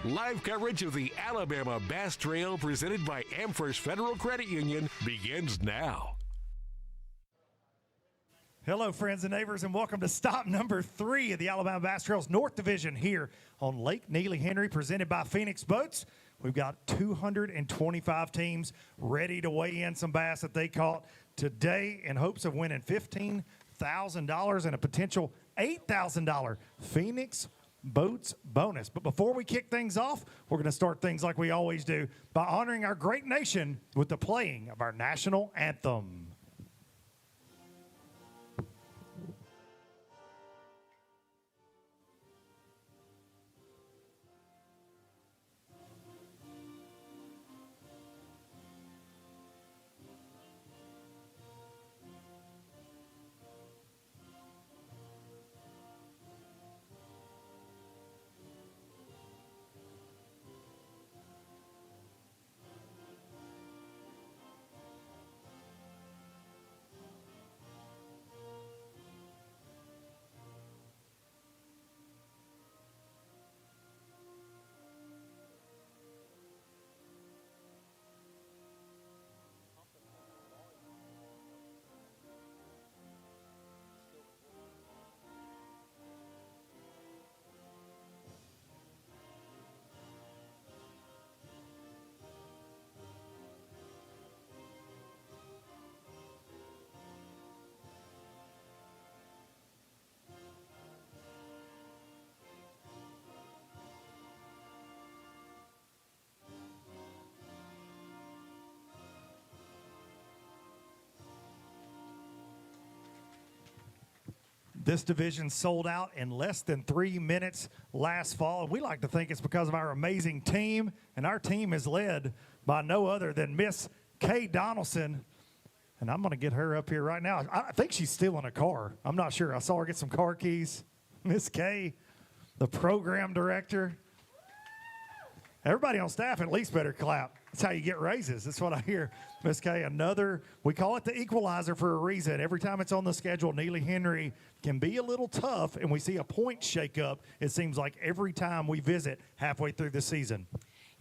Live coverage of the Alabama Bass Trail presented by Amherst Federal Credit Union begins now. Hello, friends and neighbors, and welcome to stop number 3 of the Alabama Bass Trail's North Division here on Lake Neely Henry, presented by Phoenix Boats. We've got 225 teams ready to weigh in some bass that they caught today in hopes of winning $15,000 and a potential $8,000 Phoenix Boats bonus. But before we kick things off, we're going to start things like we always do by honoring our great nation with the playing of our national anthem. This division sold out in less than 3 minutes last fall. And we like to think it's because of our amazing team. And our team is led by no other than Miss Kay Donaldson. And I'm going to get her up here right now. I think she's still in a car. I'm not sure. I saw her get some car keys. Miss Kay, the program director. Everybody on staff at least better clap. That's how you get raises. That's what I hear. Miss Kay, we call it the equalizer for a reason. Every time it's on the schedule, Neely Henry can be a little tough, and we see a point shake-up, it seems like, every time we visit halfway through the season.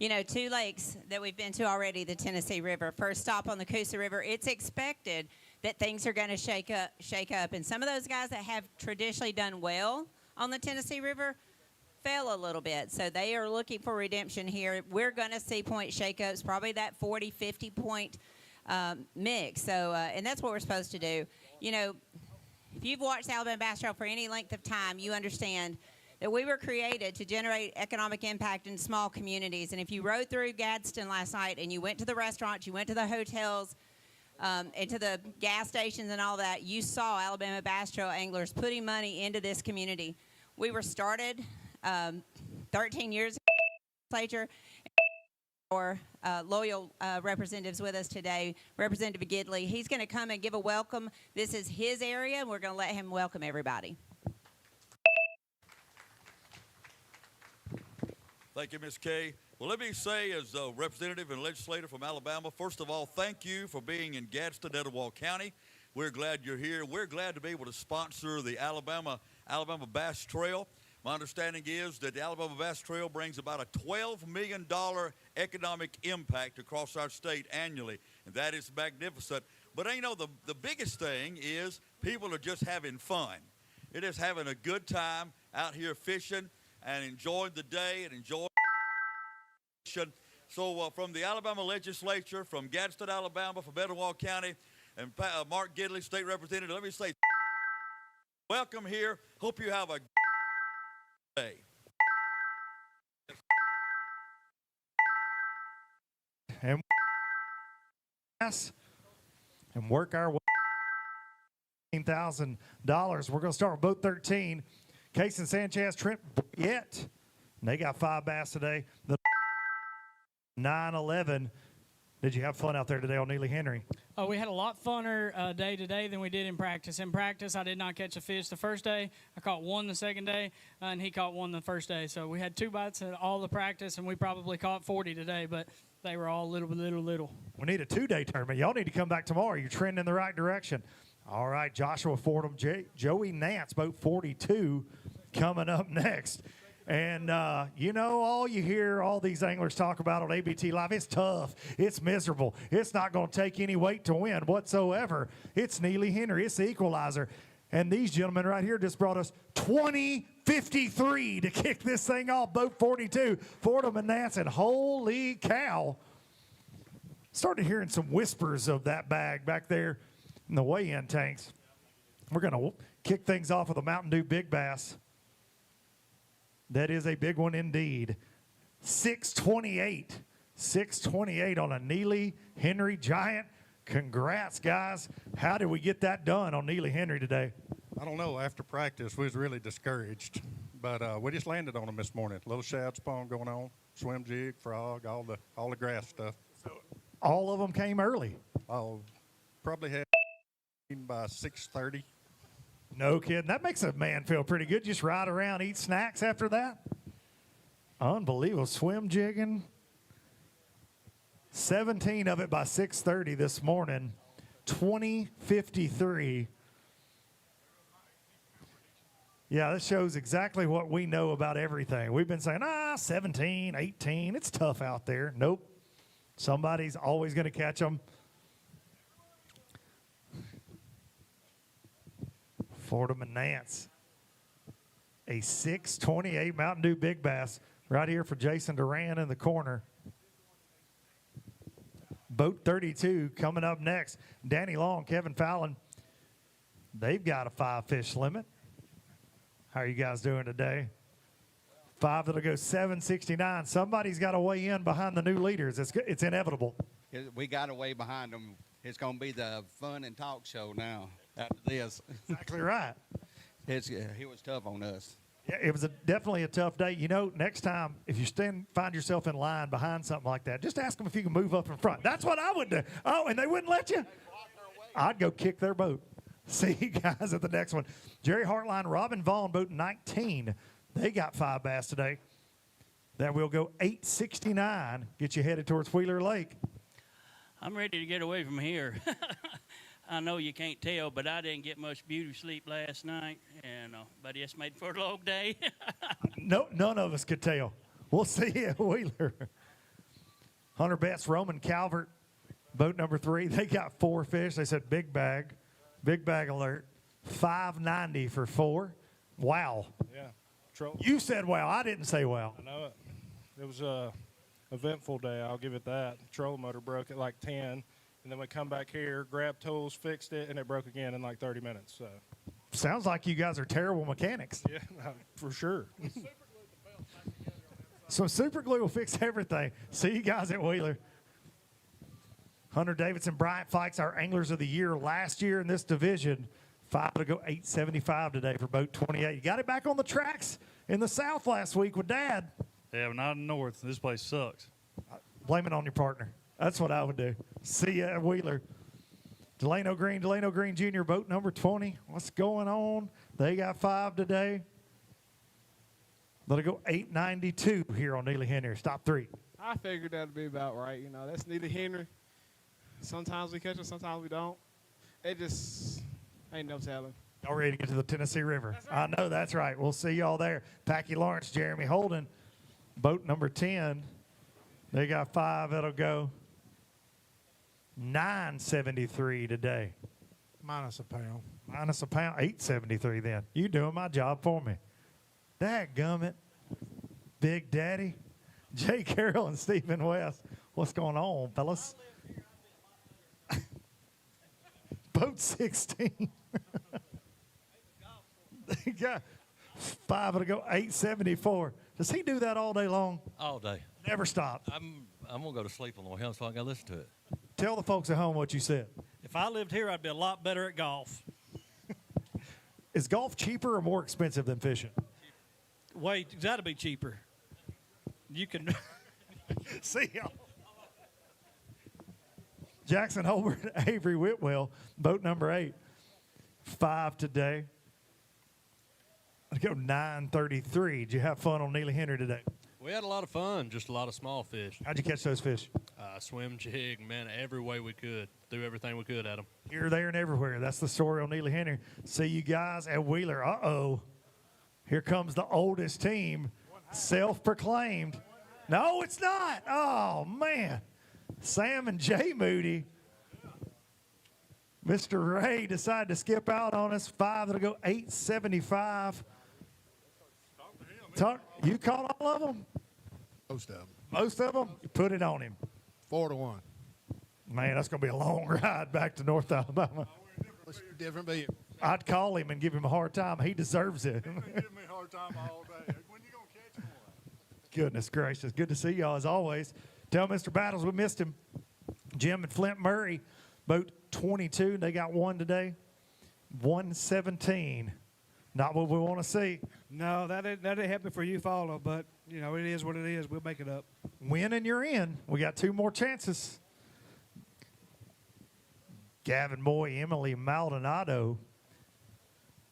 You know, 2 lakes that we've been to already, the Tennessee River. First stop on the Coosa River. It's expected that things are going to shake up. And some of those guys that have traditionally done well on the Tennessee River fell a little bit, so they are looking for redemption here. We're going to see point shakeups, probably that 40, 50 point mix. So, and that's what we're supposed to do. You know, if you've watched Alabama Bass Trail for any length of time, you understand that we were created to generate economic impact in small communities. And if you rode through Gadsden last night and you went to the restaurants, you went to the hotels, and to the gas stations and all that, you saw Alabama Bass Trail anglers putting money into this community. We were started 13 years ago. Our loyal representatives with us today, Representative Gidley. He's going to come and give a welcome. This is his area, and we're going to let him welcome everybody. Thank you, Ms. Kay. Well, let me say, as a representative and legislator from Alabama, first of all, thank you for being in Gadsden, Etowah County. We're glad you're here. We're glad to be able to sponsor the Alabama Bass Trail. My understanding is that the Alabama Bass Trail brings about a $12 million economic impact across our state annually, and that is magnificent. But you know, the biggest thing is people are just having fun. They're just having a good time out here fishing and enjoying the day and enjoying fishing. So from the Alabama legislature, from Gadsden, Alabama, from Etowah County, and Mark Gidley, state representative, let me say welcome here. Hope you have a day. And work our way $15,000. We're going to start with boat 13. Case and Sanchez, Trent Yet. And they got 5 bass today. The 9-11. Did you have fun out there today on Neely Henry? We had a lot funner day today than we did in practice. In practice, I did not catch a fish the first day. I caught 1 the second day, and he caught 1 the first day. So we had 2 bites at all the practice, and we probably caught 40 today, but they were all little. We need a 2-day tournament. Y'all need to come back tomorrow. You're trending in the right direction. All right, Joshua Fordham, Joey Nance, boat 42, coming up next. And, you know, all you hear all these anglers talk about on ABT Live, it's tough. It's miserable. It's not going to take any weight to win whatsoever. It's Neely Henry. It's the equalizer. And these gentlemen right here just brought us 20-53 to kick this thing off. Boat 42, Fordham and Nance. And holy cow. Started hearing some whispers of that bag back there in the weigh-in tanks. We're going to kick things off with a Mountain Dew Big Bass. That is a big one indeed. 628. 628 on a Neely Henry Giant. Congrats, guys. How did we get that done on Neely Henry today? I don't know. After practice, we was really discouraged. But we just landed on them this morning. Little shad spawn going on, swim jig, frog, all the grass stuff. So all of them came early. I'll probably have by 6:30. No kidding. That makes a man feel pretty good. Just ride around, eat snacks after that. Unbelievable. Swim jigging. 17 of it by 6:30 this morning. 20-53. Yeah, this shows exactly what we know about everything. We've been saying, 17, 18. It's tough out there. Nope. Somebody's always going to catch them. Fordham and Nance. A 628 Mountain Dew Big Bass right here for Jason Duran in the corner. Boat 32 coming up next. Danny Long, Kevin Fallon. They've got a 5-fish limit. How are you guys doing today? 5 that'll go 769. Somebody's got to weigh in behind the new leaders. It's inevitable. We got to weigh behind them. It's going to be the fun and talk show now after this. Exactly right. He was tough on us. Yeah, it was definitely a tough day. You know, next time, if you find yourself in line behind something like that, just ask them if you can move up in front. That's what I would do. Oh, and they wouldn't let you? I'd go kick their boat. See you guys at the next one. Jerry Hartline, Robin Vaughn, boat 19. They got 5 bass today. That will go 869. Get you headed towards Wheeler Lake. I'm ready to get away from here. I know you can't tell, but I didn't get much beauty sleep last night, and but it's made for a long day. No, none of us could tell. We'll see you at Wheeler. Hunter Betts, Roman Calvert, boat number 3. They got 4 fish. They said big bag alert. 590 for 4. Wow. Yeah. You said wow. I didn't say wow. I know it. It was a eventful day. I'll give it that. Trolling motor broke at like 10, and then we come back here, grabbed tools, fixed it, and it broke again in like 30 minutes. So. Sounds like you guys are terrible mechanics. Yeah, for sure. So super glue will fix everything. See you guys at Wheeler. Hunter Davidson, Bryant Fikes, our anglers of the year last year in this division. 5 to go 875 today for boat 28. You got it back on the tracks in the south last week with Dad. Yeah, but not in the north. This place sucks. Blame it on your partner. That's what I would do. See you at Wheeler. Delano Green Jr., boat number 20. What's going on? They got 5 today. Let it go 892 here on Neely Henry. Stop 3. I figured that'd be about right. You know, that's Neely Henry. Sometimes we catch them, sometimes we don't. It just ain't no telling. Y'all ready to get to the Tennessee River? Right. I know, that's right. We'll see y'all there. Packy Lawrence, Jeremy Holden, boat number 10. They got 5 that'll go 973 today. Minus a pound. Minus a pound, 873 then. You doing my job for me. Dadgummit. Big Daddy. Jay Carroll and Stephen West. What's going on, fellas? Boat 16. They got 5 to go, 874. Does he do that all day long? All day. Never stop. I'm gonna go to sleep on the way home, so I gotta listen to it. Tell the folks at home what you said. If I lived here, I'd be a lot better at golf. Is golf cheaper or more expensive than fishing? Wait, it's got to be cheaper. You can see y'all. Jackson Holbert, Avery Whitwell, boat number 8. 5 today. I'd go 933. Did you have fun on Neely Henry today? We had a lot of fun, just a lot of small fish. How'd you catch those fish? Swim jig, man, every way we could. Threw everything we could at them. Here, there, and everywhere. That's the story on Neely Henry. See you guys at Wheeler. Uh-oh. Here comes the oldest team. Self-proclaimed. No, it's not. Oh, man. Sam and Jay Moody. Mr. Ray decided to skip out on us. 5 to go, 875. You caught all of them? Most of them. Most of them? You put it on him. 4-1. Man, that's going to be a long ride back to North Alabama. It's different beat. I'd call him and give him a hard time. He deserves it. Give me a hard time all day. When you going to catch him? Goodness gracious. Good to see y'all as always. Tell Mr. Battles we missed him. Jim and Flint Murray, boat 22. They got one today. 117. Not what we want to see. No, that ain't happy for you, follow, but, you know, it is what it is. We'll make it up. Win and you're in. We got 2 more chances. Gavin Moy, Emily Maldonado,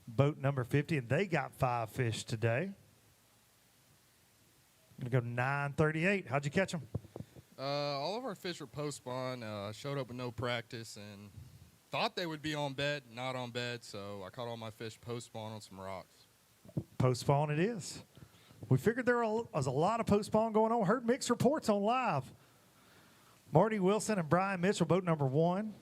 boat number 50, and they got 5 fish today. Going to go 938. How'd you catch them? All of our fish were post-spawn. Showed up with no practice and thought they would be on bed, not on bed, so I caught all my fish post-spawn on some rocks. Post-spawn it is. We figured there was a lot of post-spawn going on. Heard mixed reports on live. Marty Wilson and Brian Mitchell, boat number 1.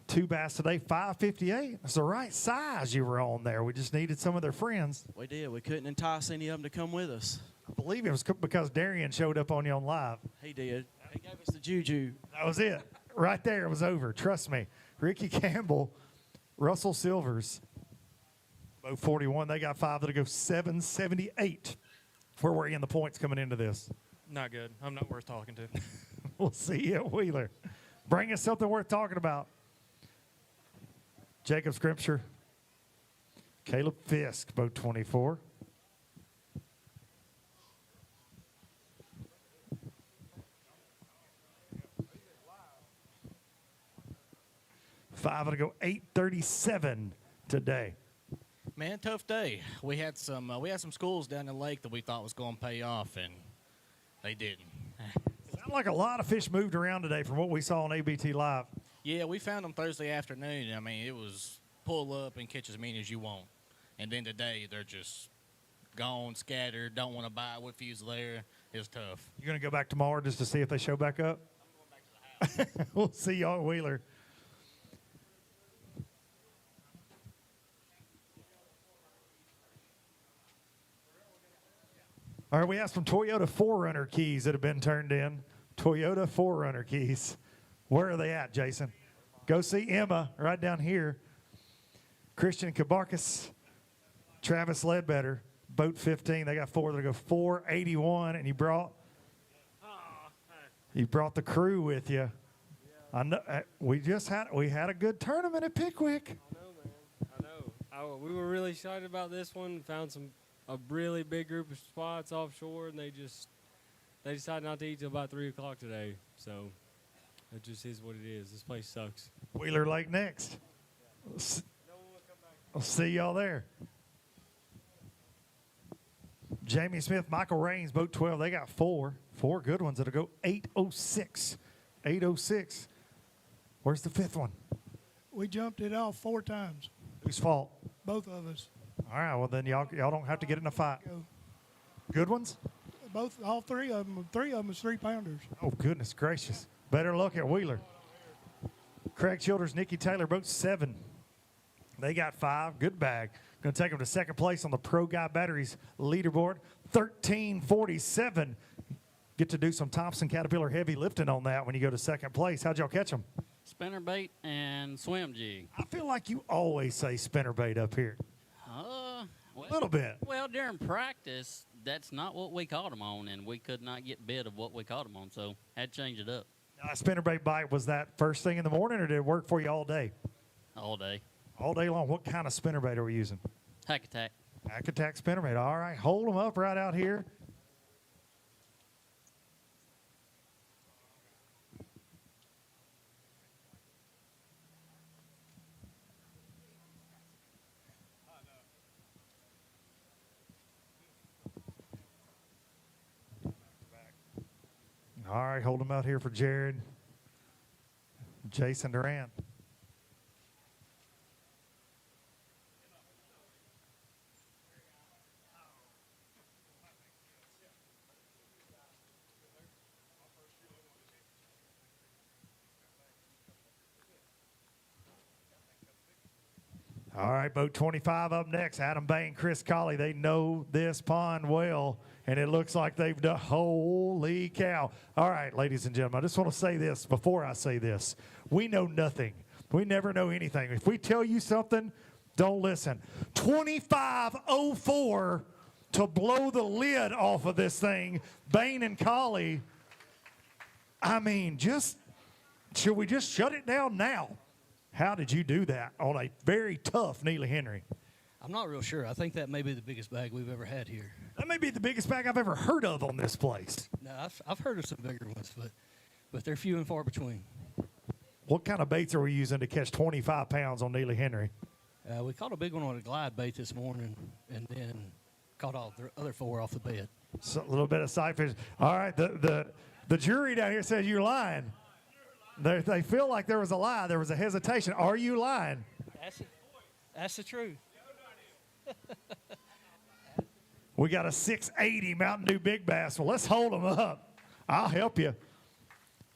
2 bass today, 558. That's the right size you were on there. We just needed some of their friends. We did. We couldn't entice any of them to come with us. I believe it was because Darian showed up on you on live. He did. He gave us the juju. That was it. Right there, it was over. Trust me. Ricky Campbell, Russell Silvers, boat 41. They got 5 that'll go 778. Where were you in the points coming into this? Not good. I'm not worth talking to. We'll see you at Wheeler. Bring us something worth talking about. Jacob Scripture, Caleb Fisk, boat 24. Five to go 837 today. Man, tough day. We had some schools down the lake that we thought was going to pay off, and they didn't. Sounded like a lot of fish moved around today from what we saw on ABT Live. Yeah, we found them Thursday afternoon. I mean, it was pull up and catch as many as you want. And then today, they're just gone, scattered, don't want to buy with you's there. It's tough. You're going to go back tomorrow just to see if they show back up? I'm going back to the house. We'll see y'all at Wheeler. All right, we have some Toyota 4Runner keys that have been turned in. Toyota 4Runner keys. Where are they at, Jason? Go see Emma right down here. Christian Kabarkis, Travis Ledbetter, boat 15. They got 4. They go 481, and you brought the crew with you. I know we had a good tournament at Pickwick. I know, man. I know. We were really excited about this one. Found a really big group of spots offshore, and they decided not to eat till about 3 o'clock today. So it just is what it is. This place sucks. Wheeler Lake next. I'll see y'all there. Jamie Smith, Michael Raines, boat 12. They got 4 good ones that'll go 806. 806. Where's the 5th one? We jumped it off 4 times. Whose fault? Both of us. All right, well then y'all don't have to get in a fight. Good ones? All 3 of them. 3 of them is 3-pounders. Oh, goodness gracious. Better look at Wheeler. Craig Childers, Nikki Taylor, boat 7. They got 5. Good bag. Going to take them to second place on the Pro Guy Batteries leaderboard. 1347. Get to do some Thompson Caterpillar heavy lifting on that when you go to second place. How'd y'all catch them? Spinnerbait and swim jig. I feel like you always say spinnerbait up here. Well, a little bit. Well, during practice, that's not what we caught them on, and we could not get bid of what we caught them on, so had to change it up. Spinnerbait bite, was that first thing in the morning, or did it work for you all day? All day. All day long. What kind of spinnerbait are we using? Hack attack. Hack attack spinnerbait. All right, hold them up right out here. All right, hold them out here for Jared. Jason Durant. All right, boat 25 up next. Adam Bain, Chris Colley. They know this pond well, and it looks like they've done. Holy cow. All right, ladies and gentlemen, I just want to say this before I say this. We know nothing. We never know anything. If we tell you something, don't listen. 25:04 to blow the lid off of this thing. Bain and Colley. I mean, should we just shut it down now? How did you do that on a very tough Neely Henry? I'm not real sure. I think that may be the biggest bag we've ever had here. That may be the biggest bag I've ever heard of on this place. No, I've heard of some bigger ones, but they're few and far between. What kind of baits are we using to catch 25 pounds on Neely Henry? We caught a big one on a glide bait this morning, and then caught all the other 4 off the bed. So a little bit of sight fish. All right, the jury down here says you're lying. They feel like there was a lie. There was a hesitation. Are you lying? That's the truth. We got a 680 Mountain Dew Big Bass. Well, let's hold them up. I'll help you.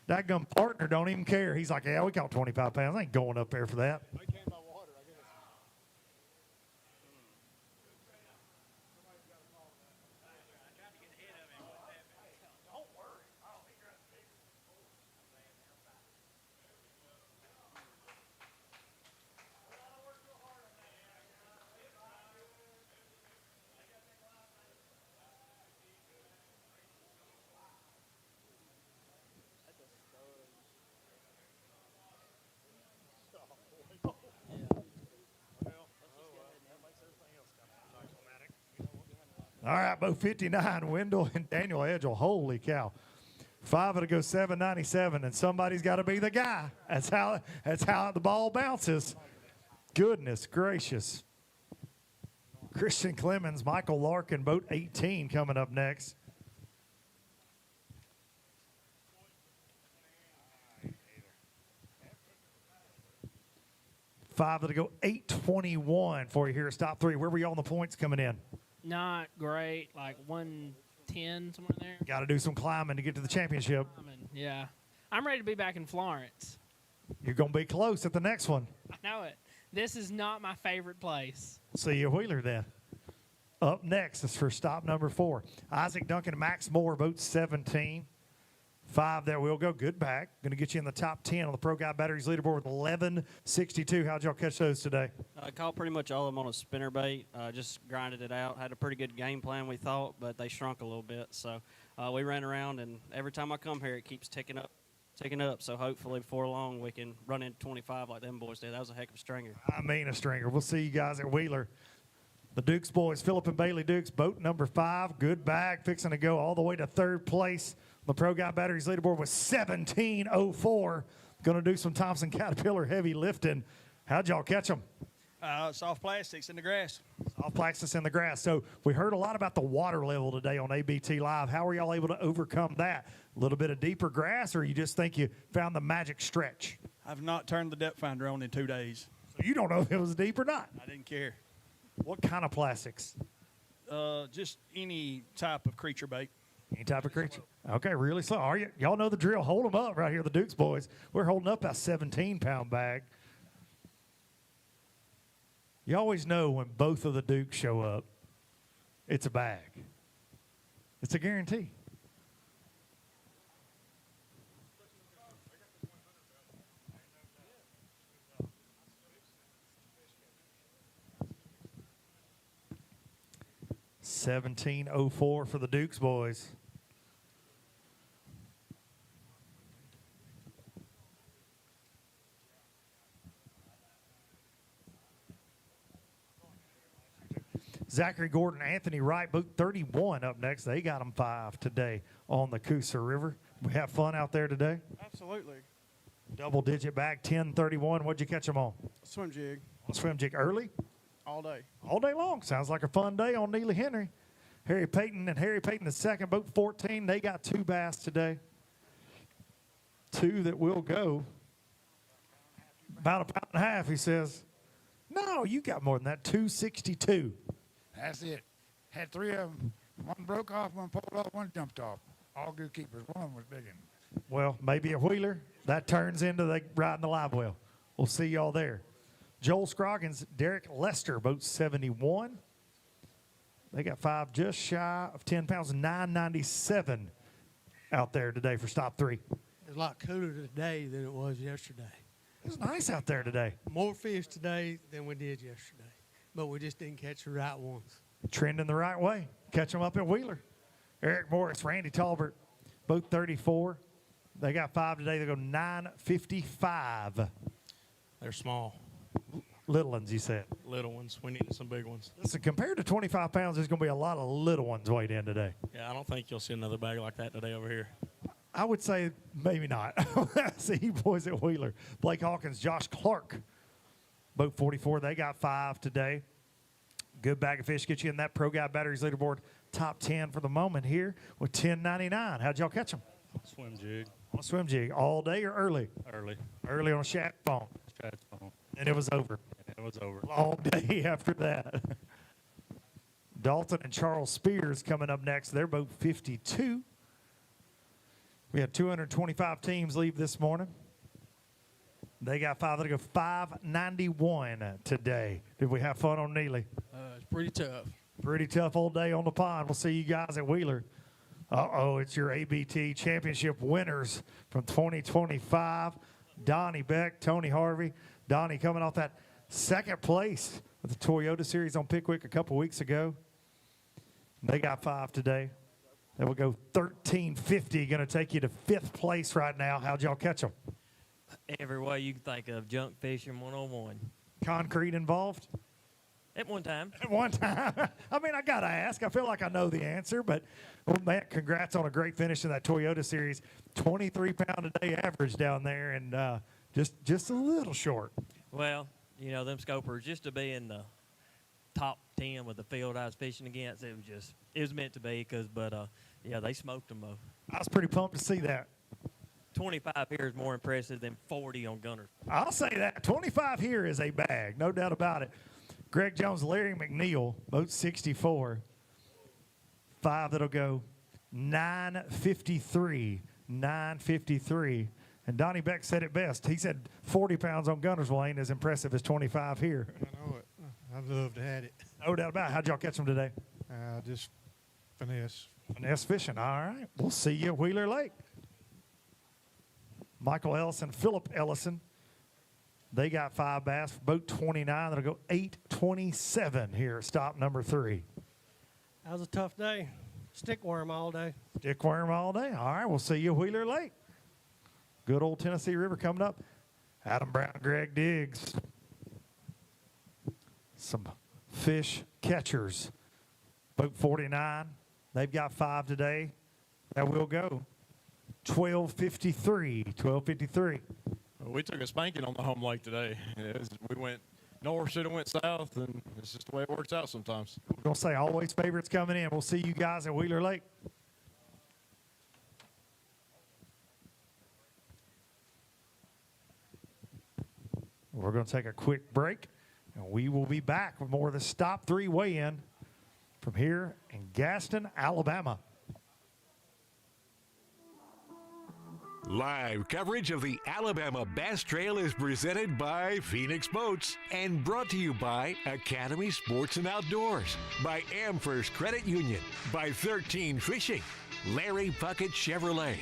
That gum partner don't even care. He's like, yeah, we caught 25 pounds. I ain't going up there for that. All right, boat 59, Wendell and Daniel Edgel. Holy cow. 5 to go 797, and somebody's got to be the guy. That's how the ball bounces. Goodness gracious. Christian Clemens, Michael Larkin, boat 18 coming up next. Five to go 821 for you here at stop 3. Where were you on the points coming in? Not great, like 110, somewhere in there. Got to do some climbing to get to the championship. Yeah. I'm ready to be back in Florence. You're going to be close at the next one. I know it. This is not my favorite place. See you Wheeler then. Up next is for stop number 4. Isaac Duncan and Max Moore, boat 17. 5 there. We'll go. Good back. Going to get you in the top 10 on the Pro Guy Batteries leaderboard with 1162. How'd y'all catch those today? I caught pretty much all of them on a spinner bait. Just grinded it out. Had a pretty good game plan, we thought, but they shrunk a little bit. So we ran around, and every time I come here, it keeps ticking up. So hopefully before long we can run into 25 like them boys did. That was a heck of a stringer. I mean a stringer. We'll see you guys at Wheeler. The Dukes boys, Phillip and Bailey Dukes, boat number 5. Good bag, fixing to go all the way to 3rd place. The Pro Guy Batteries leaderboard was 1704. Going to do some Thompson Caterpillar heavy lifting. How'd y'all catch them? Soft plastics in the grass. Soft plastics in the grass. So we heard a lot about the water level today on ABT Live. How were y'all able to overcome that? A little bit of deeper grass, or you just think you found the magic stretch? I've not turned the depth finder on in 2 days. So you don't know if it was deep or not? I didn't care. What kind of plastics? Just any type of creature bait. Any type of creature? Okay, really slow. Are you? Y'all know the drill. Hold them up right here, the Dukes boys. We're holding up that 17-pound bag. You always know when both of the Dukes show up, it's a bag. It's a guarantee. $17.04 for the Dukes boys. Zachary Gordon, Anthony Wright, boat 31 up next. They got them 5 today on the Coosa River. We have fun out there today. Absolutely. Double-digit bag, 10-31. What'd you catch them on? Swim jig. Swim jig early? All day. All day long. Sounds like a fun day on Neely Henry. Harry Payton the second, boat 14. They got 2 bass today. 2 that will go. About a pound and a half, he says. No, you got more than that. 262. That's it. Had 3 of them. One broke off, one pulled off, one jumped off. All good keepers. One was big one. Well, maybe a wheeler. That turns into riding the live well. We'll see y'all there. Joel Scroggins, Derek Lester, both 71. They got 5 just shy of 10 pounds, 997 out there today for stop 3. It's a lot cooler today than it was yesterday. It was nice out there today. More fish today than we did yesterday, but we just didn't catch the right ones. Trending the right way. Catch them up at Wheeler. Eric Morris, Randy Talbert, both 34. They got 5 today. They go 955. They're small. Little ones, you said. Little ones. We need some big ones. Listen, compared to 25 pounds, there's going to be a lot of little ones weighed in today. Yeah, I don't think you'll see another bag like that today over here. I would say maybe not. See you boys at Wheeler. Blake Hawkins, Josh Clark, both 44. They got 5 today. Good bag of fish. Get you in that Pro Guide Batteries leaderboard top 10 for the moment here with 10.99. How'd y'all catch them? Swim jig. On a swim jig. All day or early? Early. Early on a shack phone. Shack phone. And it was over. And it was over. Long day after that. Dalton and Charles Spears coming up next. They're both 52. We had 225 teams leave this morning. They got 5. They go 591 today. Did we have fun on Neely? It's pretty tough. Pretty tough all day on the pond. We'll see you guys at Wheeler. Uh-oh, it's your ABT championship winners from 2025. Donnie Beck, Tony Harvey. Donnie coming off that second place with the Toyota Series on Pickwick a couple weeks ago. They got 5 today. That will go 1350. Going to take you to 5th place right now. How'd y'all catch them? Every way you can think of, junk fishing 101. Concrete involved? At one time. At one time. I mean, I got to ask. I feel like I know the answer, but well, Matt, congrats on a great finish in that Toyota Series. 23-pound-a-day average down there, and just a little short. Well, you know, them scopers, just to be in the top 10 with the field I was fishing against, it was meant to be, yeah, they smoked them both. I was pretty pumped to see that. 25 here is more impressive than 40 on Gunners. I'll say that. 25 here is a bag, no doubt about it. Greg Jones, Larry McNeil, both 64. 5 that'll go 953. 953. And Donnie Beck said it best. He said 40 pounds on Gunnersville ain't as impressive as 25 here. I know it. I'd love to have it. No doubt about it. How'd y'all catch them today? Just finesse. Finesse fishing. All right. We'll see you at Wheeler Lake. Michael Ellison, Philip Ellison. They got 5 bass, boat 29. That'll go 827 here at stop number 3. That was a tough day. Stickworm all day. Stickworm all day. All right, we'll see you at Wheeler Lake. Good old Tennessee River coming up. Adam Brown, Greg Diggs. Some fish catchers. Boat 49. They've got 5 today. That will go 1253. 1253. We took a spanking on the home lake today. We went north, should have went south, and it's just the way it works out sometimes. We're going to say always favorites coming in. We'll see you guys at Wheeler Lake. We're going to take a quick break, and we will be back with more of the Stop 3 weigh-in from here in Gaston, Alabama. Live coverage of the Alabama Bass Trail is presented by Phoenix Boats and brought to you by Academy Sports and Outdoors, by AmFirst Credit Union, by 13 Fishing, Larry Puckett Chevrolet,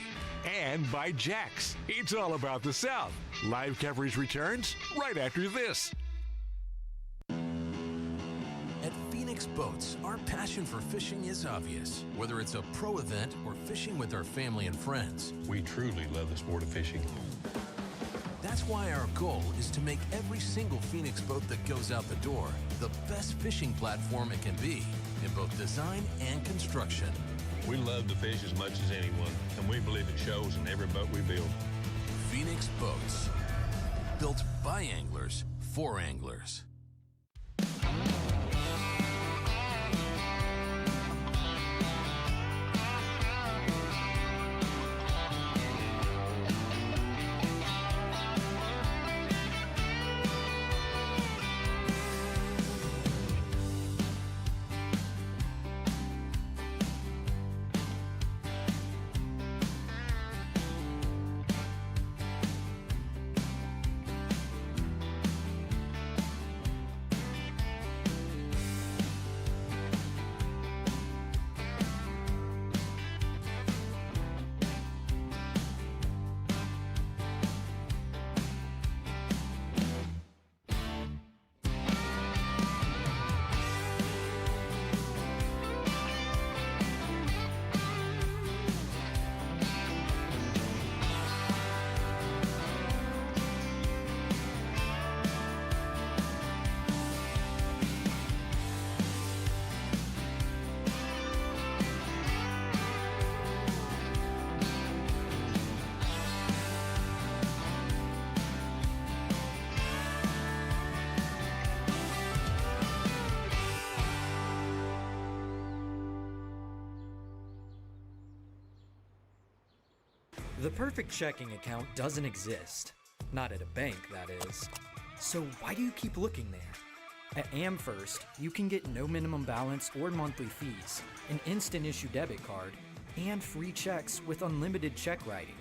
and by Jax. It's all about the South. Live coverage returns right after this. At Phoenix Boats, our passion for fishing is obvious. Whether it's a pro event or fishing with our family and friends, We truly love the sport of fishing. that's why our goal is to make every single Phoenix boat that goes out the door the best fishing platform it can be in both design and construction. We love to fish as much as anyone, and we believe it shows in every boat we build. Phoenix Boats, built by anglers for anglers. The perfect checking account doesn't exist. Not at a bank, that is. So why do you keep looking there? At AmFirst, you can get no minimum balance or monthly fees, an instant issue debit card, and free checks with unlimited check writing.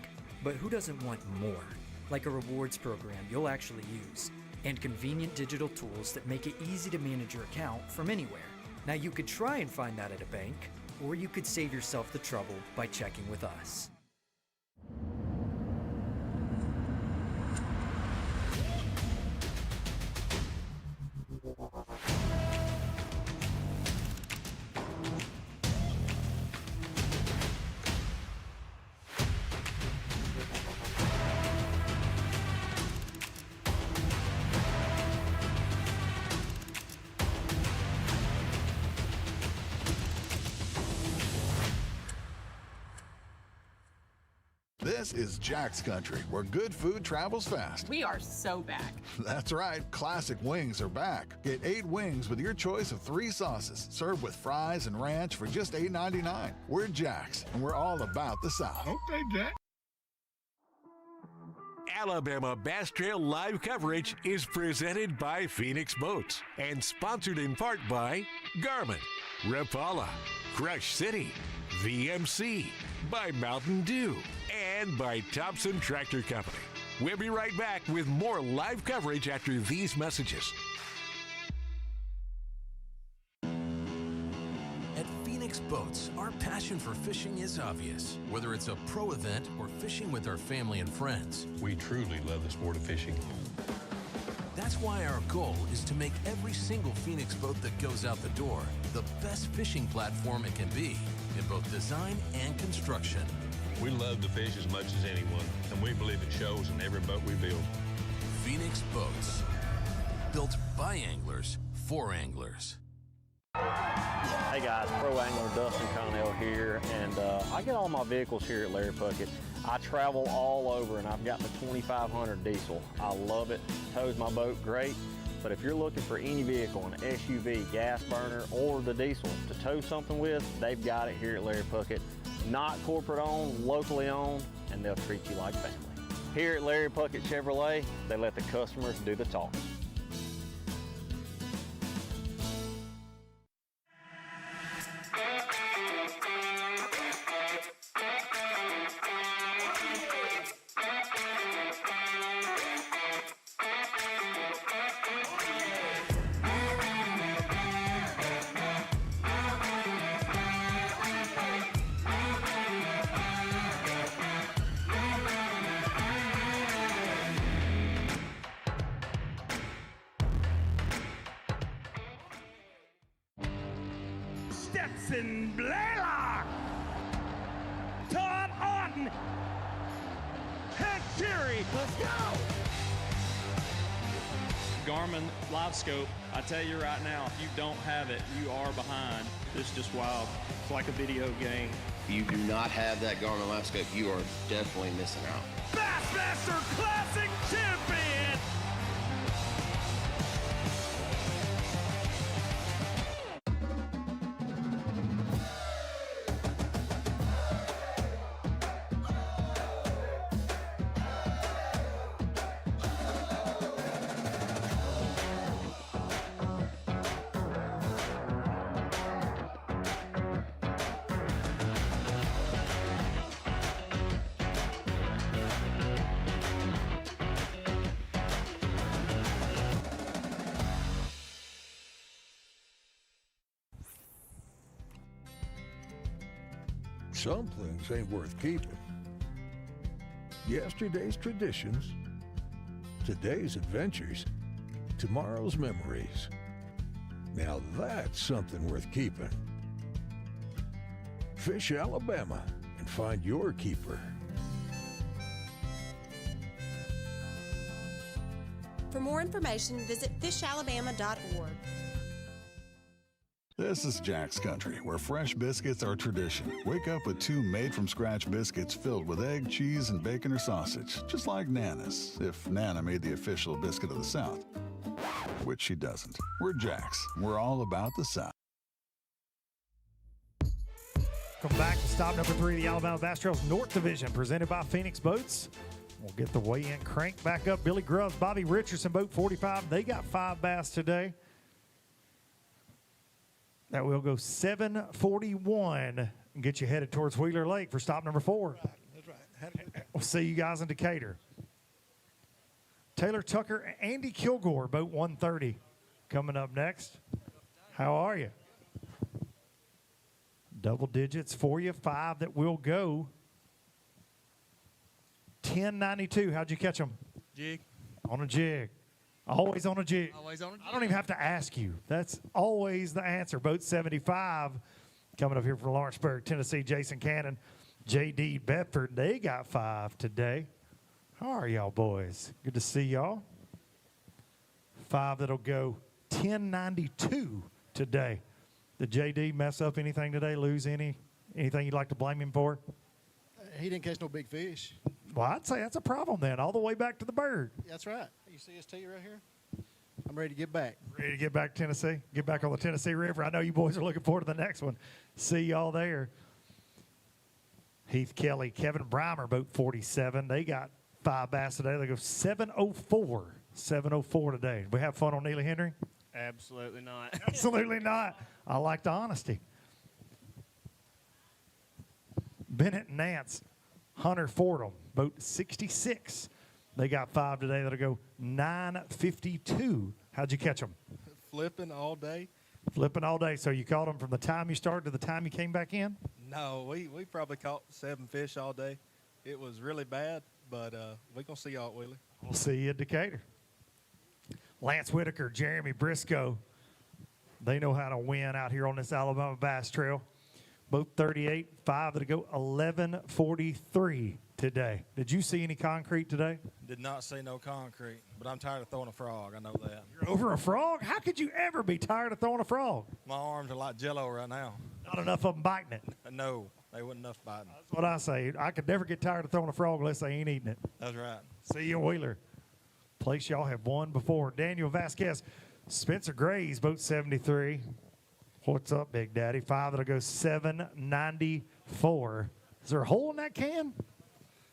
But who doesn't want more? Like a rewards program you'll actually use, and convenient digital tools that make it easy to manage your account from anywhere. Now you could try and find that at a bank, or you could save yourself the trouble by checking with us. This is Jack's Country, where good food travels fast. We are so back. That's right, classic wings are back. Get 8 wings with your choice of 3 sauces, served with fries and ranch for just $8.99. We're Jack's, and we're all about the South. Okay, Jack. Alabama Bass Trail live coverage is presented by Phoenix Boats and sponsored in part by Garmin, Rapala, Crush City, VMC, by Mountain Dew, and by Thompson Tractor Company. We'll be right back with more live coverage after these messages. At Phoenix Boats, our passion for fishing is obvious. Whether it's a pro event or fishing with our family and friends, We truly love the sport of fishing. that's why our goal is to make every single Phoenix boat that goes out the door the best fishing platform it can be in both design and construction. We love to fish as much as anyone, and we believe it shows in every boat we build. Phoenix Boats, built by anglers for anglers. Hey guys, pro angler Dustin Connell here, and I get all my vehicles here at Larry Puckett. I travel all over, and I've got the 2500 diesel. I love it, tows my boat great, but if you're looking for any vehicle, an SUV, gas burner, or the diesel to tow something with, they've got it here at Larry Puckett. Not corporate owned, locally owned, and they'll treat you like family. Here at Larry Puckett Chevrolet, they let the customers do the talking. Stetson Blaylock, Todd Auden, Head Fury. Let's go! Garmin Live Scope, I tell you right now, if you don't have it, you are behind. It's just wild. It's like a video game. If you do not have that Garmin Live Scope, you are definitely missing out. Bassmaster Classic Champion! Some things ain't worth keeping. Yesterday's traditions, today's adventures, tomorrow's memories. Now that's something worth keeping. Fish Alabama and find your keeper. For more information, visit fishalabama.org. This is Jack's Country, where fresh biscuits are tradition. Wake up with 2 made-from-scratch biscuits filled with egg, cheese, and bacon or sausage, just like Nana's, if Nana made the official biscuit of the South, which she doesn't. We're Jack's. We're all about the South. Welcome back to stop number 3 of the Alabama Bass Trails North Division, presented by Phoenix Boats. We'll get the weigh-in crank back up. Billy Grubbs, Bobby Richardson, boat 45. They got 5 bass today. That will go 7:41 and get you headed towards Wheeler Lake for stop number 4. That's right. We'll see you guys in Decatur. Taylor Tucker, Andy Kilgore, boat 130, coming up next. How are you? Double digits for you, 5 that will go. 10.92. How'd you catch them? Jig. On a jig. Always on a jig. Always on a jig. I don't even have to ask you. That's always the answer. Boat 75 coming up here from Lawrenceburg, Tennessee. Jason Cannon, J.D. Bedford. They got 5 today. How are y'all boys? Good to see y'all. 5 that'll go 10.92 today. Did J.D. mess up anything today, lose anything you'd like to blame him for? He didn't catch no big fish. Well, I'd say that's a problem then, all the way back to the bird. That's right. You see his tee right here? I'm ready to get back. Ready to get back to Tennessee? Get back on the Tennessee River. I know you boys are looking forward to the next one. See y'all there. Heath Kelly, Kevin Breimer, boat 47. They got 5 bass today. They go 7:04. 7:04 today. We have fun on Neely Henry? Absolutely not. Absolutely not. I like the honesty. Bennett and Nance, Hunter Fordham, boat 66. They got 5 today. That'll go 9:52. How'd you catch them? Flipping all day. Flipping all day. So you caught them from the time you started to the time you came back in? No, we probably caught 7 fish all day. It was really bad, but we're going to see y'all at Wheeler. We'll see you at Decatur. Lance Whitaker, Jeremy Briscoe, they know how to win out here on this Alabama Bass Trail. Both 38, 5 that'll go 11:43 today. Did you see any concrete today? Did not see no concrete, but I'm tired of throwing a frog. I know that. You're over a frog? How could you ever be tired of throwing a frog? My arms are like Jell-O right now. Not enough of them biting it. No, they wasn't enough biting. That's what I say. I could never get tired of throwing a frog unless they ain't eating it. That's right. See you in Wheeler. Place y'all have won before. Daniel Vasquez, Spencer Gray's boat 73. What's up, Big Daddy? 5 that'll go 7.94. Is there a hole in that can?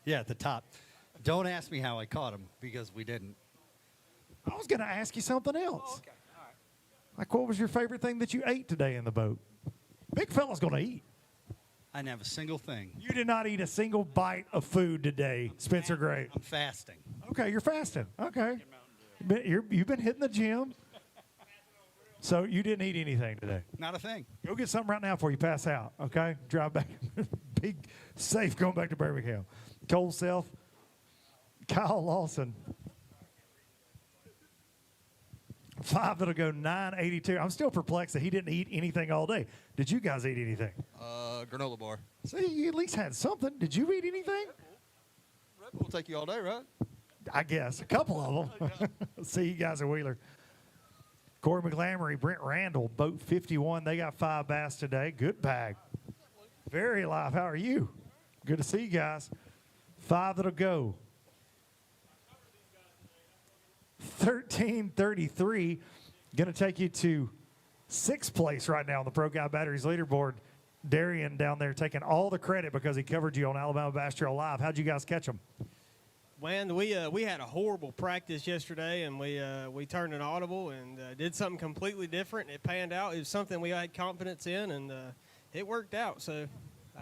Yeah, at the top. Don't ask me how I caught him because we didn't. I was going to ask you something else. Oh, okay. All right. Like, what was your favorite thing that you ate today in the boat? Big fella's going to eat. I didn't have a single thing. You did not eat a single bite of food today, Spencer Gray. I'm fasting. Okay, you're fasting. Okay. You've been hitting the gym. So you didn't eat anything today? Not a thing. Go get something right now before you pass out, okay? Drive back. Be safe going back to Birmingham. Cole Self, Kyle Lawson. 5 that'll go 9.82. I'm still perplexed that he didn't eat anything all day. Did you guys eat anything? Granola bar. See, you at least had something. Did you eat anything? Red Bull will take you all day, right? I guess. A couple of them. See you guys at Wheeler. Corey McLamory, Brent Randall, boat 51. They got 5 bass today. Good bag. Very live. How are you? Good to see you guys. 5 that'll go. 13:33. Going to take you to 6th place right now on the Pro Guy Batteries leaderboard. Darian down there taking all the credit because he covered you on Alabama Bass Trail Live. How'd you guys catch them? Man, we had a horrible practice yesterday, and we turned an audible and did something completely different. It panned out. It was something we had confidence in, and it worked out. So,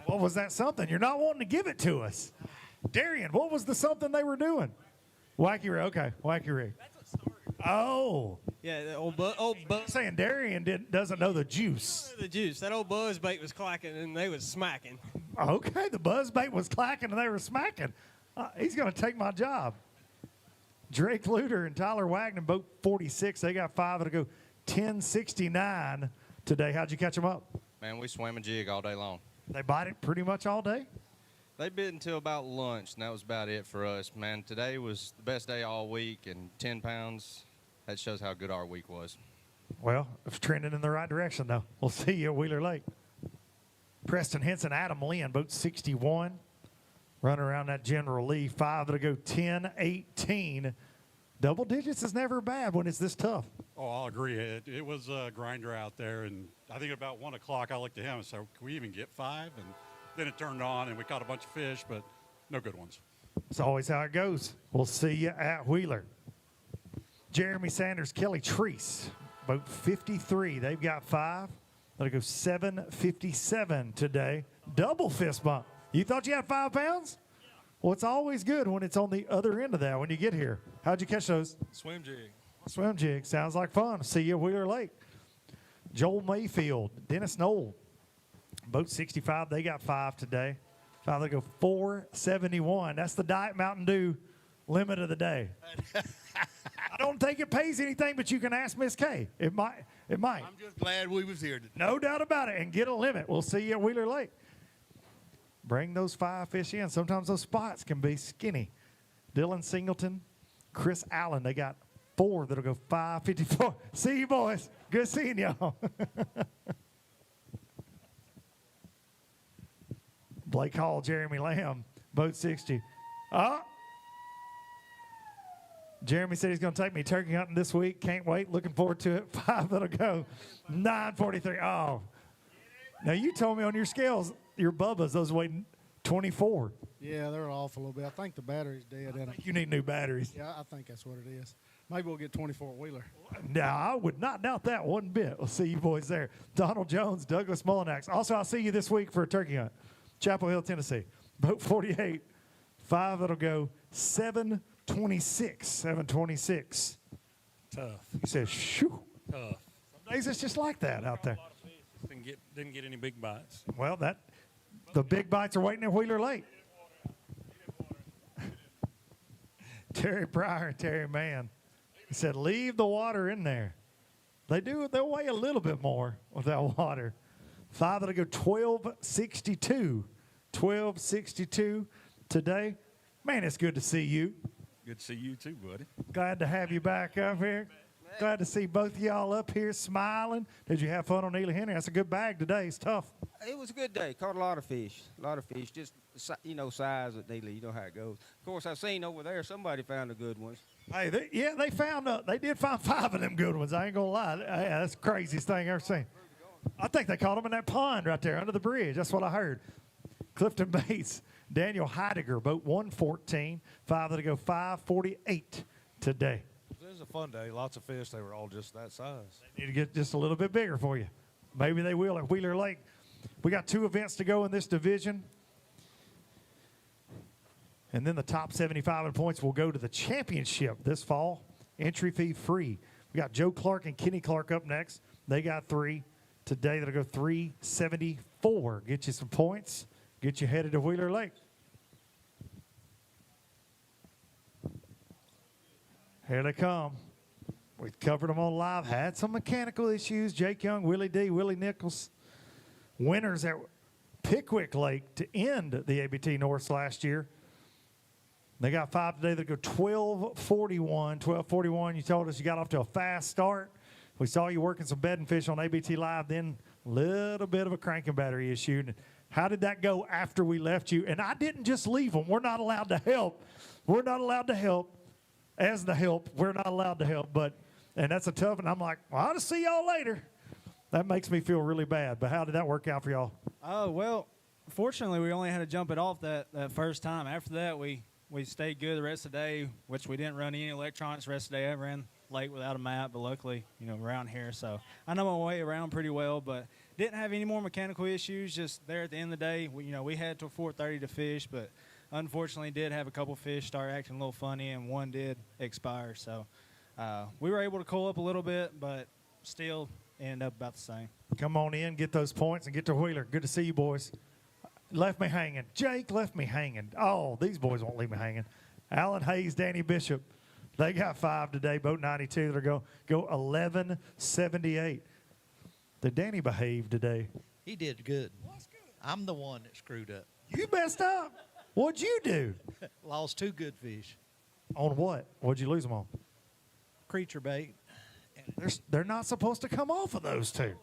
what was that something? You're not wanting to give it to us. Darian, what was the something they were doing? Wacky rig. Okay, wacky rig. That's what started. Oh. Yeah, the old buzz. Saying Darian doesn't know the juice. The juice. That old buzz bait was clacking, and they was smacking. Okay, the buzz bait was clacking, and they were smacking. He's going to take my job. Drake Luter and Tyler Wagner, boat 46. They got 5. It'll go 10.69 today. How'd you catch them up? Man, we swam a jig all day long. They bite it pretty much all day? They bit until about lunch, and that was about it for us. Man, today was the best day all week, and 10 pounds, that shows how good our week was. Well, it's trending in the right direction, though. We'll see you at Wheeler Lake. Preston Henson, Adam Lynn, boat 61. Running around that General Lee. 5 that'll go 10.18. Double digits is never bad when it's this tough. Oh, I'll agree. It was a grinder out there, and I think about 1 o'clock I looked at him and said, can we even get 5? And then it turned on, and we caught a bunch of fish, but no good ones. It's always how it goes. We'll see you at Wheeler. Jeremy Sanders, Kelly Treese, boat 53. They've got 5. That'll go 757 today. Double fist bump. You thought you had 5 pounds? Well, it's always good when it's on the other end of that when you get here. How'd you catch those? Swim jig. Swim jig. Sounds like fun. See you at Wheeler Lake. Joel Mayfield, Dennis Knoll, boat 65. They got 5 today. 5, they go 471. That's the Diet Mountain Dew limit of the day. I don't think it pays anything, but you can ask Miss K. It might. I'm just glad we was here today. No doubt about it. And get a limit. We'll see you at Wheeler Lake. Bring those 5 fish in. Sometimes those spots can be skinny. Dylan Singleton, Chris Allen. They got 4 that'll go 554. See you, boys. Good seeing y'all. Blake Hall, Jeremy Lamb, boat 60. Jeremy said he's going to take me turkey hunting this week. Can't wait. Looking forward to it. 5 that'll go 943. Oh. Now, you told me on your scales, your Bubba's, those weigh 24. Yeah, they're off a little bit. I think the battery's dead in it. You need new batteries. Yeah, I think that's what it is. Maybe we'll get 24-wheeler. Now, I would not doubt that one bit. We'll see you boys there. Donald Jones, Douglas Mullinax. Also, I'll see you this week for a turkey hunt. Chapel Hill, Tennessee. Boat 48. 5 that'll go 726. 726. Tough. He says, shoo. Tough. Some days it's just like that out there. Didn't get any big bites. Well, the big bites are waiting at Wheeler Lake. Terry Pryor and Terry Mann. He said, leave the water in there. They'll weigh a little bit more with that water. 5 that'll go 1262. 1262 today. Man, it's good to see you. Good to see you too, buddy. Glad to have you back up here. Glad to see both of y'all up here smiling. Did you have fun on Neely Henry? That's a good bag today. It's tough. It was a good day. Caught a lot of fish. Just, size of Neely. You know how it goes. Of course, I seen over there somebody found a good one. Hey, they did find 5 of them good ones. I ain't going to lie. That's the craziest thing I've ever seen. I think they caught them in that pond right there under the bridge. That's what I heard. Clifton Bates, Daniel Heidegger, boat 114. 5 that'll go 548 today. It was a fun day. Lots of fish. They were all just that size. They need to get just a little bit bigger for you. Maybe they will at Wheeler Lake. We got 2 events to go in this division. And then the top 75 in points will go to the championship this fall. Entry fee free. We got Joe Clark and Kenny Clark up next. They got 3. Today that'll go 374. Get you some points. Get you headed to Wheeler Lake. Here they come. We've covered them on live. Had some mechanical issues. Jake Young, Willie D, Willie Nichols. Winners at Pickwick Lake to end the ABT North last year. They got 5 today. They go 1241. 1241. You told us you got off to a fast start. We saw you working some bedding fish on ABT Live. Then a little bit of a cranking battery issue. How did that go after we left you? And I didn't just leave them. We're not allowed to help. We're not allowed to help. As the help, we're not allowed to help. And that's a tough one. I'm like, well, I'll just see y'all later. That makes me feel really bad. But how did that work out for y'all? Oh, well, fortunately, we only had to jump it off that first time. After that, we stayed good the rest of the day, which we didn't run any electronics the rest of the day. I ran late without a map, but luckily, around here. So I know my way around pretty well, but didn't have any more mechanical issues. Just there at the end of the day, we had till 4:30 to fish, but unfortunately did have a couple fish start acting a little funny, and one did expire. So we were able to cool up a little bit, but still ended up about the same. Come on in, get those points, and get to Wheeler. Good to see you, boys. Left me hanging. Jake left me hanging. Oh, these boys won't leave me hanging. Alan Hayes, Danny Bishop. They got 5 today, boat 92. They're going to go 1178. Did Danny behave today? He did good. I'm the one that screwed up. You messed up. What'd you do? Lost 2 good fish. On what? What'd you lose them on? Creature bait. They're not supposed to come off of those 2.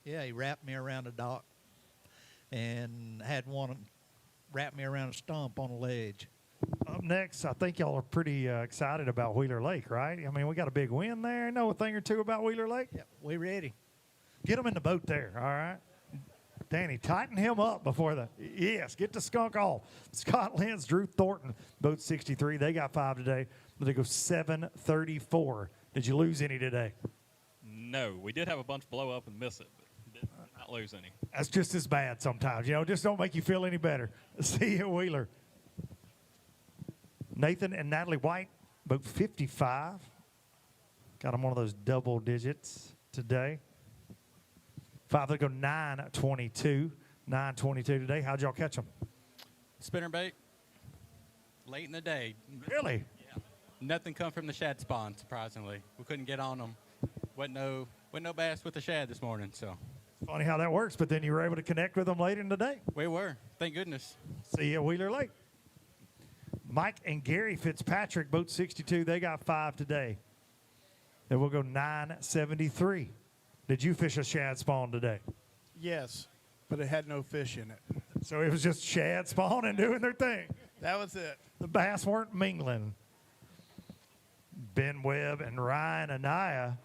Yeah, he wrapped me around a dock and had one wrap me around a stump on a ledge. Up next, I think y'all are pretty excited about Wheeler Lake, right? I mean, we got a big win there. Know a thing or two about Wheeler Lake? Yep, we ready. Get them in the boat there, all right? Danny, tighten him up before the, yes, get the skunk off. Scott Lentz, Drew Thornton, boat 63. They got 5 today. But they go 734. Did you lose any today? No, we did have a bunch blow up and miss it, but did not lose any. That's just as bad sometimes. You know, just don't make you feel any better. See you, Wheeler. Nathan and Natalie White, boat 55. Got them one of those double digits today. 5, they go 922. 922 today. How'd y'all catch them? Spinnerbait. Late in the day. Really? Yeah. Nothing come from the shad spawn, surprisingly. We couldn't get on them. Wasn't no bass with the shad this morning, so. Funny how that works, but then you were able to connect with them later in the day. We were. Thank goodness. See you at Wheeler Lake. Mike and Gary Fitzpatrick, boat 62. They got 5 today. Then we'll go 973. Did you fish a shad spawn today? Yes, but it had no fish in it. So it was just shad spawning doing their thing. That was it. The bass weren't mingling. Ben Webb and Ryan Anaya,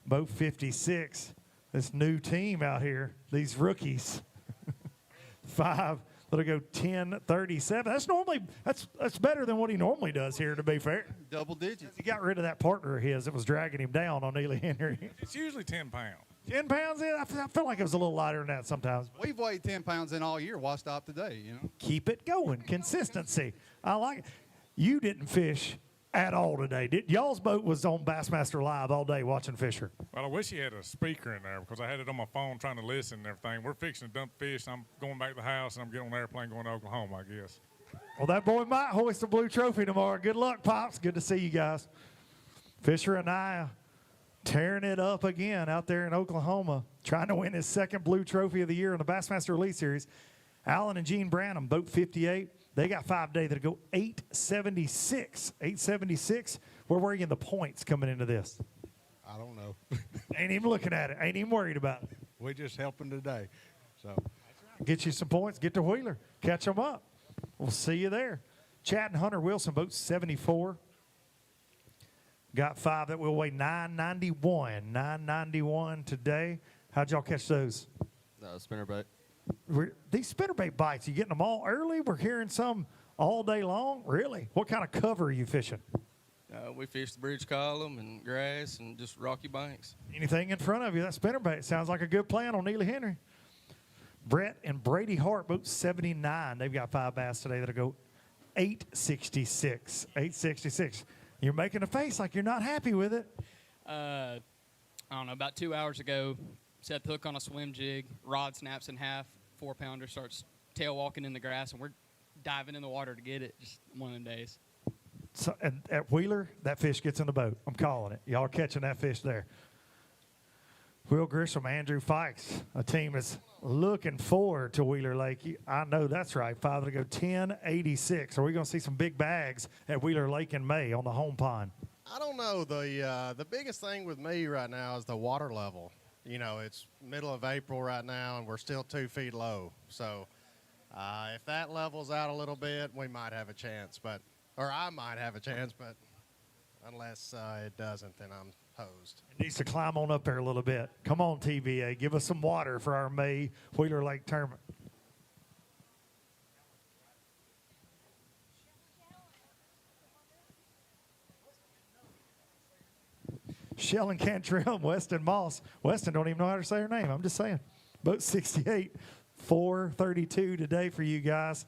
boat 56. This new team out here, these rookies. 5, that'll go 1037. That's better than what he normally does here, to be fair. Double digits. He got rid of that partner of his that was dragging him down on Neely Henry. It's usually 10 pounds. 10 pounds in? I feel like it was a little lighter than that sometimes. We've weighed 10 pounds in all year. Why stop today, you know? Keep it going. Consistency. I like it. You didn't fish at all today. Y'all's boat was on Bassmaster Live all day watching Fisher. Well, I wish he had a speaker in there because I had it on my phone trying to listen and everything. We're fixing to dump fish. I'm going back to the house, and I'm getting on an airplane going to Oklahoma, I guess. Well, that boy might hoist a blue trophy tomorrow. Good luck, Pops. Good to see you guys. Fisher and I tearing it up again out there in Oklahoma, trying to win his second blue trophy of the year in the Bassmaster Elite Series. Alan and Gene Branham, boat 58. They got 5 today that'll go 876. 876. Where were you in the points coming into this? I don't know. Ain't even looking at it. Ain't even worried about it. We're just helping today. So Get you some points. Get to Wheeler. Catch them up. We'll see you there. Chad and Hunter Wilson, boat 74. Got 5 that will weigh 991. 991 today. How'd y'all catch those? Spinnerbait. These spinnerbait bites, you getting them all early? We're hearing some all day long. Really? What kind of cover are you fishing? We fished the bridge column and grass and just rocky banks. Anything in front of you, that spinnerbait sounds like a good plan on Neely Henry. Brett and Brady Hart, boat 79. They've got 5 bass today that'll go 866. 866. You're making a face like you're not happy with it. I don't know, about 2 hours ago, set the hook on a swim jig, rod snaps in half, 4-pounder starts tail walking in the grass, and we're diving in the water to get it. Just one of them days. So, and at Wheeler, that fish gets in the boat. I'm calling it. Y'all are catching that fish there. Will Grisham, Andrew Fikes, a team that's looking forward to Wheeler Lake. I know that's right. 5 to go 1086. Are we going to see some big bags at Wheeler Lake in May on the home pond? I don't know. The biggest thing with me right now is the water level. You know, it's middle of April right now, and we're still 2 feet low. So if that levels out a little bit, we might have a chance. Or I might have a chance, but unless it doesn't, then I'm hosed. It needs to climb on up there a little bit. Come on, TVA. Give us some water for our May Wheeler Lake tournament. Shellen Cantrell, Weston Moss. Weston don't even know how to say her name. I'm just saying. Boat 68, 432 today for you guys.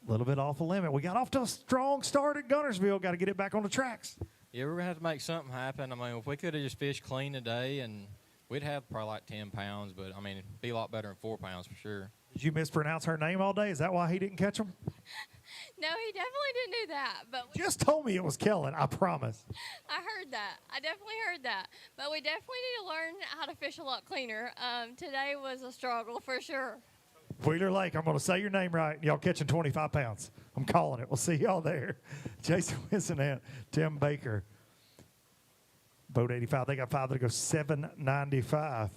A little bit off the limit. We got off to a strong start at Gunnersville. Got to get it back on the tracks. Yeah, we're going to have to make something happen. I mean, if we could have just fished clean today, and we'd have probably like 10 pounds, but, I mean, it'd be a lot better than 4 pounds for sure. Did you mispronounce her name all day? Is that why he didn't catch them? No, he definitely didn't do that. But Just told me it was Kellen, I promise. I heard that. I definitely heard that. But we definitely need to learn how to fish a lot cleaner. Today was a struggle for sure. Wheeler Lake, I'm going to say your name right. Y'all catching 25 pounds. I'm calling it. We'll see y'all there. Jason Wisenant, Tim Baker. Boat 85. They got 5 that go 795.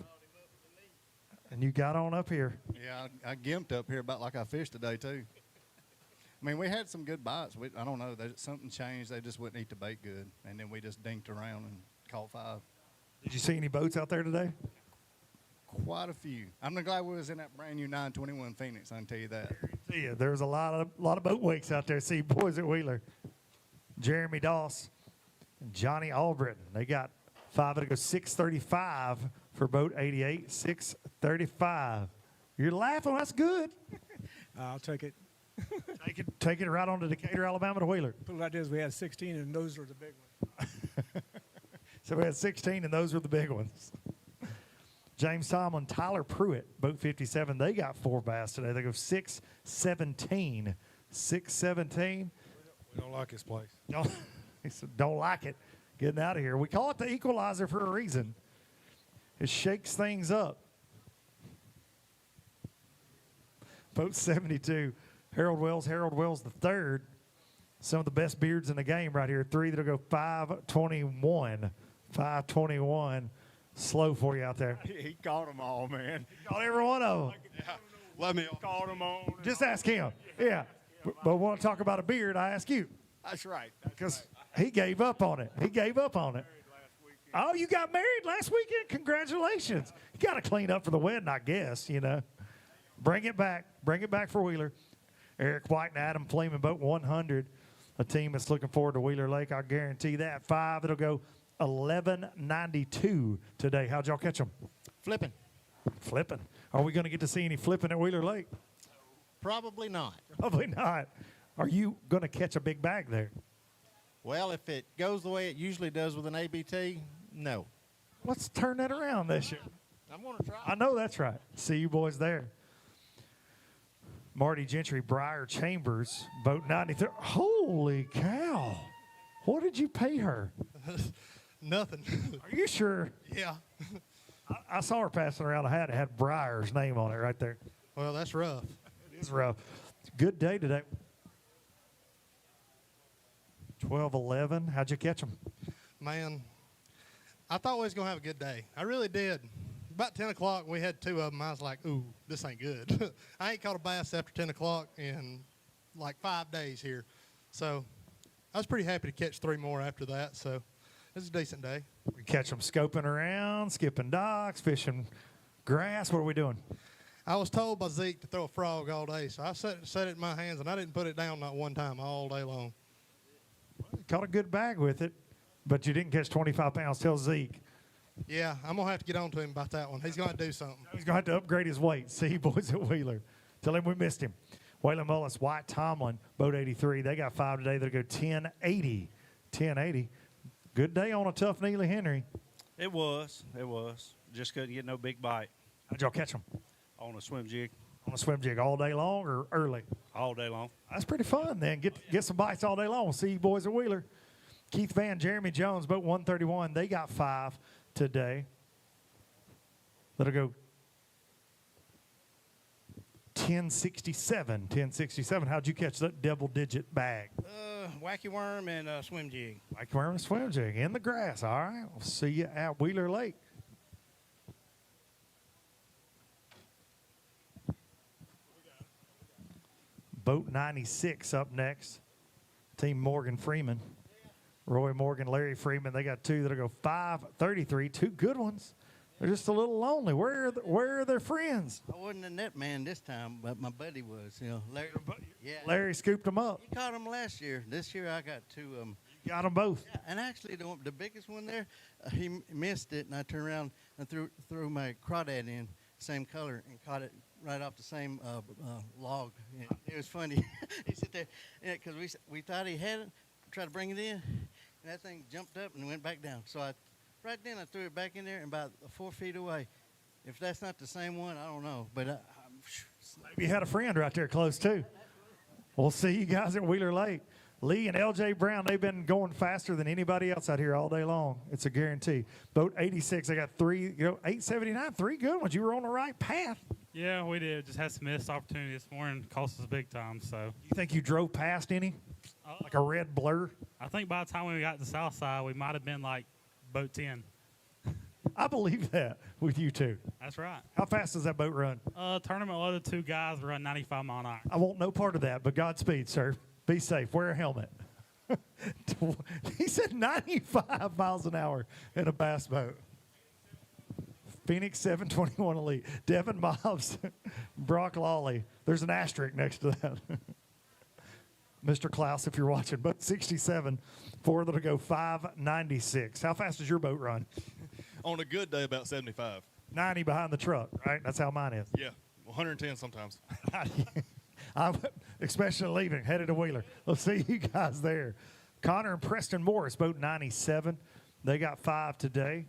And you got on up here. Yeah, I gimped up here about like I fished today, too. I mean, we had some good bites. I don't know. Something changed. They just wouldn't eat the bait good. And then we just dinked around and caught 5. Did you see any boats out there today? Quite a few. I'm glad we was in that brand new 921 Phoenix, I can tell you that. Yeah, there's a lot of boat wakes out there. See boys at Wheeler. Jeremy Doss and Johnny Albritton. They got 5. It'll go 635 for boat 88. 635. You're laughing. That's good. I'll take it. Take it right on to Decatur, Alabama to Wheeler. Put it like this: we had 16, and those were the big ones. So we had 16, and those were the big ones. James Tomlin, Tyler Pruitt, boat 57. They got 4 bass today. They go 617. 617. We don't like this place. He said, don't like it. Getting out of here. We call it the equalizer for a reason. It shakes things up. Boat 72. Harold Wells the third. Some of the best beards in the game right here. 3 that'll go 521. 521. Slow for you out there. He caught them all, man. He caught every one of them. Yeah. Let me caught them all. Just ask him. Yeah. But want to talk about a beard, I ask you. That's right. Because he gave up on it. He gave up on it. Oh, you got married last weekend? Congratulations. You got to clean up for the wedding, I guess, you know. Bring it back. Bring it back for Wheeler. Eric White and Adam Fleeman, boat 100. A team that's looking forward to Wheeler Lake, I guarantee that. 5, it'll go 1192 today. How'd y'all catch them? Flipping. Flipping. Are we going to get to see any flipping at Wheeler Lake? Probably not. Probably not. Are you going to catch a big bag there? Well, if it goes the way it usually does with an ABT, no. Let's turn that around this year. I'm going to try. I know that's right. See you boys there. Marty Gentry, Briar Chambers, boat 93. Holy cow. What did you pay her? Nothing. Are you sure? Yeah. I saw her passing around a hat. It had Briar's name on it right there. Well, that's rough. It is rough. Good day today. 12-11. How'd you catch them? Man, I thought we was going to have a good day. I really did. About 10 o'clock, we had 2 of them. I was like, ooh, this ain't good. I ain't caught a bass after 10 o'clock in like 5 days here. So I was pretty happy to catch 3 more after that. So it was a decent day. We catch them scoping around, skipping docks, fishing grass. What are we doing? I was told by Zeke to throw a frog all day. So I set it in my hands, and I didn't put it down not one time all day long. Caught a good bag with it, but you didn't catch 25 pounds. Tell Zeke. Yeah, I'm going to have to get on to him about that one. He's going to do something. He's going to have to upgrade his weight. See you boys at Wheeler. Tell him we missed him. Waylon Mullis, White Tomlin, boat 83. They got 5 today. They'll go 1080. 1080. Good day on a tough Neely Henry. It was. Just couldn't get no big bite. How'd y'all catch them? On a swim jig. On a swim jig all day long or early? All day long. That's pretty fun then. Get some bites all day long. See you boys at Wheeler. Keith Van, Jeremy Jones, boat 131. They got 5 today. That'll go 1067. 1067. How'd you catch that double-digit bag? Wacky worm and swim jig. Wacky worm and swim jig in the grass. All right. We'll see you at Wheeler Lake. Boat 96 up next. Team Morgan Freeman. Roy Morgan, Larry Freeman. They got 2 that'll go 533. 2 good ones. They're just a little lonely. Where are their friends? I wasn't a net man this time, but my buddy was. You know, Larry. Yeah. Larry scooped them up. He caught them last year. This year I got 2 of them. Got them both. Yeah, and actually, the biggest one there, he missed it, and I turned around and threw my crawdad in, same color, and caught it right off the same log. Yeah, it was funny. He sit there, because we thought he had it, tried to bring it in, and that thing jumped up and went back down. So right then I threw it back in there, and about 4 feet away. If that's not the same one, I don't know. But maybe you had a friend right there close too. We'll see you guys at Wheeler Lake. Lee and LJ Brown, they've been going faster than anybody else out here all day long. It's a guarantee. Boat 86, I got 3, 879, 3 good ones. You were on the right path. Yeah, we did. Just had some missed opportunity this morning. Cost us big time. So. You think you drove past any? Like a red blur? I think by the time we got to the south side, we might have been like boat 10. I believe that with you two. That's right. How fast does that boat run? Tournament loaded 2 guys run 95 mile an hour. I want no part of that, but Godspeed, sir. Be safe. Wear a helmet. He said 95 miles an hour in a bass boat. Phoenix 721 Elite. Devin Mobbs, Brock Lawley. There's an asterisk next to that. Mr. Klaus, if you're watching, boat 67, 4 that'll go 596. How fast does your boat run? On a good day, about 75. 90 behind the truck, right? That's how mine is. Yeah, 110 sometimes. I'm especially leaving, headed to Wheeler. We'll see you guys there. Connor and Preston Morris, boat 97. They got 5 today.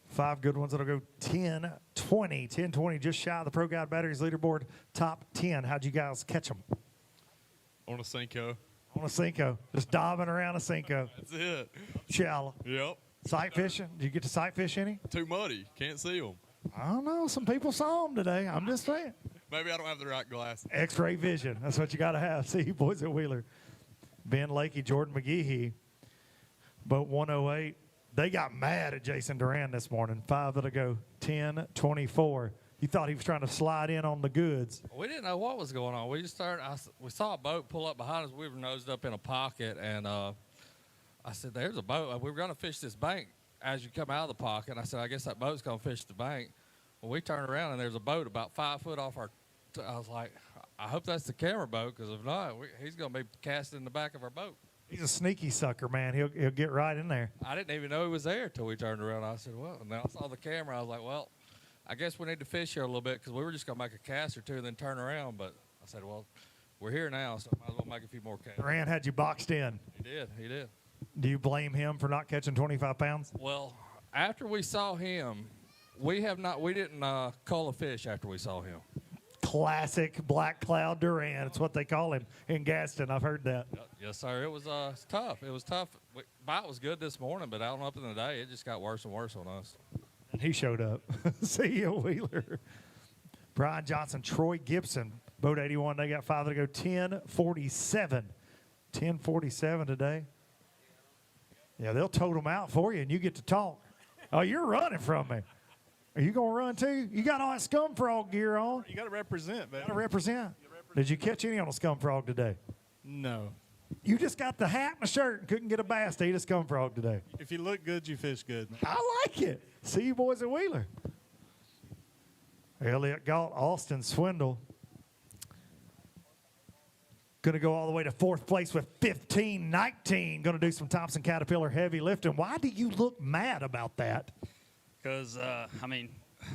5 good ones that'll go 10, 20. 10, 20, just shy of the Pro Guide Batteries leaderboard. Top 10. How'd you guys catch them? On a Cinco. On a Cinco. Just diving around a Cinco. That's it. Shallow. Yep. Sight fishing? Did you get to sight fish any? Too muddy. Can't see them. I don't know. Some people saw them today. I'm just saying. Maybe I don't have the right glass. X-ray vision. That's what you got to have. See you boys at Wheeler. Ben Lakey, Jordan McGehee, boat 108. They got mad at Jason Duran this morning. 5 that'll go 10, 24. He thought he was trying to slide in on the goods. We didn't know what was going on. We just started. We saw a boat pull up behind us. We were nosed up in a pocket, and I said, "There's a boat. We were going to fish this bank as you come out of the pocket." And I said, "I guess that boat's going to fish the bank." Well, we turned around, and there's a boat about 5 foot off our. I was like, "I hope that's the camera boat, because if not, he's going to be casting in the back of our boat." He's a sneaky sucker, man. He'll get right in there. I didn't even know he was there until we turned around. I said, "Well," and then I saw the camera. I was like, "Well, I guess we need to fish here a little bit, because we were just going to make a cast or two and then turn around." But I said, "Well, we're here now, so might as well make a few more casts." Duran had you boxed in. He did. He did. Do you blame him for not catching 25 pounds? Well, after we saw him, we didn't cull a fish after we saw him. Classic Black Cloud Duran. It's what they call him in Gaston. I've heard that. Yes, sir. It was tough. It was tough. Bite was good this morning, but out and up in the day, it just got worse and worse on us. And he showed up. See you, Wheeler. Brian Johnson, Troy Gibson, boat 81. They got 5 to go 10:47. 10:47 today. Yeah, they'll tote them out for you, and you get to talk. Oh, you're running from me. Are you going to run too? You got all that scum frog gear on. You got to represent, man. Got to represent. Did you catch any on a scum frog today? No. You just got the hat and the shirt and couldn't get a bass to eat a scum frog today. If you look good, you fish good. I like it. See you boys at Wheeler. Elliott Galt, Austin Swindle. Going to go all the way to 4th place with 15-19. Going to do some Thompson Caterpillar heavy lifting. Why do you look mad about that? Because,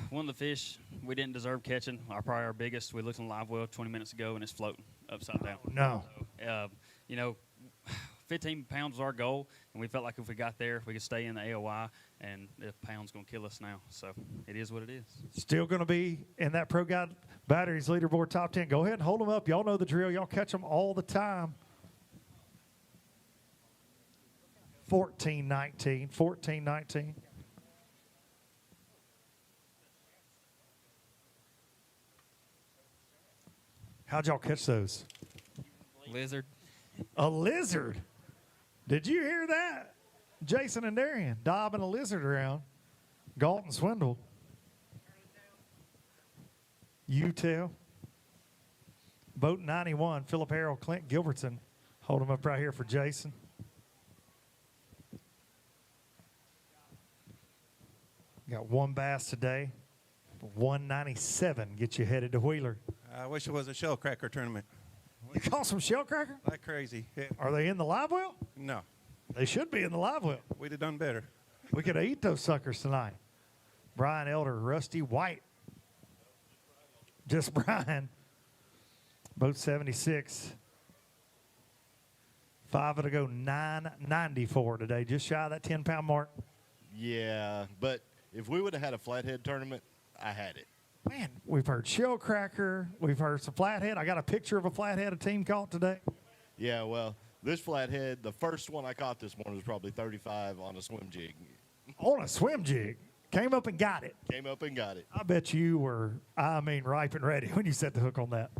one of the fish we didn't deserve catching, probably our biggest, we looked on live well 20 minutes ago, and it's floating upside down. No. So, 15 pounds was our goal, and we felt like if we got there, we could stay in the AOI, and the pound's going to kill us now. So it is what it is. Still going to be in that Pro Guide Batteries leaderboard top 10. Go ahead and hold them up. Y'all know the drill. Y'all catch them all the time. 14-19. 14-19. How'd y'all catch those? Lizard. A lizard? Did you hear that? Jason and Darian dobbing a lizard around. Galton Swindle. You tell. Boat 91, Philip Harrell, Clint Gilbertson. Hold them up right here for Jason. Got 1 bass today. 197 gets you headed to Wheeler. I wish it was a shell cracker tournament. You caught some shell cracker? Like crazy. Yeah. Are they in the live well? No. They should be in the live well. We'd have done better. We could have eat those suckers tonight. Brian Elder, Rusty White. Just Brian. Boat 76. 5 to go 994 today. Just shy of that 10-pound mark. Yeah, but if we would have had a flathead tournament, I had it. Man, we've heard shell cracker. We've heard some flathead. I got a picture of a flathead a team caught today. Yeah, well, this flathead, the first one I caught this morning was probably 35 on a swim jig. On a swim jig. Came up and got it. Came up and got it. I bet you were, ripe and ready when you set the hook on that.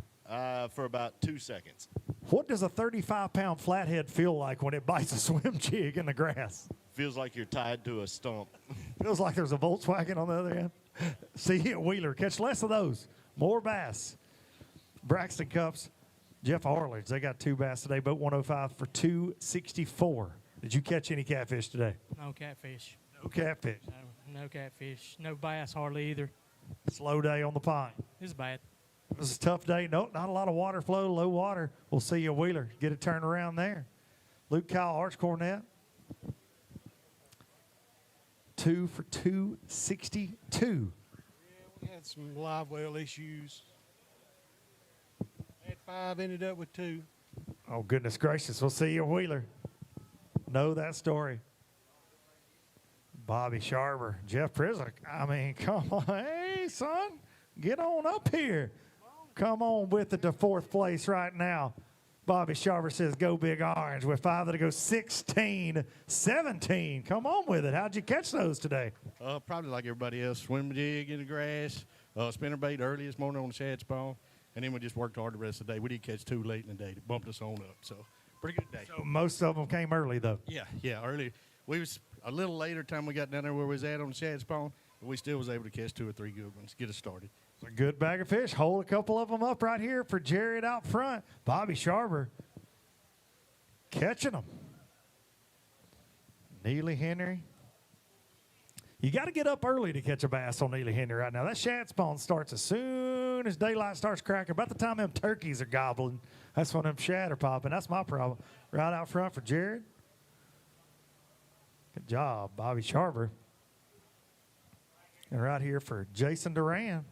For about 2 seconds. What does a 35-pound flathead feel like when it bites a swim jig in the grass? Feels like you're tied to a stump. Feels like there's a Volkswagen on the other end. See you at Wheeler. Catch less of those. More bass. Braxton Cups, Jeff Harledge. They got 2 bass today. Boat 105 for 264. Did you catch any catfish today? No catfish. No catfish. No catfish. No bass hardly either. Slow day on the pond. It's bad. It was a tough day. No, not a lot of water flow, low water. We'll see you at Wheeler. Get it turned around there. Luke Kyle, Arch Cornet. 2 for 262. We had some live well issues. Had 5, ended up with 2. Oh, goodness gracious. We'll see you at Wheeler. Know that story. Bobby Sharber, Jeff Prislick. I mean, come on. Hey, son, get on up here. Come on with it to 4th place right now. Bobby Sharber says, go Big Orange with 5 to go 16, 17. Come on with it. How'd you catch those today? Probably like everybody else. Swim jig in the grass, spinner bait early this morning on the shad spawn, and then we just worked hard the rest of the day. We did catch 2 late in the day that bumped us on up, so pretty good day. So most of them came early, though. Yeah, early. We was a little later time we got down there where we was at on the shad spawn, but we still was able to catch 2 or 3 good ones, get us started. It's a good bag of fish. Hold a couple of them up right here for Jared out front. Bobby Sharber catching them. Neely Henry. You got to get up early to catch a bass on Neely Henry right now. That shad spawn starts as soon as daylight starts cracking. About the time them turkeys are gobbling, that's when them shad are popping. That's my problem. Right out front for Jared. Good job, Bobby Sharber. And right here for Jason Duran.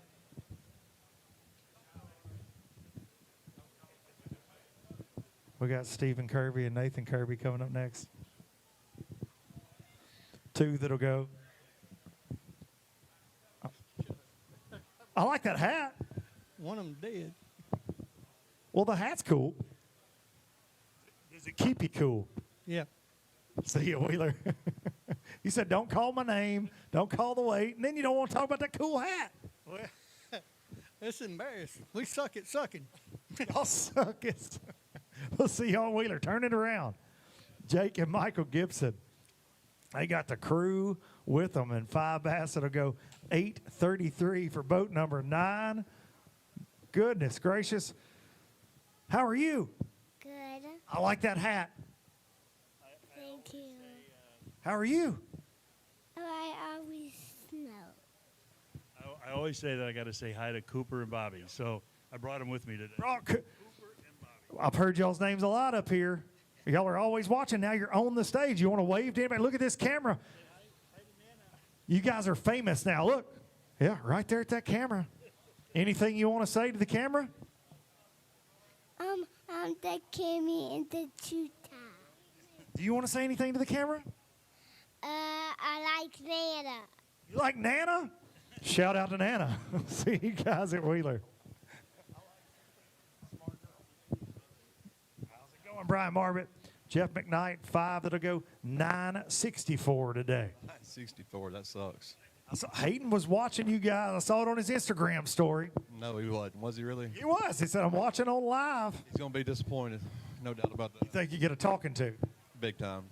We got Stephen Kirby and Nathan Kirby coming up next. 2 that'll go. I like that hat. One of them did. Well, the hat's cool. Does it keep you cool? Yeah. See you, Wheeler. You said, don't call my name, don't call the weight, and then you don't want to talk about that cool hat. Well, it's embarrassing. We suck at sucking. Y'all suck it. We'll see y'all at Wheeler. Turn it around. Jake and Michael Gibson. They got the crew with them, and 5 bass that'll go 8:33 for boat number 9. Goodness gracious. How are you? Good. I like that hat. Thank you. How are you? I always know. I always say that I got to say hi to Cooper and Bobby, so I brought them with me today. I've heard y'all's names a lot up here. Y'all are always watching. Now you're on the stage. You want to wave to anybody? Look at this camera. You guys are famous now. Look. Yeah, right there at that camera. Anything you want to say to the camera? The Kimmy and the Chuta. Do you want to say anything to the camera? I like Nana. You like Nana? Shout out to Nana. See you guys at Wheeler. How's it going, Brian Marbett? Jeff McKnight, 5 that'll go 964 today. 964, that sucks. Hayden was watching you guys. I saw it on his Instagram story. No, he wasn't. Was he really? He was. He said, I'm watching on live. He's going to be disappointed. No doubt about that. You think you get a talking to? Big time.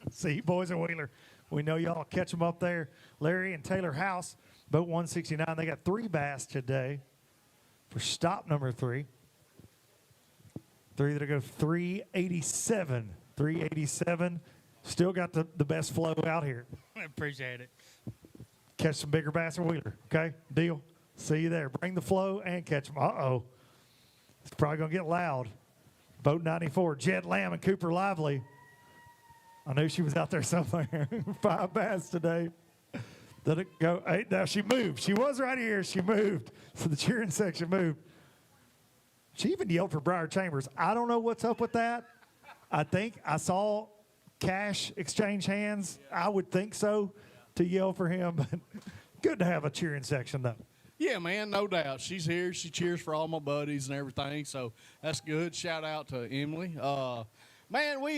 See you boys at Wheeler. We know y'all catch them up there. Larry and Taylor House, boat 169. They got 3 bass today for stop number 3. 3 that'll go 387. 387. Still got the best flow out here. I appreciate it. Catch some bigger bass at Wheeler. Okay? Deal. See you there. Bring the flow and catch them. Uh-oh. It's probably going to get loud. Boat 94. Jed Lamb and Cooper Lively. I knew she was out there somewhere. 5 bass today. Did it go? 8. Now she moved. She was right here. She moved. So the cheering section moved. She even yelled for Briar Chambers. I don't know what's up with that. I think I saw cash exchange hands. I would think so to yell for him. But good to have a cheering section, though. Yeah, man, no doubt. She's here. She cheers for all my buddies and everything, so that's good. Shout out to Emily. Man, we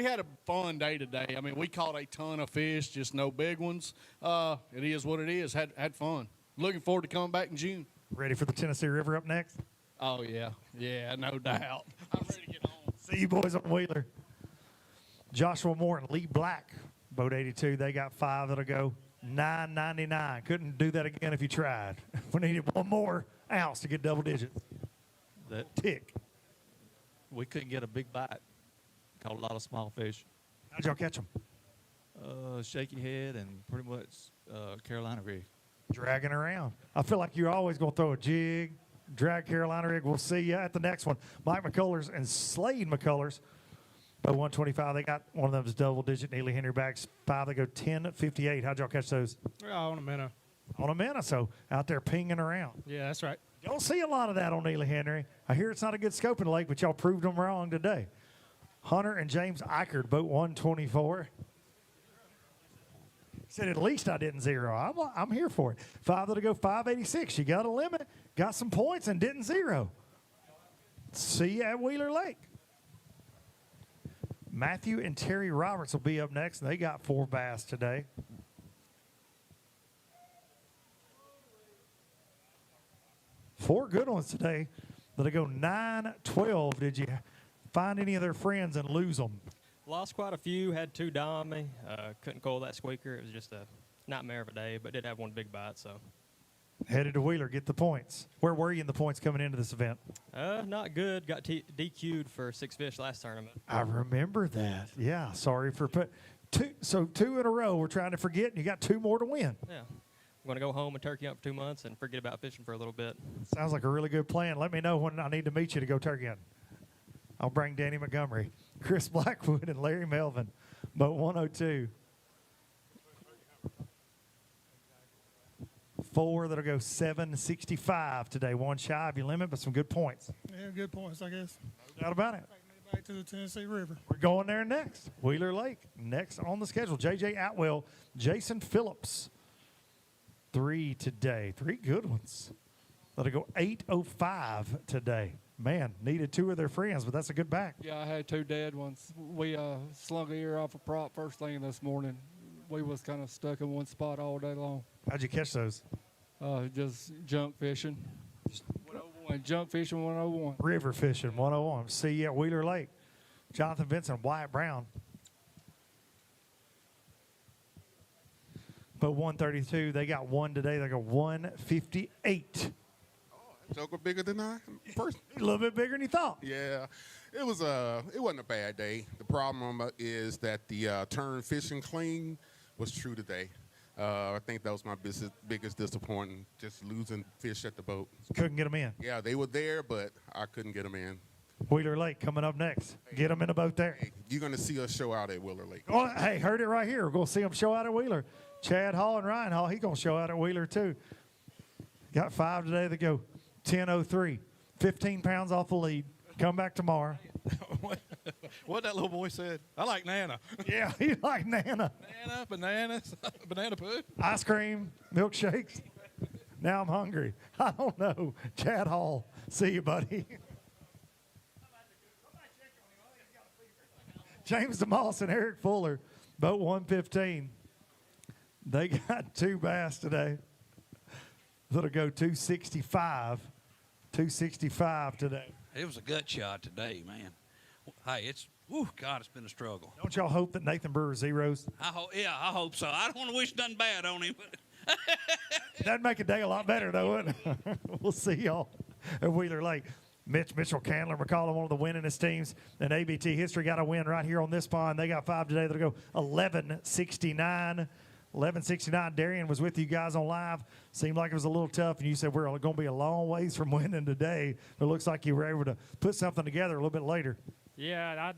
had a fun day today. I mean, we caught a ton of fish, just no big ones. It is what it is. Had fun. Looking forward to coming back in June. Ready for the Tennessee River up next? Oh, yeah. Yeah, no doubt. I'm ready to get home. See you boys on Wheeler. Joshua Moore and Lee Black, Boat 82, they got 5 that'll go $9.99. Couldn't do that again if you tried. We needed one more ounce to get double digits. That Tick. we couldn't get a big bite. Caught a lot of small fish. How'd y'all catch them? Shaky head and pretty much Carolina rig. Dragging around. I feel like you're always going to throw a jig, drag Carolina rig. We'll see you at the next one. Mike McCullers and Slade McCullers. But 125, they got one of them's double-digit Neely Henry bags. 5, they go 10.58. How'd y'all catch those? On a minnow. On a minnow, so out there pinging around. Yeah, that's right. You don't see a lot of that on Neely Henry. I hear it's not a good scope in the lake, but y'all proved them wrong today. Hunter and James Eichert, boat 124. Said at least I didn't zero. I'm here for it. 5 that'll go 586. You got a limit, got some points, and didn't zero. See you at Wheeler Lake. Matthew and Terry Roberts will be up next, and they got 4 bass today. Four good ones today. That'll go 9-12. Did you find any of their friends and lose them? Lost quite a few. Had 2 die on me. Couldn't coil that squeaker. It was just a nightmare of a day, but did have one big bite. So Headed to Wheeler, get the points. Where were you in the points coming into this event? not good. Got DQ'd for 6 fish last tournament. I remember that. Yeah, sorry for put two. So 2 in a row. We're trying to forget, and you got 2 more to win. Yeah. I'm going to go home and turkey hunt for 2 months and forget about fishing for a little bit. Sounds like a really good plan. Let me know when I need to meet you to go turkey hunting. I'll bring Danny Montgomery, Chris Blackwood, and Larry Melvin. Boat 102. 4 that'll go 765 today. 1 shy of your limit, but some good points. Yeah, good points, I guess. No doubt about it. Back to the Tennessee River. We're going there next. Wheeler Lake, next on the schedule. J.J. Atwell, Jason Phillips. 3 today. 3 good ones. That'll go 805 today. Man, needed 2 of their friends, but that's a good back. Yeah, I had 2 dead ones. We slung a ear off a prop first thing this morning. We was kind of stuck in one spot all day long. How'd you catch those? Just junk fishing. 101. Junk fishing 101. River fishing 101. See you at Wheeler Lake. Jonathan Vincent, Wyatt Brown. But 132, they got 1 today. They got 158. Joker bigger than I person. A little bit bigger than you thought. Yeah, it wasn't a bad day. The problem is that the turn fishing clean was true today. I think that was my biggest disappointment, just losing fish at the boat. Couldn't get them in. Yeah, they were there, but I couldn't get them in. Wheeler Lake coming up next. Get them in the boat there. Hey, you're going to see us show out at Wheeler Lake. Oh, hey, heard it right here. We're going to see them show out at Wheeler. Chad Hall and Ryan Hall, he's going to show out at Wheeler too. Got 5 today that go 10:03. 15 pounds off the lead. Come back tomorrow. What that little boy said? I like Nana. Yeah, he like Nana. Nana, bananas, banana pudding. Ice cream, milkshakes. Now I'm hungry. I don't know. Chad Hall. See you, buddy. James DeMoss and Eric Fuller, boat 115. They got 2 bass today. That'll go 265. 265 today. It was a gut shot today, man. Hey, God, it's been a struggle. Don't y'all hope that Nathan Brewer zeros? I hope so. I don't want to wish nothing bad on him. That'd make a day a lot better, though, wouldn't it? We'll see y'all at Wheeler Lake. Mitch Mitchell-Candler, McCollum, one of the winningest teams in ABT history, got a win right here on this pond. They got 5 today. That'll go 1169. 1169. Darian was with you guys on live. Seemed like it was a little tough, and you said we're going to be a long ways from winning today. But it looks like you were able to put something together a little bit later. Yeah,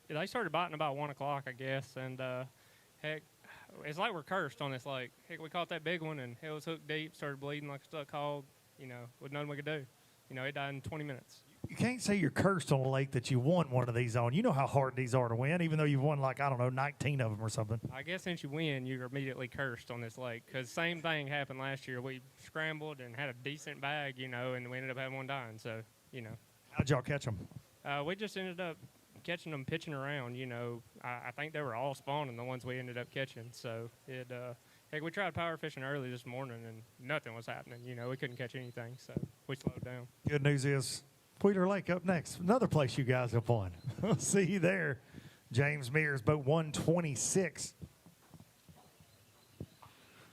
they started biting about 1 o'clock, I guess, and heck, it's like we're cursed on this lake. Heck, we caught that big one, and it was hooked deep, started bleeding like a stuck hog, with nothing we could do. It died in 20 minutes. You can't say you're cursed on a lake that you won one of these on. You know how hard these are to win, even though you've won 19 of them or something. I guess since you win, you're immediately cursed on this lake, because same thing happened last year. We scrambled and had a decent bag, and we ended up having one dying. So, How'd y'all catch them? We just ended up catching them pitching around. I think they were all spawning, the ones we ended up catching. So heck, we tried power fishing early this morning and nothing was happening. We couldn't catch anything, so we slowed down. Good news is Wheeler Lake up next. Another place you guys have won. We'll see you there James Mears, boat 126.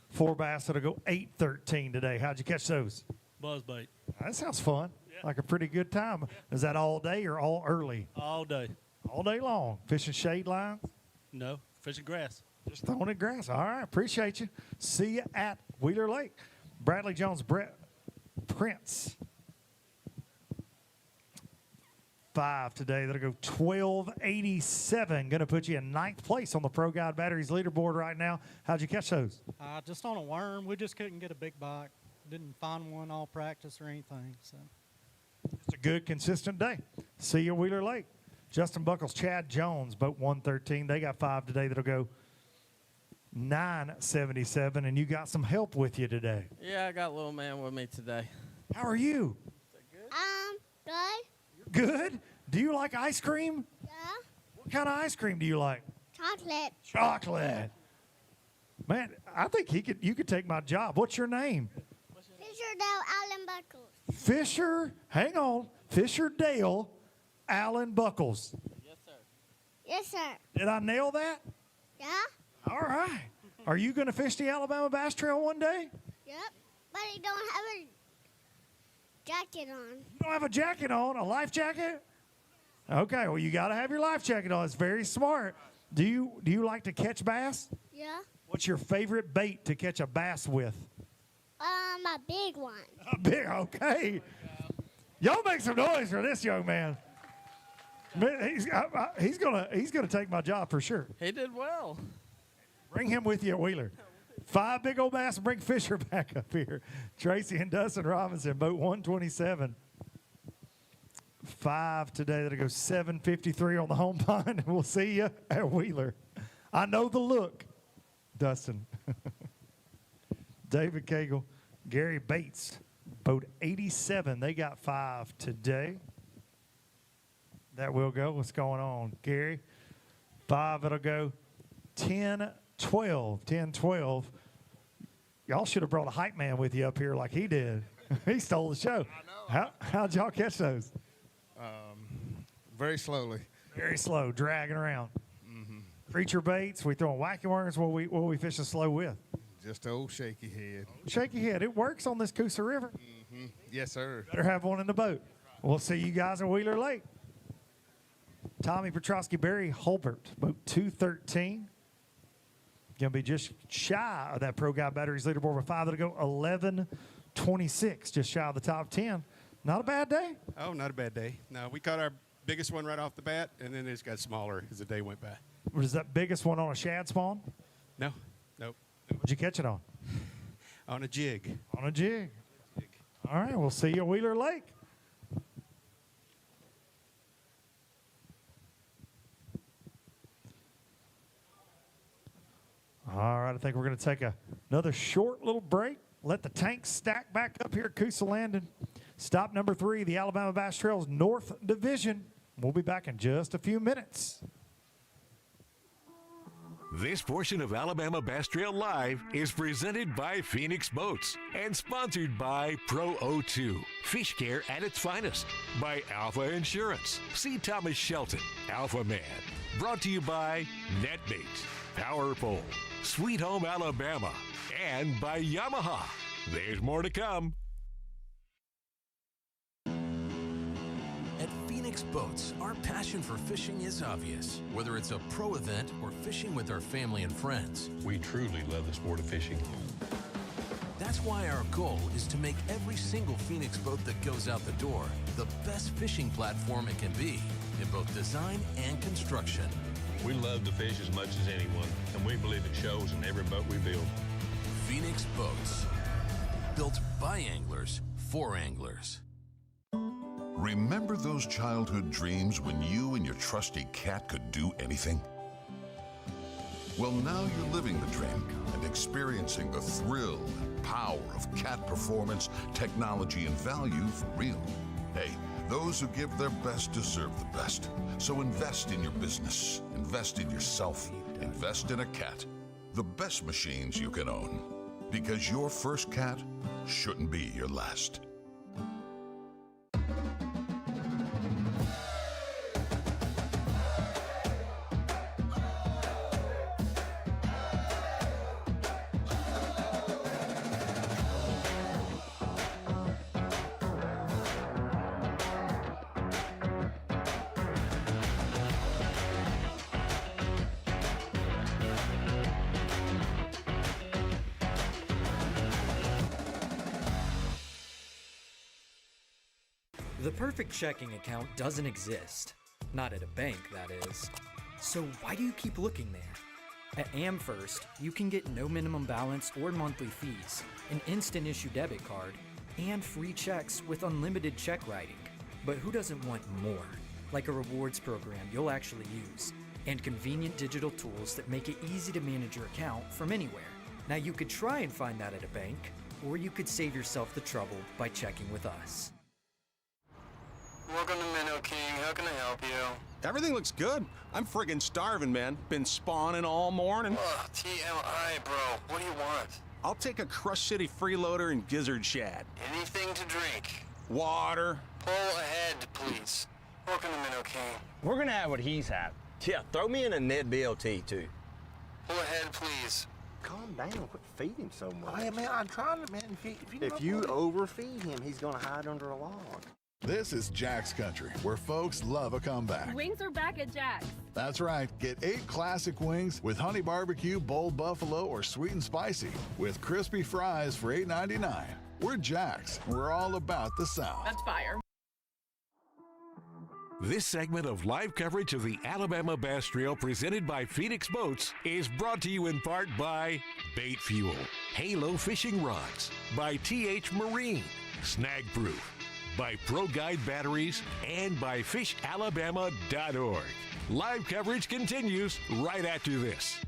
4 bass that'll go 8-13 today. How'd you catch those? Buzzbait. That sounds fun. Like a pretty good time. Is that all day or all early? All day. All day long. Fishing shade lines? No, fishing grass. Just throwing it grass. All right, appreciate you. See you at Wheeler Lake. Bradley Jones, Brett Prince. 5 today. That'll go 1287. Going to put you in 9th place on the Pro Guide Batteries leaderboard right now. How'd you catch those? Just on a worm. We just couldn't get a big bite. Didn't find one all practice or anything. So It's a good, consistent day. See you at Wheeler Lake. Justin Buckles, Chad Jones, boat 113. They got 5 today. That'll go 977. And you got some help with you today. Yeah, I got a little man with me today. How are you? Good. Good. Do you like ice cream? Yeah. What kind of ice cream do you like? Chocolate. Chocolate. Man, I think you could take my job. What's your name? Fisher Dale Allen Buckles. Fisher, hang on. Fisher Dale Allen Buckles. Yes, sir. Yes, sir. Did I nail that? Yeah. All right. Are you going to fish the Alabama Bass Trail one day? Yep. But I don't have a jacket on. You don't have a jacket on, a life jacket? Okay, well, you got to have your life jacket on. It's very smart. Do you like to catch bass? Yeah. What's your favorite bait to catch a bass with? A big one. A big, okay. Y'all make some noise for this young man. He's gonna take my job for sure. He did well. Bring him with you at Wheeler. 5 big old bass and bring Fisher back up here. Tracy and Dustin Robinson, boat 127. 5 today. That'll go 753 on the home pond, and we'll see you at Wheeler. I know the look, Dustin. David Cagle, Gary Bates, boat 87. They got 5 today. That will go. What's going on, Gary? 5, it'll go 10-12. 10-12. Y'all should have brought a hype man with you up here like he did. He stole the show. I know. How'd y'all catch those? Very slowly. Very slow, dragging around. Creature baits. We throwing wacky worms. What we fishing slow with? Just old shaky head. Shaky head. It works on this Coosa River. Yes, sir. Better have one in the boat. We'll see you guys at Wheeler Lake. Tommy Petrosky, Barry Hulbert, boat 213. Going to be just shy of that Pro Guide Batteries leaderboard with 5 to go. 11-26, just shy of the top 10. Not a bad day. Oh, not a bad day. No, we caught our biggest one right off the bat, and then it just got smaller as the day went by. Was that biggest one on a shad spawn? No, nope. What'd you catch it on? On a jig. On a jig. All right, we'll see you at Wheeler Lake. All right, I think we're going to take another short little break. Let the tanks stack back up here at Coosa Landing. Stop number 3, the Alabama Bass Trail's North Division. We'll be back in just a few minutes. This portion of Alabama Bass Trail Live is presented by Phoenix Boats and sponsored by Pro O2, fish care at its finest, by Alpha Insurance. See Thomas Shelton, Alpha Man. Brought to you by NetBait, Power Pole, Sweet Home Alabama, and by Yamaha. There's more to come. At Phoenix Boats, our passion for fishing is obvious. Whether it's a pro event or fishing with our family and friends, we truly love the sport of fishing. That's why our goal is to make every single Phoenix boat that goes out the door the best fishing platform it can be in both design and construction. We love to fish as much as anyone, and we believe it shows in every boat we build. Phoenix Boats, built by anglers for anglers. Remember those childhood dreams when you and your trusty cat could do anything? Well, now you're living the dream and experiencing the thrill and power of cat performance, technology, and value for real. Hey, those who give their best deserve the best. So invest in your business, invest in yourself, invest in a cat. The best machines you can own. Because your first cat shouldn't be your last. The perfect checking account doesn't exist. Not at a bank, that is. So why do you keep looking there? At AmFirst, you can get no minimum balance or monthly fees, an instant issue debit card, and free checks with unlimited check writing. But who doesn't want more? Like a rewards program you'll actually use, and convenient digital tools that make it easy to manage your account from anywhere. Now you could try and find that at a bank, or you could save yourself the trouble by checking with us. Welcome to Minnow King. How can I help you? Everything looks good. I'm friggin' starving, man. Been spawning all morning. Ugh, TMI, bro. What do you want? I'll take a Crush City freeloader and gizzard shad. Anything to drink. Water. Pull ahead, please. Welcome to Minnow King. We're gonna have what he's had. Yeah, throw me in a Ned BLT, too. Pull ahead, please. Calm down. Quit feeding him so much. Hey, man, I'm trying to, man. If you overfeed him, he's gonna hide under a log. This is Jack's Country, where folks love a comeback. Wings are back at Jack's. That's right. Get 8 classic wings with honey barbecue, bold buffalo, or sweet and spicy, with crispy fries for $8.99. We're Jack's. We're all about the South. That's fire. This segment of live coverage of the Alabama Bass Trail presented by Phoenix Boats is brought to you in part by Bait Fuel, Halo Fishing Rods, by TH Marine, Snag Proof, by Pro Guide Batteries, and by fishalabama.org. Live coverage continues right after this.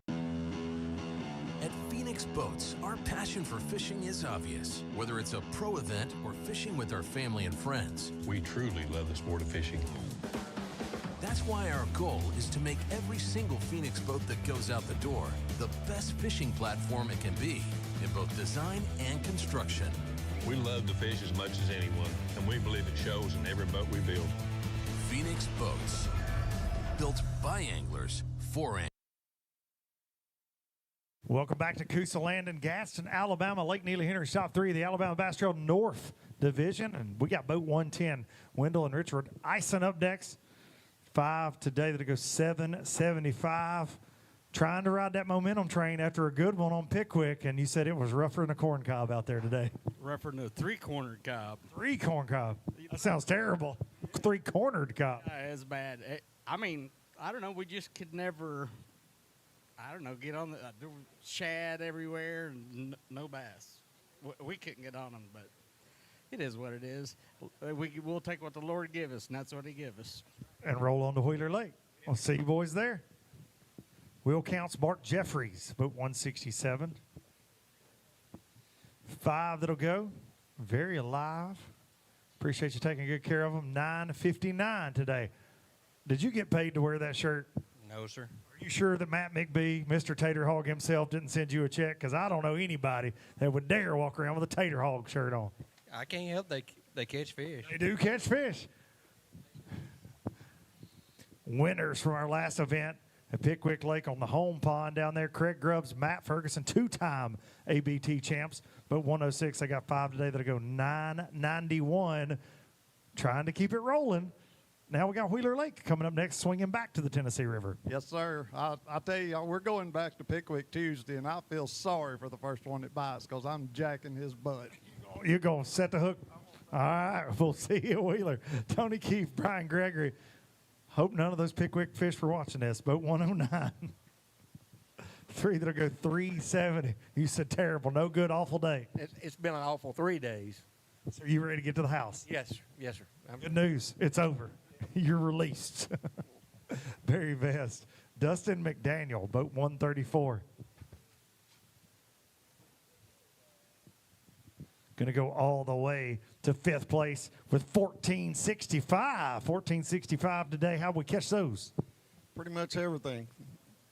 At Phoenix Boats, our passion for fishing is obvious. Whether it's a pro event or fishing with our family and friends, We truly love the sport of fishing. that's why our goal is to make every single Phoenix boat that goes out the door the best fishing platform it can be in both design and construction. We love to fish as much as anyone, and we believe it shows in every boat we build. Phoenix Boats, built by anglers for anglers. Welcome back to Coosa Landing, Gaston, Alabama, Lake Neely Henry, Top 3 of the Alabama Bass Trail North Division. And we got boat 110, Wendell and Richard icing up decks. 5 today that'll go 775. Trying to ride that momentum train after a good one on Pickwick, and you said it was rougher than a corn cob out there today. Rougher than a three-cornered cob. 3 corn cob. That sounds terrible. 3-cornered cob. It's bad. I mean, I don't know. We just could never, I don't know, get on the there was shad everywhere and no bass. We couldn't get on them, but it is what it is. We'll take what the Lord give us, and that's what he give us. And roll on to Wheeler Lake. We'll see you boys there. Wheel counts, Bart Jeffries, boat 167. 5 that'll go. Very alive. Appreciate you taking good care of them. 9:59 today. Did you get paid to wear that shirt? No, sir. Are you sure that Matt McBee, Mr. Tater Hog himself, didn't send you a check? Because I don't know anybody that would dare walk around with a Tater Hog shirt on. I can't help they catch fish. They do catch fish. Winners from our last event at Pickwick Lake on the home pond down there. Craig Grubbs, Matt Ferguson, 2-time ABT champs. But 106, I got 5 today that'll go 991. Trying to keep it rolling. Now we got Wheeler Lake coming up next, swinging back to the Tennessee River. Yes, sir. I tell you, we're going back to Pickwick Tuesday, and I feel sorry for the first one that bites because I'm jacking his butt. You're going to set the hook. All right, we'll see you at Wheeler. Tony Keefe, Brian Gregory. Hope none of those Pickwick fish were watching this. Boat 109. 3 that'll go 370. You said terrible, no good, awful day. It's been an awful 3 days. So you ready to get to the house? Yes, yes, sir. Good news, it's over. You're released. Very best. Dustin McDaniel, boat 134. Going to go all the way to 5th place with 1465. 1465 today. How we catch those? Pretty much everything.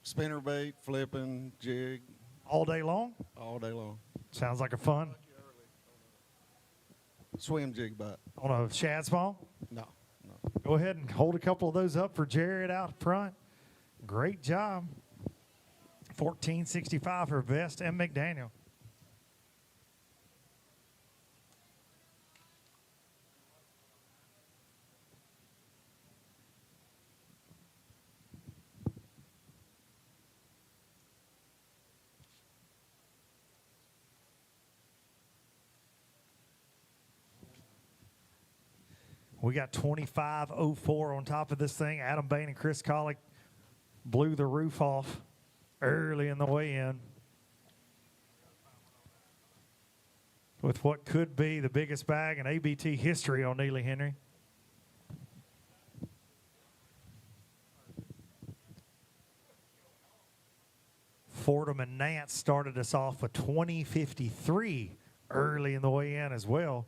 Spinner bait, flipping, jig. All day long? All day long. Sounds like a fun. Swim jig bite. On a shad spawn? No. Go ahead and hold a couple of those up for Jared out front. Great job. 1465 for Vest and McDaniel. We got 25.04 on top of this thing. Adam Bain and Chris Collick blew the roof off early in the weigh-in with what could be the biggest bag in ABT history on Neely Henry. Fordham and Nance started us off with 20.53 early in the weigh-in as well.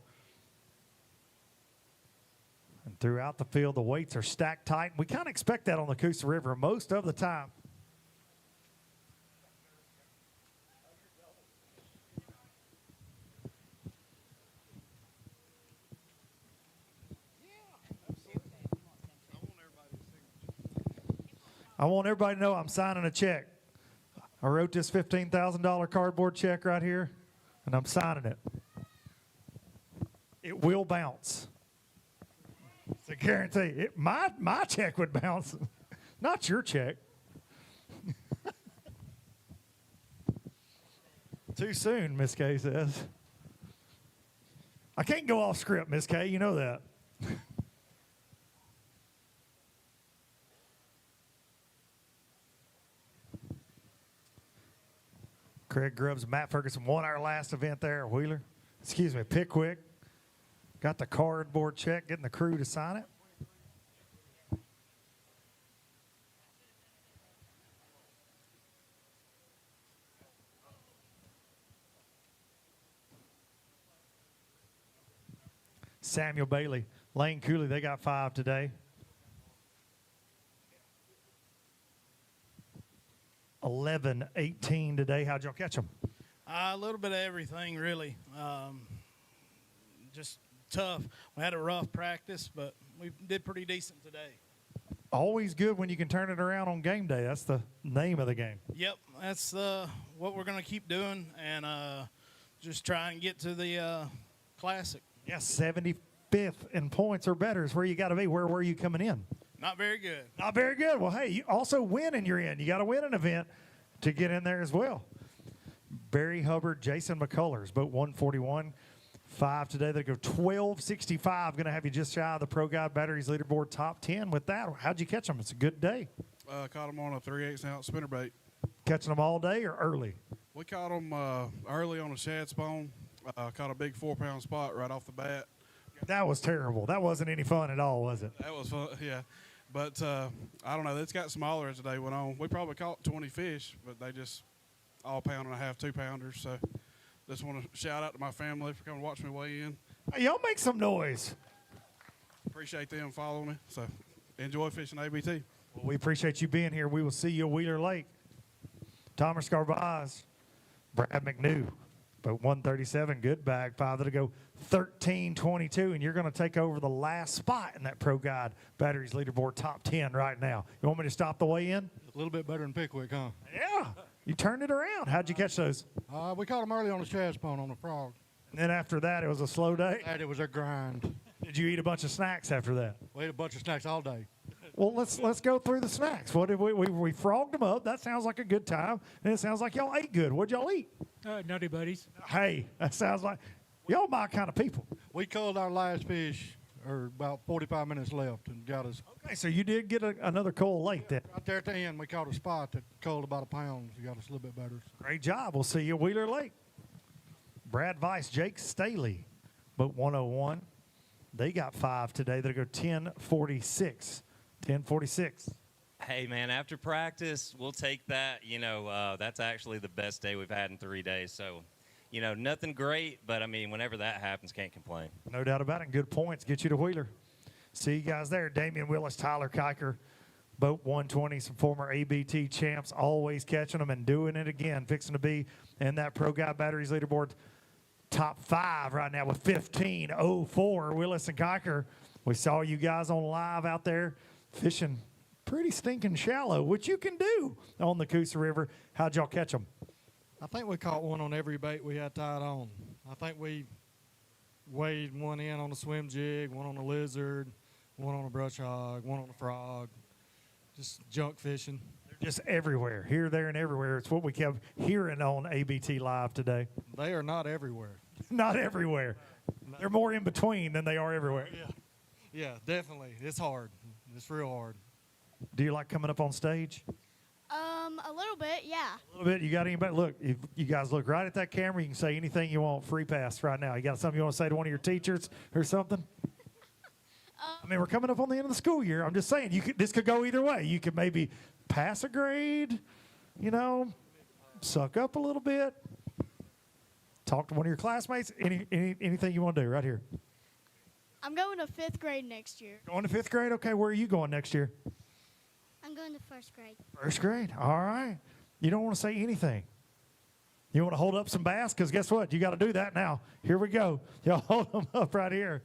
And throughout the field, the weights are stacked tight. We kind of expect that on the Coosa River most of the time. I want everybody to know I'm signing a check. I wrote this $15,000 cardboard check right here, and I'm signing it. It will bounce. It's a guarantee. My check would bounce, not your check. Too soon, Miss Kay says. I can't go off script, Miss Kay. You know that. Craig Grubbs and Matt Ferguson won our last event there at Wheeler. Excuse me, Pickwick. Got the cardboard check, getting the crew to sign it. Samuel Bailey, Lane Cooley, they got 5 today. 11-18 today. How'd y'all catch them? A little bit of everything, really. Just tough. We had a rough practice, but we did pretty decent today. Always good when you can turn it around on game day. That's the name of the game. Yep, that's what we're going to keep doing, and just try and get to the Classic. Yeah, 75th in points or better is where you got to be. Where were you coming in? Not very good. Not very good. Well, hey, you also win and you're in. You got to win an event to get in there as well. Barry Hubbard, Jason McCullers, boat 141. 5 today. They go 12.65. Going to have you just shy of the Pro Guide Batteries leaderboard top 10 with that. How'd you catch them? It's a good day. Caught them on a 3/8 ounce spinnerbait. Catching them all day or early? We caught them early on a shad spawn. Caught a big 4-pound spot right off the bat. That was terrible. That wasn't any fun at all, was it? That was fun, yeah. But I don't know. It's got smaller as the day went on. We probably caught 20 fish, but they just all 1.5-pound, 2-pounders. So just want to shout out to my family for coming to watch me weigh in. Hey, y'all make some noise. Appreciate them following me. So enjoy fishing ABT. Well, we appreciate you being here. We will see you at Wheeler Lake. Thomas Garbaz, Brad McNew, boat 137, good bag, 5 to go, 13.22, and you're going to take over the last spot in that Pro Guide Batteries leaderboard top 10 right now. You want me to stop the weigh-in? A little bit better than Pickwick, huh? Yeah. You turned it around. How'd you catch those? We caught them early on the shad spawn on the frog. And then after that, it was a slow day? It was a grind. Did you eat a bunch of snacks after that? We ate a bunch of snacks all day. Well, let's go through the snacks. What did we frogged them up? That sounds like a good time. And it sounds like y'all ate good. What'd y'all eat? Nutty Buddies. Hey, that sounds like y'all my kind of people. We culled our last fish, or about 45 minutes left, and got us. Okay, so you did get another cull late then. Right there at the end, we caught a spot that culled about 1 pound. So got us a little bit better. Great job. We'll see you at Wheeler Lake. Brad Weiss, Jake Staley, boat 101. They got 5 today. They go 10.46. 10:46. Hey, man, after practice, we'll take that. You know, that's actually the best day we've had in 3 days. So, you know, nothing great, but, I mean, whenever that happens, can't complain. No doubt about it. Good points. Get you to Wheeler. See you guys there. Damian Willis, Tyler Kiker, boat 120, some former ABT champs, always catching them and doing it again. Fixing to be in that Pro Guide Batteries leaderboard top 5 right now with 15.04. Willis and Kiker, we saw you guys on live out there fishing pretty stinking shallow, which you can do on the Coosa River. How'd y'all catch them? I think we caught one on every bait we had tied on. I think we weighed one in on a swim jig, one on a lizard, one on a brush hog, one on a frog. Just junk fishing. They're just everywhere, here, there, and everywhere. It's what we kept hearing on ABT Live today. They are not everywhere. Not everywhere. They're more in between than they are everywhere. Yeah. Yeah, definitely. It's hard. It's real hard. Do you like coming up on stage? A little bit, yeah. A little bit. You got anybody? Look, if you guys look right at that camera, you can say anything you want. Free pass right now. You got something you want to say to one of your teachers or something? I mean, we're coming up on the end of the school year. I'm just saying, this could go either way. You could maybe pass a grade, suck up a little bit, talk to one of your classmates. Anything you want to do right here. I'm going to 5th grade next year. Going to 5th grade? Okay, where are you going next year? I'm going to 1st grade. 1st grade. All right. You don't want to say anything. You want to hold up some bass? Because guess what? You got to do that now. Here we go. Y'all hold them up right here.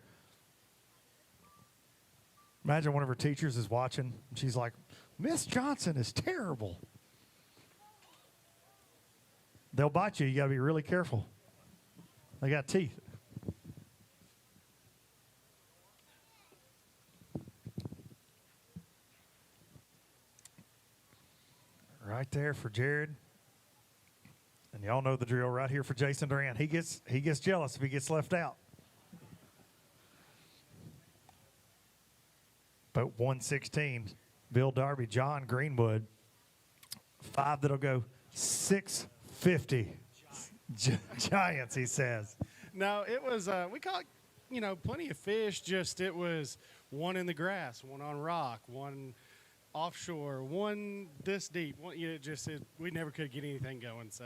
Imagine one of her teachers is watching. And she's like, Miss Johnson is terrible. They'll bite you. You got to be really careful. They got teeth. Right there for Jared. And y'all know the drill right here for Jason Durant. He gets jealous if he gets left out. Boat 116, Bill Darby, John Greenwood. 5 that'll go 650. Giants, he says. No, it was, we caught, plenty of fish, just it was one in the grass, one on rock, one offshore, one this deep. One, we never could get anything going, so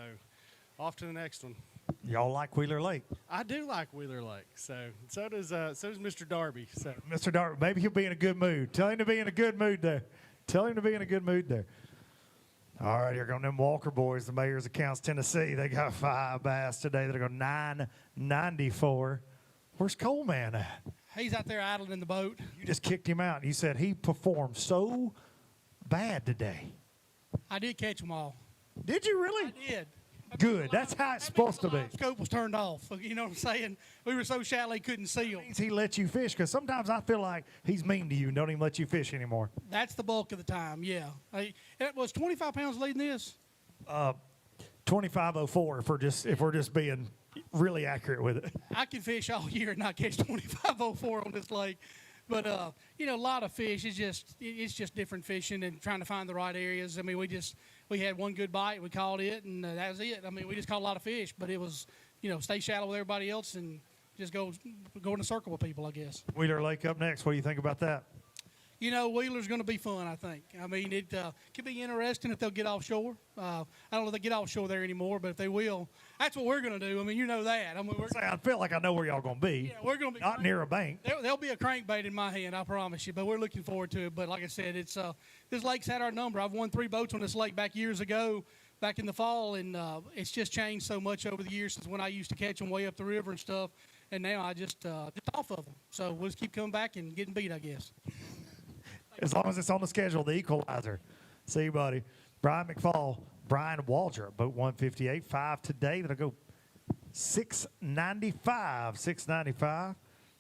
off to the next one. Y'all like Wheeler Lake? I do like Wheeler Lake, so does Mr. Darby. So Mr. Darby, maybe he'll be in a good mood. Tell him to be in a good mood there. Tell him to be in a good mood there. All right, here go them Walker boys, the Mayor's Accounts, Tennessee. They got 5 bass today. They're going 994. Where's Coleman at? He's out there idling in the boat. You just kicked him out. You said he performed so bad today. I did catch them all. Did you really? I did. Good. That's how it's supposed to be. The scope was turned off. You know what I'm saying? We were so shallow he couldn't see them. He let you fish because sometimes I feel like he's mean to you and don't even let you fish anymore. That's the bulk of the time, yeah. It was 25 pounds leading this? 2504 if we're just being really accurate with it. I can fish all year and not catch 2504 on this lake. But, a lot of fish. It's just different fishing and trying to find the right areas. I mean, we had one good bite. We caught it, and that was it. I mean, we just caught a lot of fish. But it was, stay shallow with everybody else and just go in a circle with people, I guess. Wheeler Lake up next. What do you think about that? Wheeler's going to be fun, I think. I mean, it could be interesting if they'll get offshore. I don't know if they get offshore there anymore, but if they will, that's what we're going to do. I mean, you know that. I feel like I know where y'all going to be. Yeah, we're going to be not near a bank. There'll be a crankbait in my hand, I promise you. But we're looking forward to it. But like I said, this lake's had our number. I've won 3 boats on this lake back years ago, back in the fall, and it's just changed so much over the years since when I used to catch them way up the river and stuff. And now I just off of them. So we'll just keep coming back and getting beat, I guess. As long as it's on the schedule, the equalizer. See you, buddy. Brian McFall, Brian Waldrop, boat 158, 5 today. That'll go 695. 695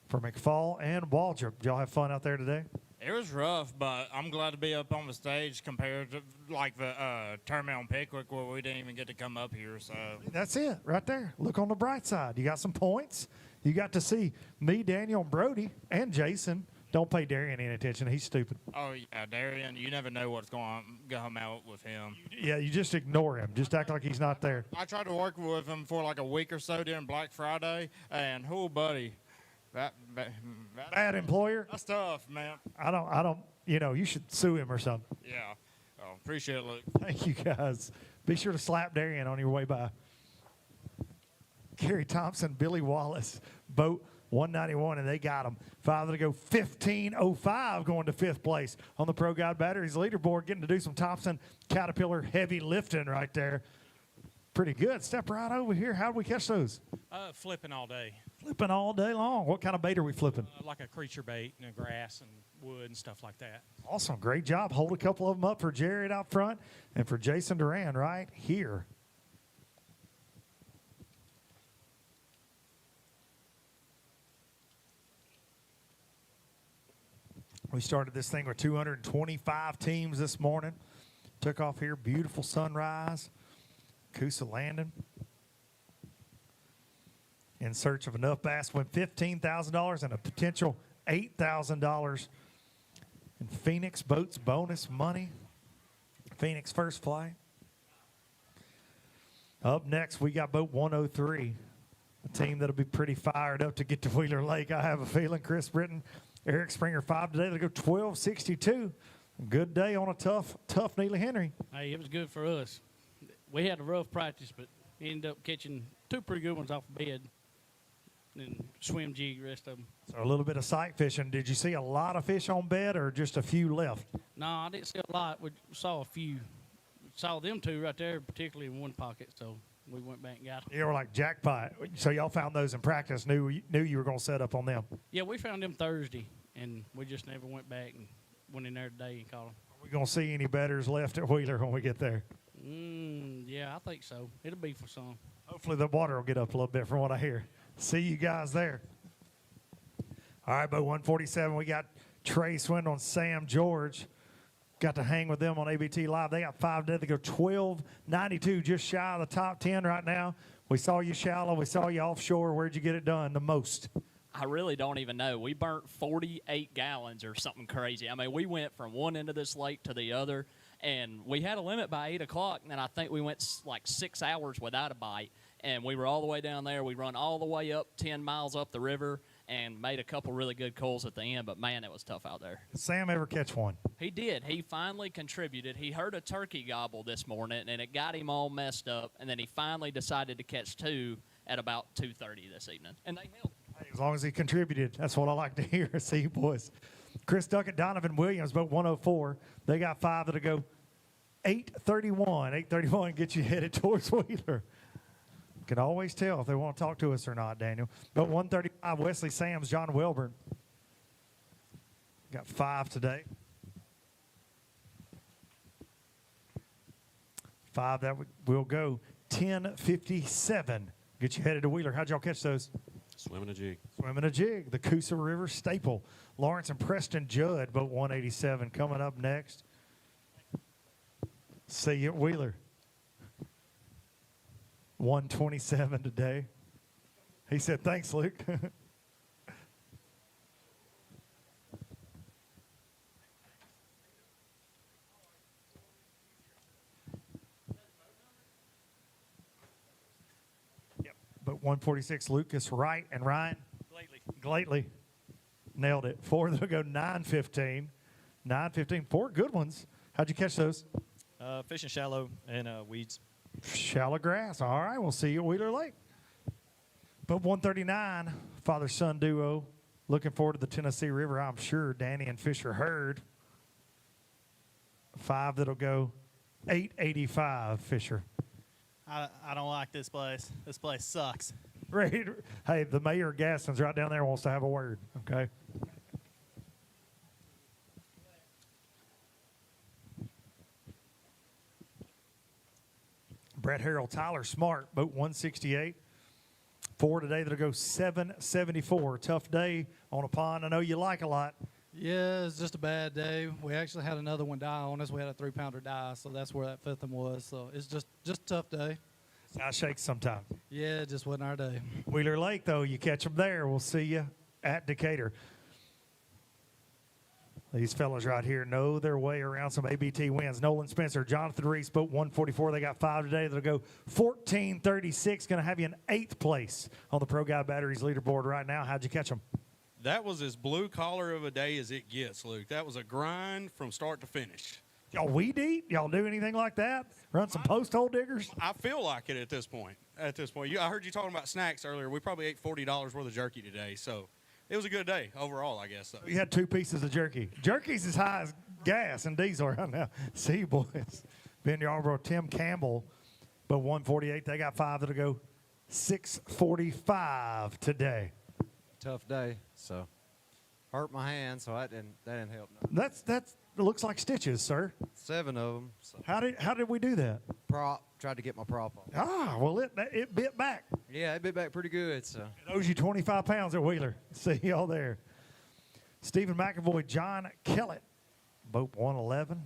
for McFall and Waldrop. Did y'all have fun out there today? It was rough, but I'm glad to be up on the stage compared to like the tournament on Pickwick where we didn't even get to come up here. So that's it right there. Look on the bright side. You got some points. You got to see me, Daniel, and Brody, and Jason. Don't pay Darian any attention. He's stupid. Oh, yeah, Darian, you never know what's going to come out with him. Yeah, you just ignore him. Just act like he's not there. I tried to work with him for like a week or so during Black Friday, and buddy, that bad employer. That's tough, man. I don't. You should sue him or something. Yeah. Oh, appreciate it, Luke. Thank you, guys. Be sure to slap Darian on your way by. Gary Thompson, Billy Wallace, boat 191, and they got him. 5 to go, 15:05 going to 5th place on the Pro Guide Batteries leaderboard, getting to do some Thompson Caterpillar heavy lifting right there. Pretty good. Step right over here. How do we catch those? Flipping all day. Flipping all day long. What kind of bait are we flipping? Like a creature bait, grass and wood and stuff like that. Awesome. Great job. Hold a couple of them up for Jared out front and for Jason Duran right here. We started this thing with 225 teams this morning. Took off here. Beautiful sunrise. Coosa landing. In search of enough bass to win $15,000 and a potential $8,000 in Phoenix Boats bonus money. Phoenix first flight. Up next, we got boat 103, a team that'll be pretty fired up to get to Wheeler Lake. I have a feeling. Chris Britton, Eric Springer 5 today. They go 12:62. Good day on a tough Neely Henry. Hey, it was good for us. We had a rough practice, but ended up catching 2 pretty good ones off the bed and swim jig the rest of them. So a little bit of sight fishing. Did you see a lot of fish on bed or just a few left? No, I didn't see a lot. We saw a few. Saw them 2 right there, particularly in one pocket, so we went back and got them. You were like jackpot. So y'all found those in practice, knew you were going to set up on them. Yeah, we found them Thursday, and we just never went back and went in there today and caught them. Are we going to see any betters left at Wheeler when we get there? Yeah, I think so. It'll be for some. Hopefully the water will get up a little bit from what I hear. See you guys there. All right, boat 147, we got Trey Swindle and Sam George. Got to hang with them on ABT Live. They got 5 today. They go 12.92, just shy of the top 10 right now. We saw you shallow. We saw you offshore. Where'd you get it done the most? I really don't even know. We burnt 48 gallons or something crazy. I mean, we went from one end of this lake to the other, and we had a limit by 8 o'clock, and then I think we went like 6 hours without a bite, and we were all the way down there. We run all the way up 10 miles up the river and made a couple really good calls at the end, but, man, it was tough out there. Did Sam ever catch one? He did. He finally contributed. He heard a turkey gobble this morning, and it got him all messed up, and then he finally decided to catch 2 at about 2:30 this evening, and they helped. As long as he contributed, that's what I like to hear. See you, boys. Chris Duckett, Donovan Williams, boat 104. They got 5 that'll go 8:31. 8:31 get you headed towards Wheeler. Can always tell if they want to talk to us or not, Daniel. But 135, Wesley Sams, John Welburn. Got 5 today. 5 that will go 10:57. Get you headed to Wheeler. How'd y'all catch those? Swimming a jig. Swimming a jig. The Coosa River staple. Lawrence and Preston Judd, boat 187, coming up next. See you at Wheeler. 127 today. He said, thanks, Luke. But 146, Lucas Wright and Ryan Glately nailed it. 4 that'll go 9:15. 9:15. 4 good ones. How'd you catch those? Fishing shallow and weeds. Shallow grass. All right, we'll see you at Wheeler Lake. But 139, father-son duo. Looking forward to the Tennessee River, I'm sure Danny and Fisher heard. 5 that'll go 885, Fisher. I don't like this place. This place sucks. Right. Hey, the mayor of Gaston's right down there wants to have a word, okay? Brett Harrell, Tyler Smart, boat 168. 4 today that'll go 774. Tough day on a pond I know you like a lot. Yeah, it's just a bad day. We actually had another one die on us. We had a 3-pounder die, so that's where that 5th one was. So it's just a tough day. I shake sometimes. Yeah, it just wasn't our day. Wheeler Lake, though, you catch them there. We'll see you at Decatur. These fellas right here know their way around some ABT wins. Nolan Spencer, Jonathan Reese, boat 144. They got 5 today. They'll go 14:36. Going to have you in 8th place on the Pro Guy Batteries leaderboard right now. How'd you catch them? That was as blue collar of a day as it gets, Luke. That was a grind from start to finish. Y'all weed eat? Y'all do anything like that? Run some post hole diggers? I feel like it at this point. I heard you talking about snacks earlier. We probably ate $40 worth of jerky today, so it was a good day overall, I guess. So. You had 2 pieces of jerky. Jerky's as high as gas and diesel right now. See you, boys. Ben Yarborough, Tim Campbell, but 148. They got 5 that'll go 645 today. Tough day, so hurt my hand, so that didn't help. No. That looks like stitches, sir. 7 of them. So. How did we do that? Tried to get my prop on. Ah, well it bit back. Yeah, it bit back pretty good. So it owes you 25 pounds at Wheeler. See y'all there. Stephen McAvoy, John Kellett, boat 111.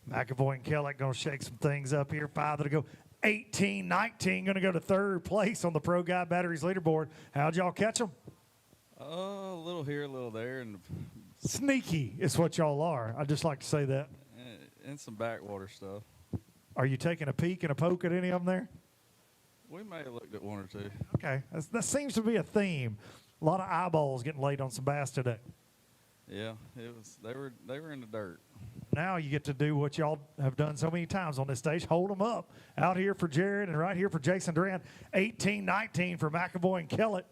McAvoy and Kellett going to shake some things up here. 5 that'll go 18-19, going to go to third place on the Pro Guide Batteries leaderboard. How'd y'all catch them? A little here, a little there, and Sneaky is what y'all are. I'd just like to say that. and some backwater stuff. Are you taking a peek and a poke at any of them there? We may have looked at one or two. Okay, that seems to be a theme. A lot of eyeballs getting laid on some bass today. Yeah, it was. They were in the dirt. Now you get to do what y'all have done so many times on this stage. Hold them up. Out here for Jared and right here for Jason Duran. 18-19 for McAvoy and Kellett.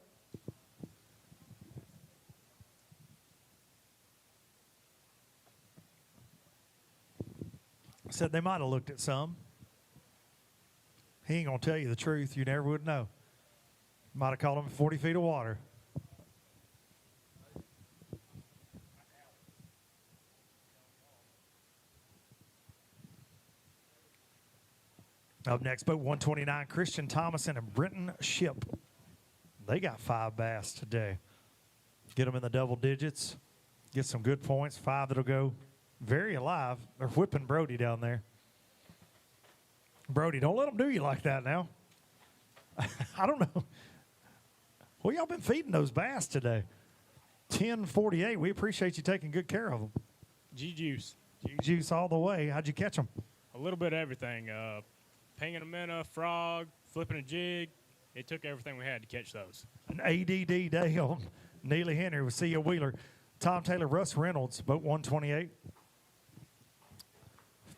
Said they might have looked at some. He ain't going to tell you the truth. You never would know. Might have caught him 40 feet of water. Up next, boat 129, Christian Thomason and Brenton Ship. They got 5 bass today. Get them in the double digits. Get some good points. 5 that'll go very alive. They're whipping Brody down there. Brody, don't let them do you like that now. I don't know. Well, y'all been feeding those bass today. 10:48. We appreciate you taking good care of them. G-Juice. G-Juice all the way. How'd you catch them? A little bit of everything. Pinging a minnow, frog, flipping a jig. It took everything we had to catch those. An ADD day on Neely Henry with C.O. Wheeler. Tom Taylor, Russ Reynolds, boat 128.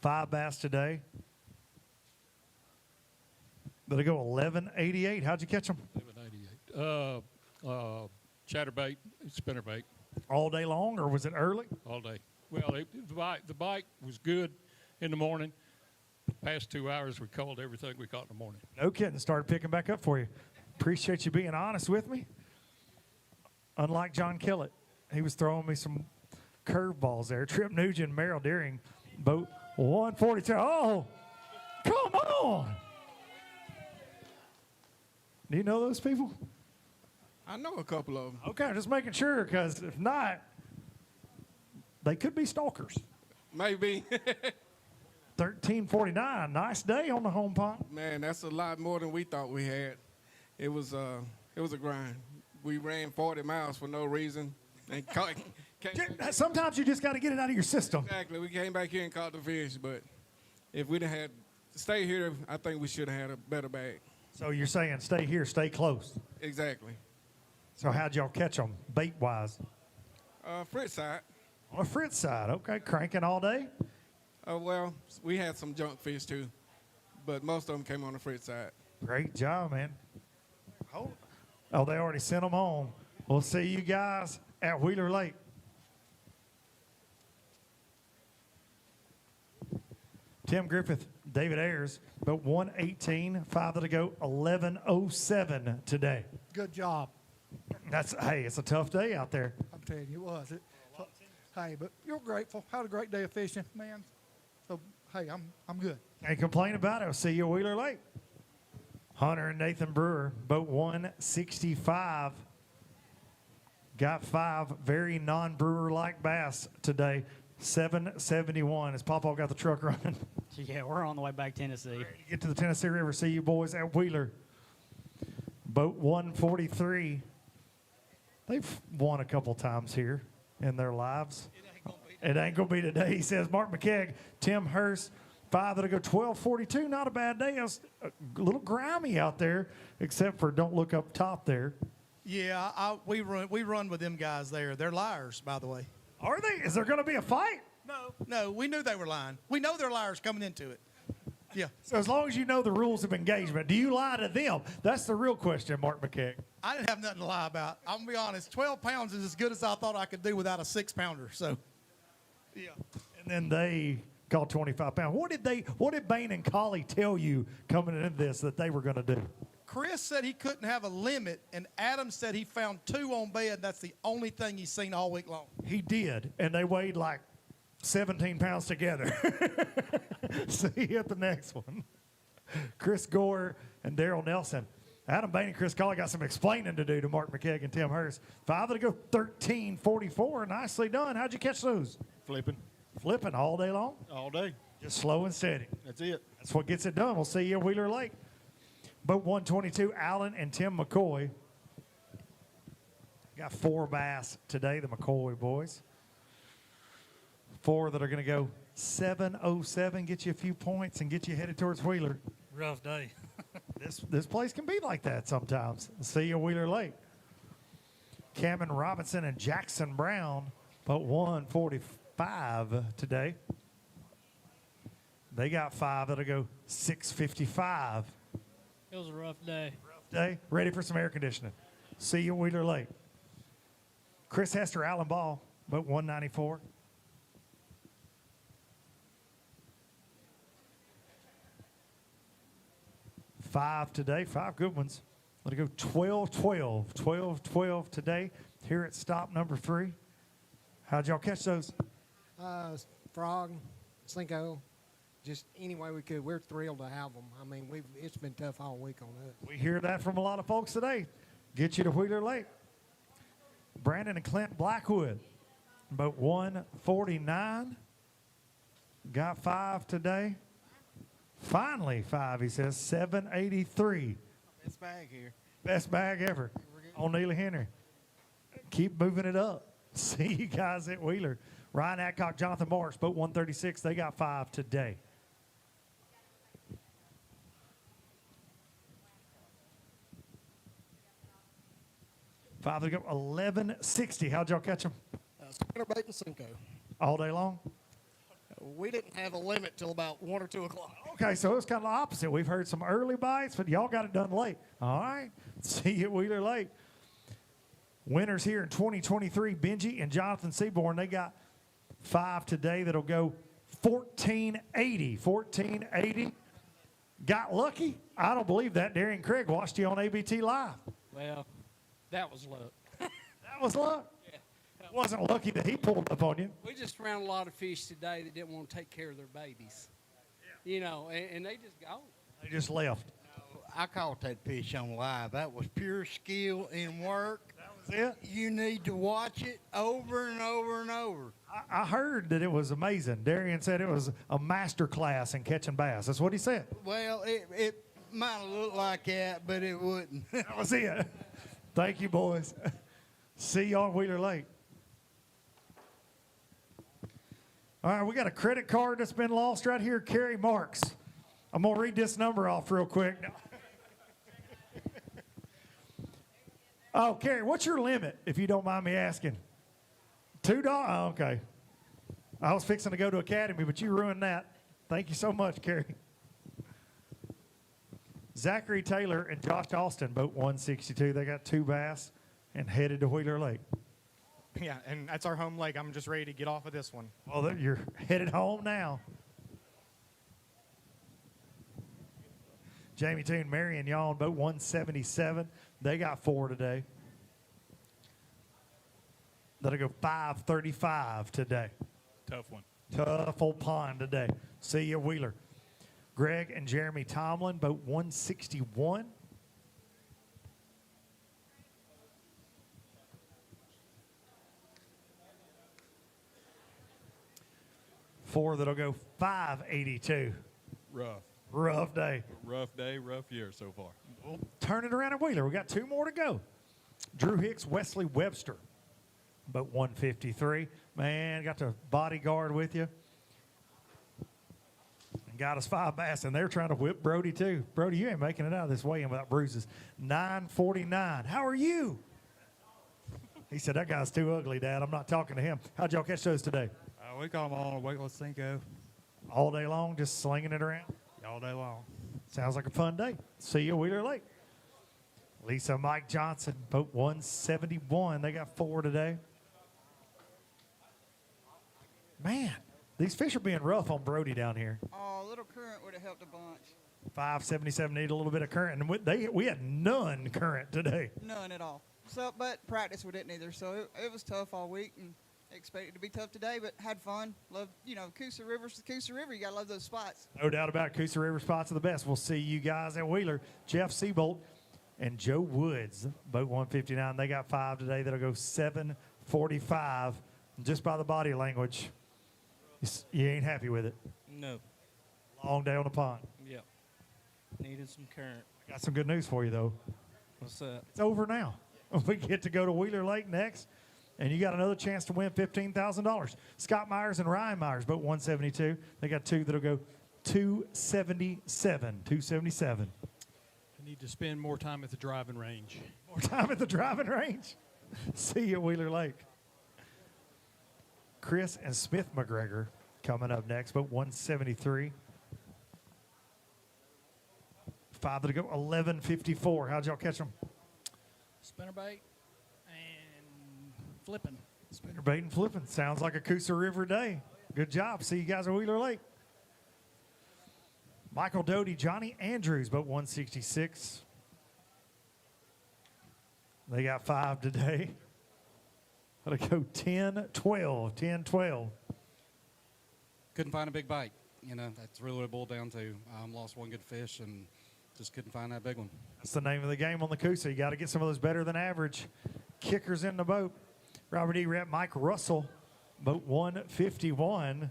5 bass today. Did it go 11.88? How'd you catch them? 11.88. Chatterbait, spinnerbait. All day long, or was it early? All day. Well, the bite was good in the morning. The past 2 hours, we called everything we caught in the morning. No kidding. Started picking back up for you. Appreciate you being honest with me. Unlike John Kellett, he was throwing me some curveballs there. Trip Nugent, Merrill Deering, boat 142. Oh, come on. Do you know those people? I know a couple of them. Okay, just making sure, because if not, they could be stalkers. Maybe. 13:49. Nice day on the home pond. Man, that's a lot more than we thought we had. It was a grind. We ran 40 miles for no reason. And Sometimes you just got to get it out of your system. Exactly. We came back here and caught the fish, but if we'd have had stay here, I think we should have had a better bag. So you're saying stay here, stay close. Exactly. So how'd y'all catch them bait-wise? Fritz side. On a Fritz side, okay. Cranking all day? Well, we had some junk fish too, but most of them came on the Fritz side. Great job, man. Oh, they already sent them home. We'll see you guys at Wheeler Lake. Tim Griffith, David Ayers, but 118, 5 to go, 11:07 today. Good job. Hey, it's a tough day out there. I'm telling you, was it? Hey, but you're grateful. Had a great day of fishing, man. So, hey, I'm good. Can't complain about it. I'll see you at Wheeler Lake. Hunter and Nathan Brewer, boat 165. Got 5 very non-Brewer-like bass today. 771 as Pawpaw got the truck running. Yeah, we're on the way back to Tennessee. Get to the Tennessee River. See you boys at Wheeler. Boat 143. They've won a couple times here in their lives. It ain't going to be today, he says. Mark McKegg, Tim Hurst, 5 to go, 12:42. Not a bad day. It was a little grimy out there, except for don't look up top there. Yeah, we run with them guys there. They're liars, by the way. Are they? Is there going to be a fight? No, we knew they were lying. We know they're liars coming into it. Yeah. So as long as you know the rules of engagement, do you lie to them? That's the real question, Mark McKegg. I didn't have nothing to lie about. I'm going to be honest. 12 pounds is as good as I thought I could do without a 6-pounder. So, yeah. And then they called 25 pounds. What did Bain and Colley tell you coming into this that they were going to do? Chris said he couldn't have a limit, and Adam said he found 2 on bed. That's the only thing he's seen all week long. He did, and they weighed like 17 pounds together. See you at the next one. Chris Gore and Daryl Nelson. Adam Bain and Chris Colley got some explaining to do to Mark McKegg and Tim Hurst. 5 to go, 13:44. Nicely done. How'd you catch those? Flipping. Flipping all day long? All day. Just slow and steady. That's it. That's what gets it done. We'll see you at Wheeler Lake. Boat 122, Allen and Tim McCoy. Got 4 bass today, the McCoy boys. 4 that are going to go 707, get you a few points and get you headed towards Wheeler. Rough day. This place can be like that sometimes. See you at Wheeler Lake. Cameron Robinson and Jackson Brown, boat 145 today. They got 5 that'll go 655. It was a rough day. Day, ready for some air conditioning. See you at Wheeler Lake. Chris Hester, Allen Ball, boat 194. Five today, 5 good ones. Let it go 12-12, 12-12 today here at stop number 3. How'd y'all catch those? Frog, Cinco, just any way we could. We're thrilled to have them. I mean, it's been tough all week on us. We hear that from a lot of folks today. Get you to Wheeler Lake. Brandon and Clint Blackwood, boat 149. Got 5 today. Finally 5, he says, 783. Best bag here. Best bag ever on Neely Henry. Keep moving it up. See you guys at Wheeler. Ryan Adcock, Jonathan Morris, boat 136. They got 5 today. Five to go, 1160. How'd y'all catch them? Spinnerbait and Cinco. All day long? We didn't have a limit till about 1 or 2 o'clock. Okay, so it's kind of the opposite. We've heard some early bites, but y'all got it done late. All right. See you at Wheeler Lake. Winners here in 2023, Benji and Jonathan Seaborn. They got 5 today that'll go 1480. 1480. Got lucky? I don't believe that. Darian Craig watched you on ABT Live. Well, that was luck. That was luck. It wasn't lucky that he pulled up on you. We just found a lot of fish today that didn't want to take care of their babies. Yeah. You know, and they just go. They just left. I caught that fish on live. That was pure skill and work. That was it? You need to watch it over and over and over. I heard that it was amazing. Darian said it was a master class in catching bass. That's what he said. Well, it might have looked like that, but it wouldn't. That was it. Thank you, boys. See you on Wheeler Lake. All right, we got a credit card that's been lost right here. Carrie Marks. I'm going to read this number off real quick. Oh, Carrie, what's your limit, if you don't mind me asking? $2? Oh, okay. I was fixing to go to Academy, but you ruined that. Thank you so much, Carrie. Zachary Taylor and Josh Austin, boat 162. They got 2 bass and headed to Wheeler Lake. Yeah, and that's our home lake. I'm just ready to get off of this one. Well, you're headed home now. Jamie Toon, Marion Yawn, boat 177. They got 4 today. That'll go 535 today. Tough one. Tough old pond today. See you, Wheeler. Greg and Jeremy Tomlin, boat 161. Four that'll go 582. Rough. Rough day. Rough day, rough year so far. We'll turn it around at Wheeler. We got 2 more to go. Drew Hicks, Wesley Webster, boat 153. Man, got the bodyguard with you. And got us 5 bass, and they're trying to whip Brody too. Brody, you ain't making it out of this weigh-in without bruises. 949. How are you? He said, that guy's too ugly, Dad. I'm not talking to him. How'd y'all catch those today? We caught them all on a weightless Cinco. All day long, just slinging it around? All day long. Sounds like a fun day. See you at Wheeler Lake. Lisa Mike Johnson, boat 171. They got 4 today. Man, these fish are being rough on Brody down here. Oh, a little current would have helped a bunch. 577 need a little bit of current, and we had none current today. None at all. So, but practice we didn't either. So it was tough all week, and expected to be tough today, but had fun. Love, Coosa River's the Coosa River. You gotta love those spots. No doubt about it. Coosa River spots are the best. We'll see you guys at Wheeler. Jeff Seabolt and Joe Woods, boat 159. They got 5 today. That'll go 745. Just by the body language, you ain't happy with it. No. Long day on the pond. Yep. Needed some current. I got some good news for you, though. What's that? It's over now. We get to go to Wheeler Lake next, and you got another chance to win $15,000. Scott Myers and Ryan Myers, both 172. They got two that'll go 277. 277. I need to spend more time at the driving range. More time at the driving range. See you at Wheeler Lake. Chris and Smith McGregor coming up next, but 173. 5 to go, 11:54. How'd y'all catch them? Spinnerbait and flipping. Spinnerbait and flipping. Sounds like a Coosa River day. Good job. See you guys at Wheeler Lake. Michael Doty, Johnny Andrews, but 166. They got 5 today. Gotta go 10-12, 10-12. Couldn't find a big bite. You know, that's really what it boiled down to. Lost one good fish and just couldn't find that big one. That's the name of the game on the Coosa. You got to get some of those better than average kickers in the boat. Robert E. Rep, Mike Russell, boat 151.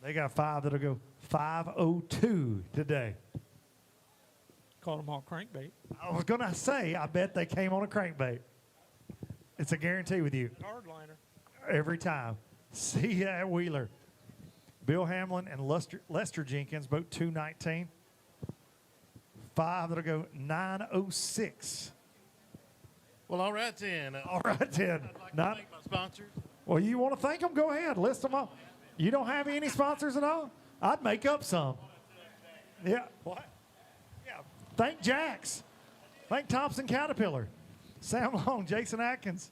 They got 5 that'll go 5:02 today. Caught them on crankbait. I was going to say, I bet they came on a crankbait. It's a guarantee with you. Hardliner. Every time. See you at Wheeler. Bill Hamlin and Lester Jenkins, boat 219. 5 that'll go 9:06. Well, all right then. All right then. I'd like to thank my sponsors. Well, you want to thank them? Go ahead. List them up. You don't have any sponsors at all? I'd make up some. Yeah. What? Yeah. Thank Jax. Thank Thompson Caterpillar. Sam Long, Jason Atkins.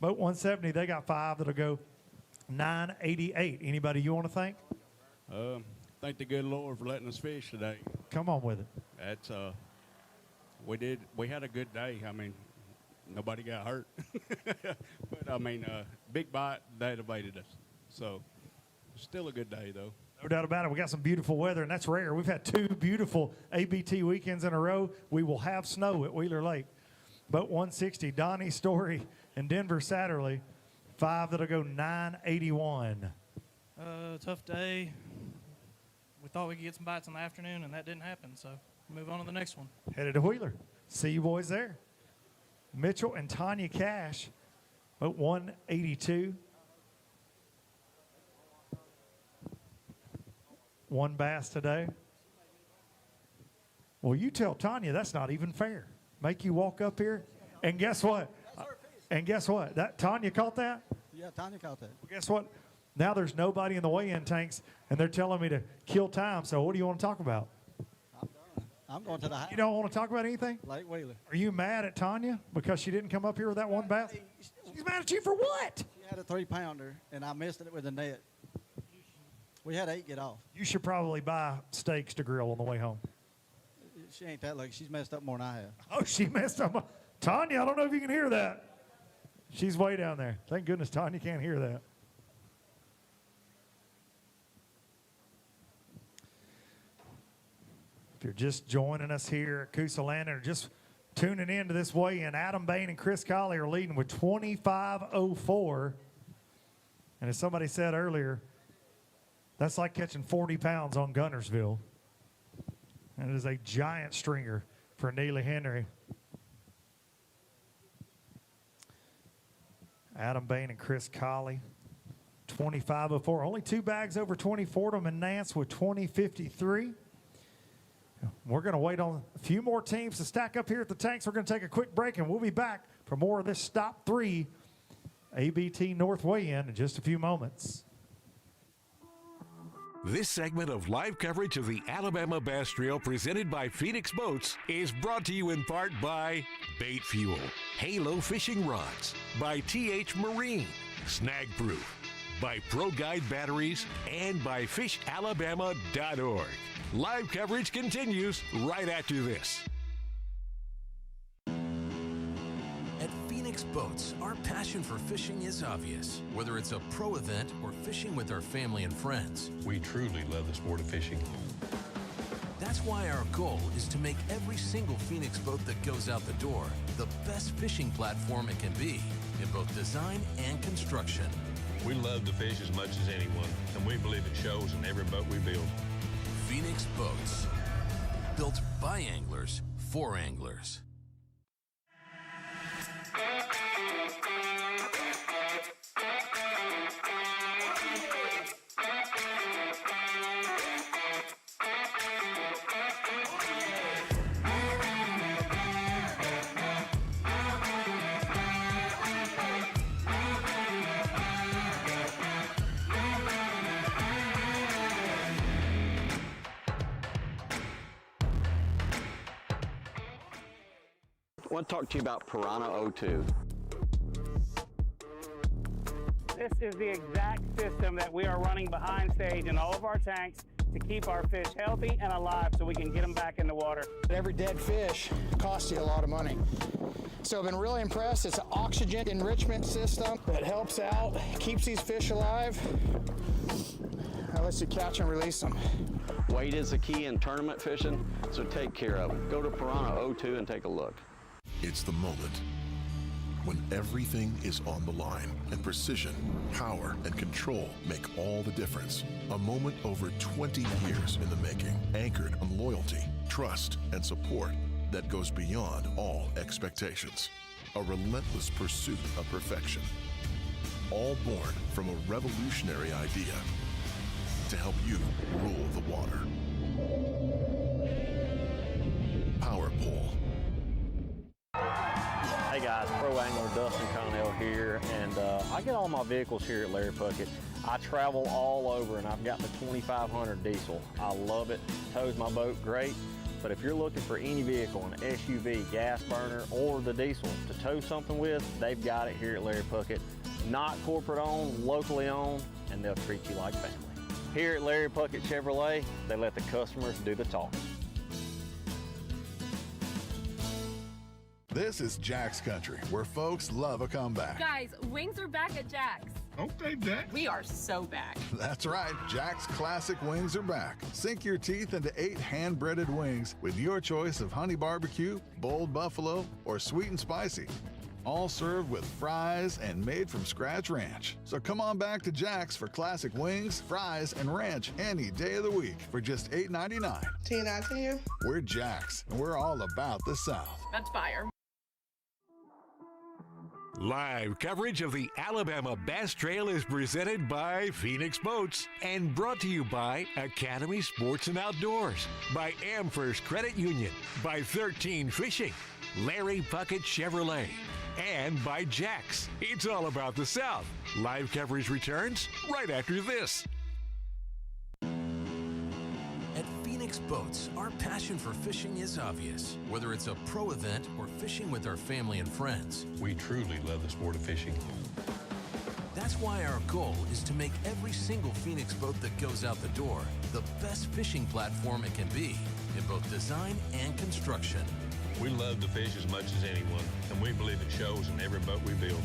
Boat 170, they got 5 that'll go 9:88. Anybody you want to thank? Thank the good Lord for letting us fish today. Come on with it. That's we had a good day. I mean, nobody got hurt. But I mean, big bite that evaded us. So still a good day though. No doubt about it. We got some beautiful weather, and that's rare. We've had 2 beautiful ABT weekends in a row. We will have snow at Wheeler Lake. Boat 160, Donnie Story and Denver Satterley. 5 that'll go 9:81. Tough day. We thought we could get some bites in the afternoon, and that didn't happen. So move on to the next one. Headed to Wheeler. See you boys there. Mitchell and Tanya Cash, boat 182. 1 bass today. Well, you tell Tanya that's not even fair. Make you walk up here, and guess what? That Tanya caught that? Yeah, Tanya caught that. Well, guess what? Now there's nobody in the weigh-in tanks, and they're telling me to kill time. So what do you want to talk about? I'm going to the house. You don't want to talk about anything? Lake Wheeler. Are you mad at Tanya because she didn't come up here with that 1 bass? She's mad at you for what? She had a 3-pounder, and I missed it with a net. We had 8 get off. You should probably buy steaks to grill on the way home. She ain't that lucky. She's messed up more than I have. Oh, she messed up. Tanya, I don't know if you can hear that. She's way down there. Thank goodness Tanya can't hear that. If you're just joining us here at Coosa Landing or just tuning in to this weigh-in, Adam Bain and Chris Colley are leading with 25:04. And as somebody said earlier, that's like catching 40 pounds on Gunnersville. And it is a giant stringer for Neely Henry. Adam Bain and Chris Colley, 25:04. Only 2 bags over 20. Fordham and Nance with 20:53. We're going to wait on a few more teams to stack up here at the tanks. We're going to take a quick break, and we'll be back for more of this Stop 3 ABT North weigh-in in just a few moments. This segment of live coverage of the Alabama Bass Trail presented by Phoenix Boats is brought to you in part by Bait Fuel, Halo Fishing Rods, by TH Marine, Snag Proof, by Pro Guide Batteries, and by FishAlabama.org. Live coverage continues right after this. At Phoenix Boats, our passion for fishing is obvious. Whether it's a pro event or fishing with our family and friends, we truly love the sport of fishing. That's why our goal is to make every single Phoenix boat that goes out the door the best fishing platform it can be in both design and construction. We love to fish as much as anyone, and we believe it shows in every boat we build. Phoenix Boats. Built by anglers for anglers. I want to talk to you about Piranha 02. This is the exact system that we are running behind stage in all of our tanks to keep our fish healthy and alive so we can get them back in the water. Every dead fish costs you a lot of money. So I've been really impressed. It's an oxygen enrichment system that helps out, keeps these fish alive, lets you catch and release them. Weight is the key in tournament fishing, so take care of it. Go to Piranha 02 and take a look. It's the moment when everything is on the line and precision, power, and control make all the difference. A moment over 20 years in the making, anchored on loyalty, trust, and support that goes beyond all expectations. A relentless pursuit of perfection. All born from a revolutionary idea to help you rule the water. Power Pole. Hey guys, pro angler Dustin Connell here, and I get all my vehicles here at Larry Puckett. I travel all over, and I've got the 2500 diesel. I love it, tows my boat great, but if you're looking for any vehicle, an SUV, gas burner, or the diesel to tow something with, they've got it here at Larry Puckett. Not corporate owned, locally owned, and they'll treat you like family. Here at Larry Puckett Chevrolet, they let the customers do the talking. This is Jack's Country, where folks love a comeback. Guys, wings are back at Jack's. Okay, Jack. We are so back. That's right. Jack's Classic Wings are back. Sink your teeth into 8 hand-breaded wings with your choice of honey barbecue, bold buffalo, or sweet and spicy. All served with fries and made from scratch ranch. So come on back to Jack's for classic wings, fries, and ranch any day of the week for just $8.99. 10 out of 10. We're Jack's, and we're all about the South. That's fire. Live coverage of the Alabama Bass Trail is presented by Phoenix Boats and brought to you by Academy Sports and Outdoors, by AmFirst Credit Union, by 13 Fishing, Larry Puckett Chevrolet, and by Jack's. It's all about the South. Live coverage returns right after this. At Phoenix Boats, our passion for fishing is obvious. Whether it's a pro event or fishing with our family and friends, We truly love the sport of fishing. that's why our goal is to make every single Phoenix boat that goes out the door the best fishing platform it can be in both design and construction. We love to fish as much as anyone, and we believe it shows in every boat we build.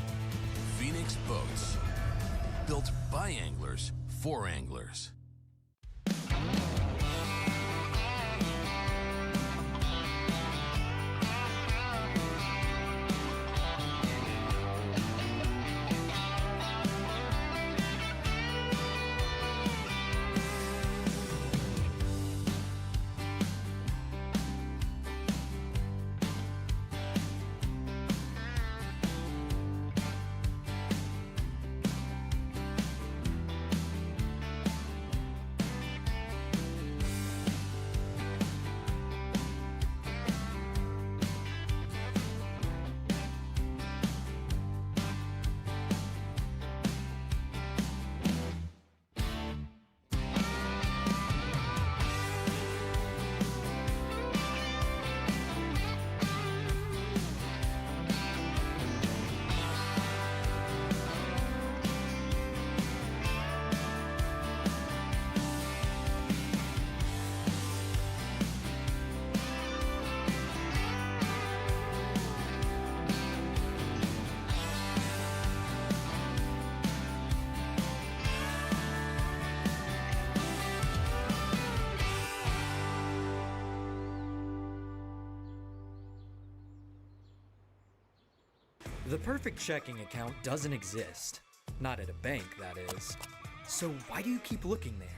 Phoenix Boats. Built by anglers for anglers. The perfect checking account doesn't exist. Not at a bank, that is. So why do you keep looking there?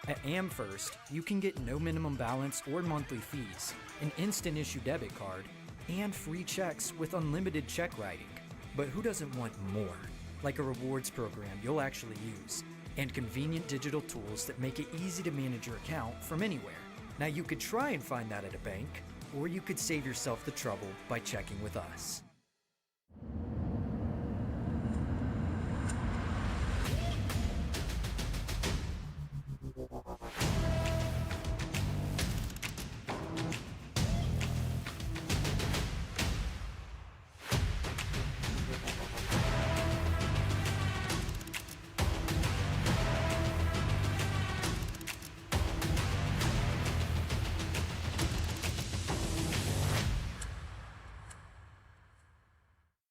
At AmFirst, you can get no minimum balance or monthly fees, an instant issue debit card, and free checks with unlimited check writing. But who doesn't want more? Like a rewards program you'll actually use, and convenient digital tools that make it easy to manage your account from anywhere. Now you could try and find that at a bank, or you could save yourself the trouble by checking with us.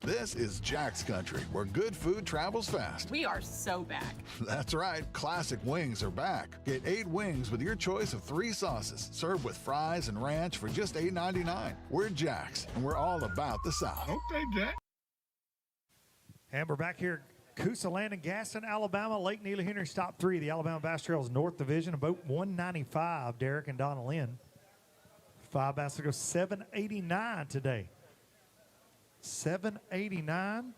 This is Jack's Country, where good food travels fast. We are so back. That's right, classic wings are back. Get 8 wings with your choice of 3 sauces, served with fries and ranch for just $8.99. We're Jack's, and we're all about the South. Okay, Jack. And we're back here at Coosa Landing, Gaston, Alabama. Lake Neely Henry's top 3, the Alabama Bass Trails North Division, about 195, Derek and Donna Lynn. 5 bass to go 789 today. 789.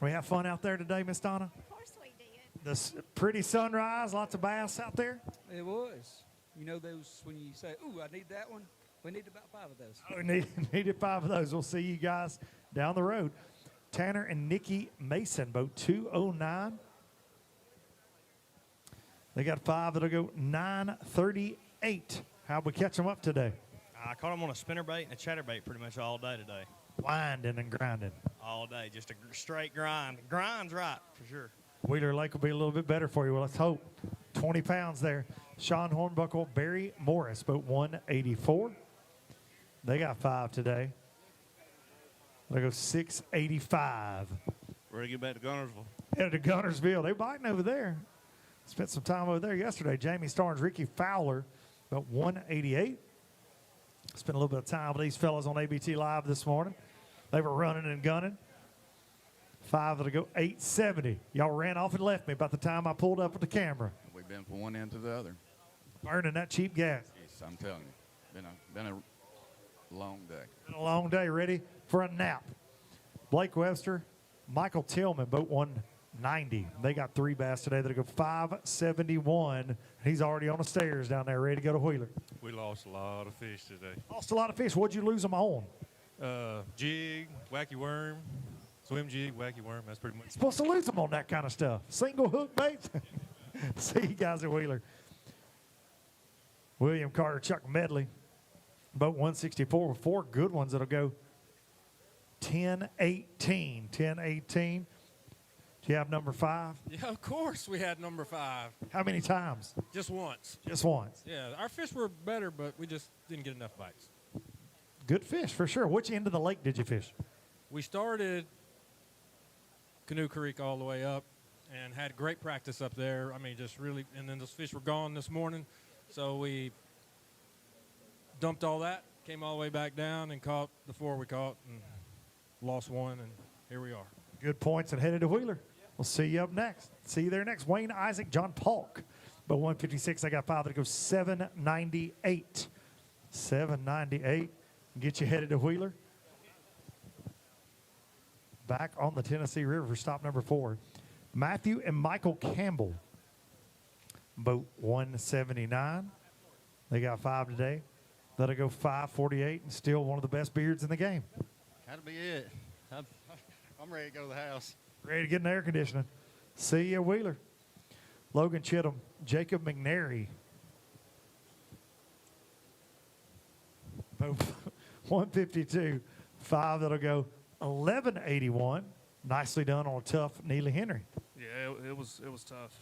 We have fun out there today, Miss Donna? Of course we did. This pretty sunrise, lots of bass out there. It was. You know those when you say, ooh, I need that one? We need about 5 of those. We needed 5 of those. We'll see you guys down the road. Tanner and Nikki Mason, boat 209. They got 5 that'll go 938. How'd we catch them up today? I caught them on a spinnerbait and a chatterbait pretty much all day today. Winding and grinding. All day, just a straight grind. Grind's right, for sure. Wheeler Lake will be a little bit better for you. Well, let's hope. 20 pounds there. Sean Hornbuckle, Barry Morris, boat 184. They got 5 today. They go 685. Ready to get back to Gunnersville? Headed to Gunnersville. They're biting over there. Spent some time over there yesterday. Jamie Starnes, Ricky Fowler, about 188. Spent a little bit of time with these fellas on ABT Live this morning. They were running and gunning. 5 that'll go 870. Y'all ran off and left me about the time I pulled up with the camera. We've been from one end to the other. Burning that cheap gas. Yes, I'm telling you. Been a long day. Been a long day. Ready for a nap. Blake Webster, Michael Tillman, boat 190. They got 3 bass today that'll go 571. He's already on the stairs down there, ready to go to Wheeler. We lost a lot of fish today. Lost a lot of fish. What'd you lose them on? Jig, wacky worm, swim jig, wacky worm. That's pretty much. Supposed to lose them on that kind of stuff. Single hook baits. See you guys at Wheeler. William Carter, Chuck Medley, boat 164 with 4 good ones that'll go 1018. 1018. Do you have number 5? Yeah, of course we had number 5. How many times? Just once. Just once. Yeah, our fish were better, but we just didn't get enough bites. Good fish, for sure. Which end of the lake did you fish? We started Canoe Creek all the way up and had great practice up there. I mean, just really, and then those fish were gone this morning. So we dumped all that, came all the way back down and caught the 4 we caught and lost 1, and here we are. Good points and headed to Wheeler. We'll see you up next. See you there next. Wayne Isaac, John Polk. But 156, I got 5 that goes 798. 798. Get you headed to Wheeler. Back on the Tennessee River for stop number 4. Matthew and Michael Campbell. Boat 179. They got 5 today. That'll go 548 and still one of the best beards in the game. That'll be it. I'm ready to go to the house. Ready to get in air conditioning. See you at Wheeler. Logan Chittum, Jacob McNary. Boat 152. 5 that'll go 1181. Nicely done on a tough Neely Henry. Yeah, it was tough.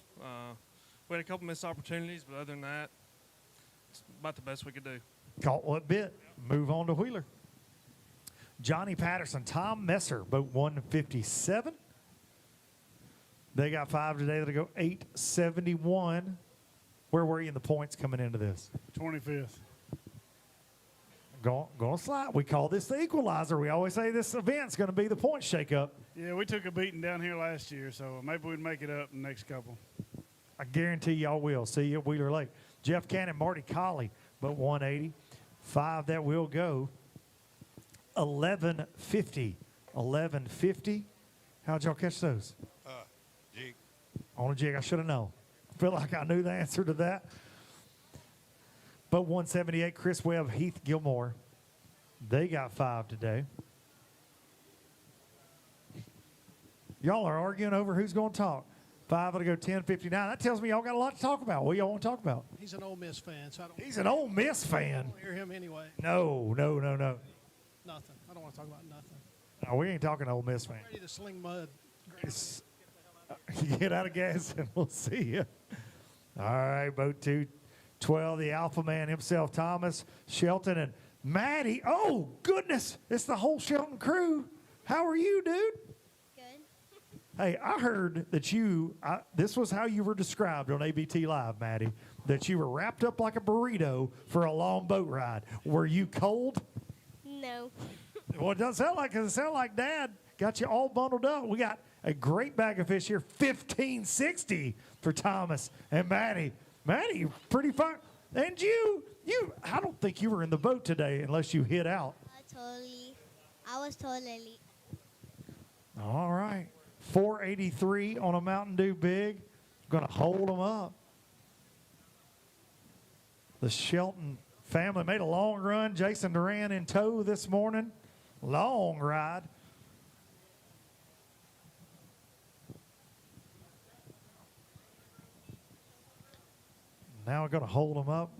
We had a couple missed opportunities, but other than that, it's about the best we could do. Caught what bit. Move on to Wheeler. Johnny Patterson, Tom Messer, boat 157. They got 5 today that'll go 871. Where were you in the points coming into this? 25th. Going to slide. We call this the equalizer. We always say this event's going to be the point shakeup. Yeah, we took a beating down here last year, so maybe we'd make it up in the next couple. I guarantee y'all will. See you at Wheeler Lake. Jeff Cannon, Marty Colley, but 180. 5 that will go. 1150. 1150. How'd y'all catch those? Jig. On a jig. I should have known. I feel like I knew the answer to that. But 178, Chris Webb, Heath Gilmore. They got 5 today. Y'all are arguing over who's going to talk. 5 will go 10:59. That tells me y'all got a lot to talk about. What y'all want to talk about? He's an Ole Miss fan, so I don't. He's an Ole Miss fan. I don't hear him anyway. No. Nothing. I don't want to talk about nothing. No, we ain't talking Ole Miss fan. Ready to sling mud. Get out of gas and we'll see you. All right, boat 212, the alpha man himself, Thomas, Shelton, and Maddie. Oh, goodness. It's the whole Shelton crew. How are you, dude? Hey, I heard that this was how you were described on ABT Live, Maddie, that you were wrapped up like a burrito for a long boat ride. Were you cold? No. Well, it doesn't sound like, because it sounded like Dad got you all bundled up. We got a great bag of fish here, $15.60 for Thomas and Maddie. Maddie, pretty fun. And I don't think you were in the boat today unless you hid out. I was totally. All right. 483 on a Mountain Dew Big. Going to hold them up. The Shelton family made a long run. Jason Duran in tow this morning. Long ride. Now we're going to hold them up.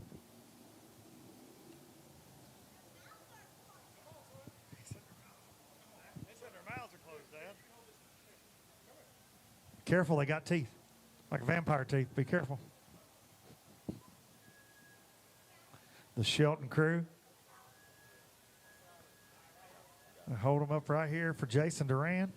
Careful, they got teeth. Like vampire teeth. Be careful. The Shelton crew. I hold them up right here for Jason Duran.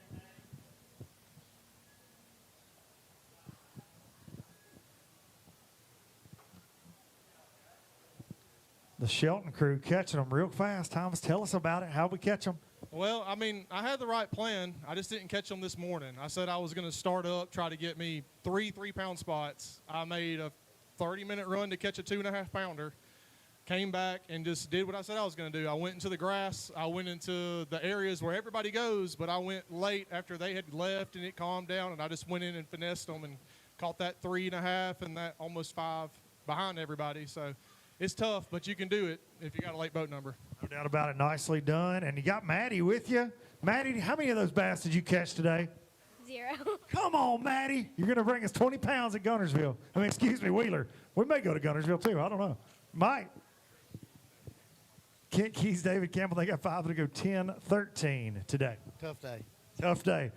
The Shelton crew catching them real fast. Thomas, tell us about it. How we catch them? Well, I mean, I had the right plan. I just didn't catch them this morning. I said I was going to start up, try to get me 3 3-pound spots. I made a 30-minute run to catch a 2.5-pounder. Came back and just did what I said I was going to do. I went into the grass. I went into the areas where everybody goes, but I went late after they had left and it calmed down, and I just went in and finessed them and caught that 3.5 and that almost 5 behind everybody. So it's tough, but you can do it if you got a late boat number. No doubt about it. Nicely done. And you got Maddie with you. Maddie, how many of those bass did you catch today? 0. Come on, Maddie. You're going to bring us 20 pounds at Gunnersville. Wheeler. We may go to Gunnersville, too. I don't know. Mike. Kent Keys, David Campbell, they got 5 to go 10-13 today. Tough day. Tough day.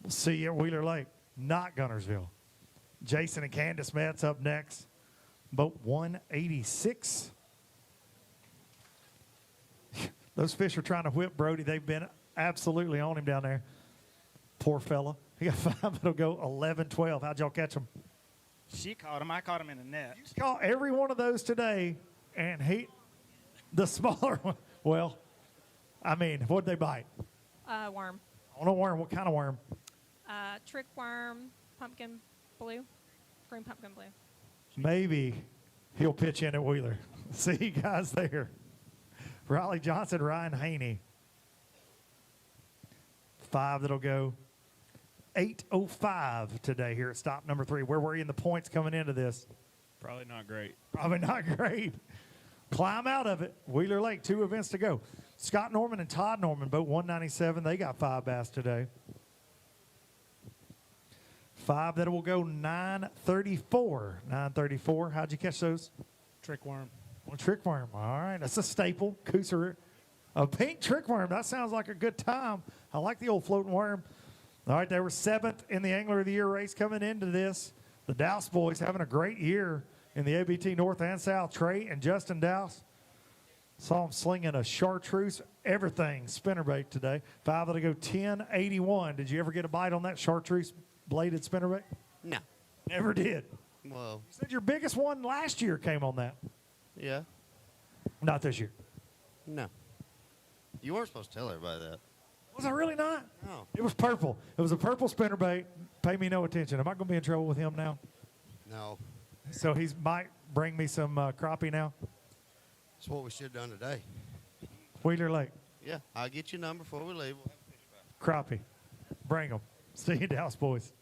We'll see you at Wheeler Lake, not Gunnersville. Jason and Candace Metz up next. Boat 186. Those fish are trying to whip Brody. They've been absolutely on him down there. Poor fella. He got 5. It'll go 11-12. How'd y'all catch him? She caught him. I caught him in the net. You caught every one of those today, and the smaller one. Well, I mean, what'd they bite? Worm. On a worm. What kind of worm? Trick worm, pumpkin blue, green pumpkin blue. Maybe he'll pitch in at Wheeler. See you guys there. Riley Johnson, Ryan Haney. 5 that'll go 8:05 today here at stop number 3. Where were you in the points coming into this? Probably not great. Probably not great. Climb out of it. Wheeler Lake, 2 events to go. Scott Norman and Todd Norman, boat 197. They got 5 bass today. 5 that will go 9:34. 9:34. How'd you catch those? Trick worm. Well, trick worm. All right. That's a staple. Cooser. A pink trick worm. That sounds like a good time. I like the old floating worm. All right. They were 7th in the Angler of the Year race coming into this. The Douse boys having a great year in the ABT North and South. Trey and Justin Douse. Saw them slinging a chartreuse, everything, spinnerbait today. 5 that'll go 10:81. Did you ever get a bite on that chartreuse bladed spinnerbait? No. Never did. Well. You said your biggest one last year came on that. Yeah. Not this year. No. You weren't supposed to tell everybody that. Was I really not? No. It was purple. It was a purple spinnerbait. Pay me no attention. Am I going to be in trouble with him now? No. So he might bring me some crappie now? That's what we should have done today. Wheeler Lake. Yeah, I'll get your number before we leave. We'll have a fish back. Crappie. Bring them. See you, Dallas boys.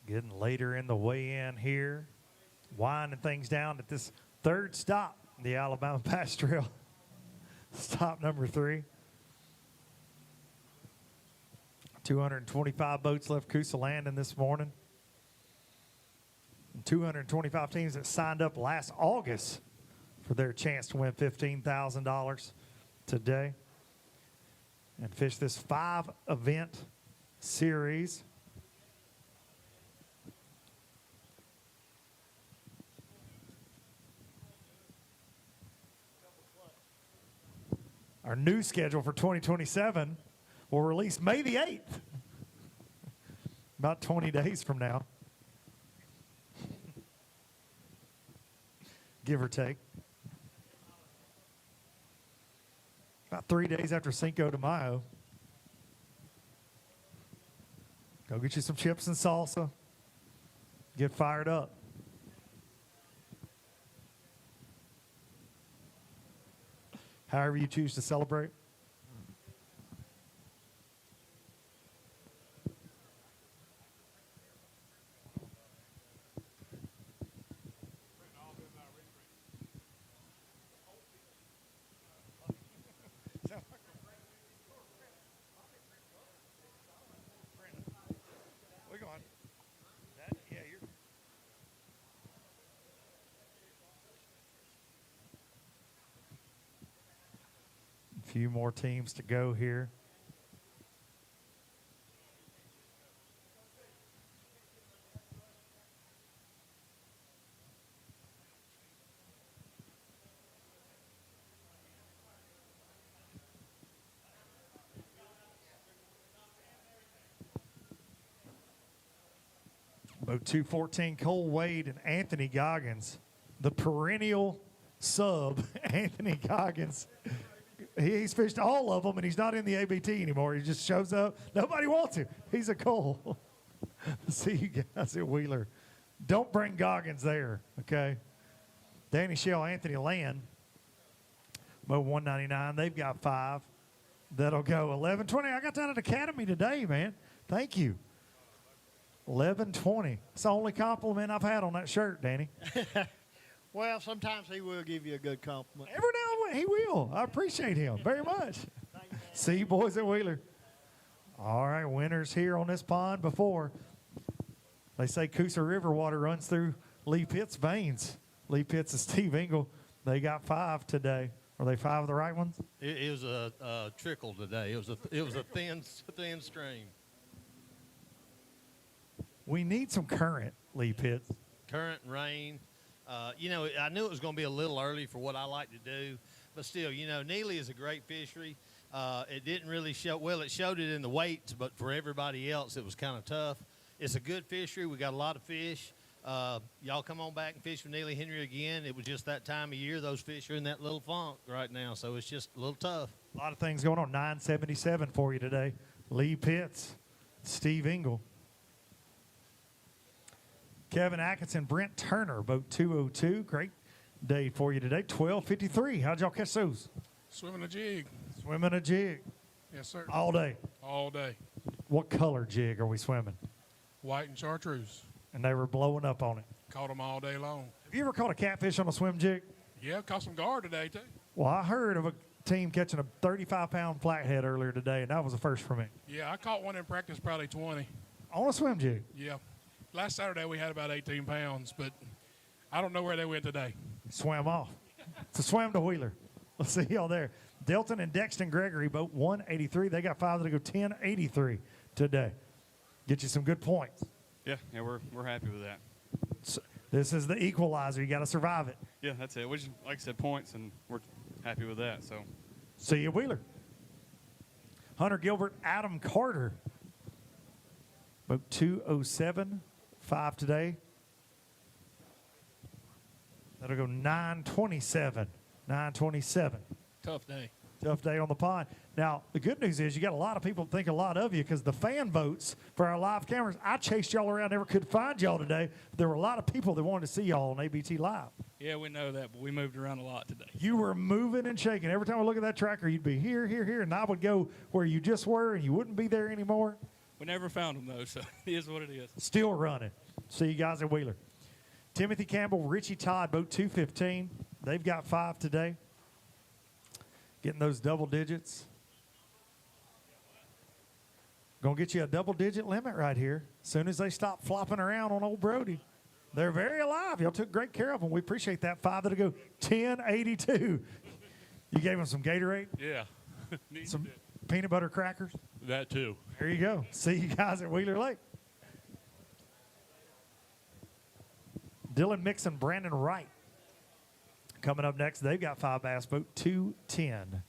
Getting later in the weigh-in here, winding things down at this third stop, the Alabama Bass Trail. Stop number 3. 225 boats left Coosa Landing this morning. And 225 teams that signed up last August for their chance to win $15,000 today and fish this 5-event series. Our new schedule for 2027 will release May the 8th, about 20 days from now, give or take. About 3 days after Cinco de Mayo. Go get you some chips and salsa. Get fired up. However you choose to celebrate. We're going. Yeah, you're. A few more teams to go here. Boat 214, Cole Wade and Anthony Goggins, the perennial sub, Anthony Goggins. He's fished all of them, and he's not in the ABT anymore. He just shows up. Nobody wants him. He's a Cole. See you guys at Wheeler. Don't bring Goggins there, okay? Danny Shell, Anthony Land, Mo 199. They've got 5. That'll go 11:20. I got that at Academy today, man. Thank you. 11:20. It's the only compliment I've had on that shirt, Danny. Well, sometimes he will give you a good compliment. Every now and then he will. I appreciate him very much. See you boys at Wheeler. All right, winners here on this pond before. They say Coosa River water runs through Lee Pitt's veins. Lee Pitts and Steve Engel, they got 5 today. Are they 5 of the right ones? It was a trickle today. It was a thin stream. We need some current, Lee Pitts. Current, rain. I knew it was going to be a little early for what I like to do, but still, Neely is a great fishery. It didn't really show, well, it showed it in the weights, but for everybody else, it was kind of tough. It's a good fishery. We got a lot of fish. Y'all come on back and fish with Neely Henry again. It was just that time of year. Those fish are in that little funk right now, so it's just a little tough. A lot of things going on. 977 for you today. Lee Pitts, Steve Engel. Kevin Atkinson, Brent Turner, boat 202. Great day for you today. 12:53. How'd y'all catch those? Swimming a jig. Swimming a jig. Yes, sir. All day. All day. What color jig are we swimming? White and chartreuse. And they were blowing up on it. Caught them all day long. Have you ever caught a catfish on a swim jig? Yeah, caught some guard today, too. Well, I heard of a team catching a 35-pound flathead earlier today, and that was a first for me. Yeah, I caught one in practice, probably 20. On a swim jig. Yeah. Last Saturday we had about 18 pounds, but I don't know where they went today. Swam off. It's a swam to Wheeler. We'll see y'all there. Delton and Dexton Gregory, boat 183. They got 5 that'll go 1083 today. Get you some good points. Yeah, we're happy with that. So this is the equalizer. You got to survive it. Yeah, that's it. We just, like I said, points, and we're happy with that. So, see you, Wheeler. Hunter Gilbert, Adam Carter. Boat 207, 5 today. That'll go 927. 927. Tough day. Tough day on the pond. Now, the good news is you got a lot of people that think a lot of you because the fan votes for our live cameras, I chased y'all around, never could find y'all today. There were a lot of people that wanted to see y'all on ABT Live. Yeah, we know that, but we moved around a lot today. You were moving and shaking. Every time I look at that tracker, you'd be here, here, here, and I would go where you just were, and you wouldn't be there anymore. We never found them, though, so it is what it is. Still running. See you guys at Wheeler. Timothy Campbell, Richie Todd, boat 215. They've got 5 today. Getting those double digits. Going to get you a double-digit limit right here as soon as they stop flopping around on old Brody. They're very alive. Y'all took great care of them. We appreciate that. 5 that'll go 1082. You gave them some Gatorade? Yeah. Some peanut butter crackers? That too. There you go. See you guys at Wheeler Lake. Dylan Mixon, Brandon Wright. Coming up next, they've got 5 bass, boat 210.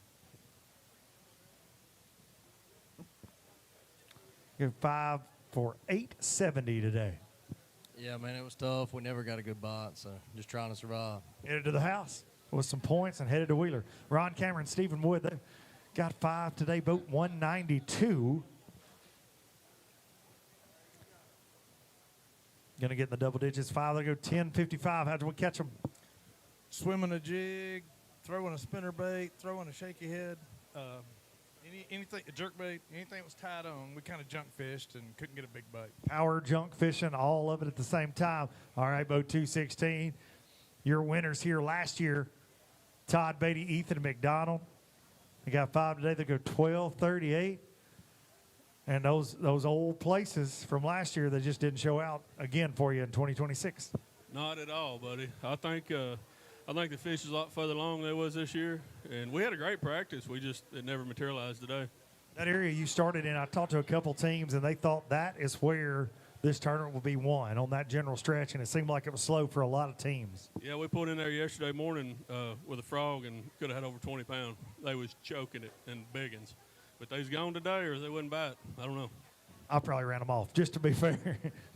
Give 5 for 870 today. Yeah, man, it was tough. We never got a good bite, so just trying to survive. Headed to the house with some points and headed to Wheeler. Ron Cameron, Stephen Wood, they've got 5 today, boat 192. Going to get in the double digits. 5, they go 1055. How'd we catch them? Swimming a jig, throwing a spinner bait, throwing a shaky head, anything, a jerk bait, anything that was tied on, we kind of junk fished and couldn't get a big bite. Power junk fishing, all of it at the same time. All right, boat 216. Your winners here last year, Todd Beatty, Ethan McDonald. They got 5 today. They go 1238. And those old places from last year, they just didn't show out again for you in 2026. Not at all, buddy. I think the fish is a lot further along than it was this year, and we had a great practice. It never materialized today. That area you started in, I talked to a couple teams, and they thought that is where this tournament will be won, on that general stretch, and it seemed like it was slow for a lot of teams. Yeah, we pulled in there yesterday morning with a frog and could have had over 20 pounds. They was choking it in biggins. But they's gone today or they wouldn't bite. I don't know. I probably ran them off, just to be fair.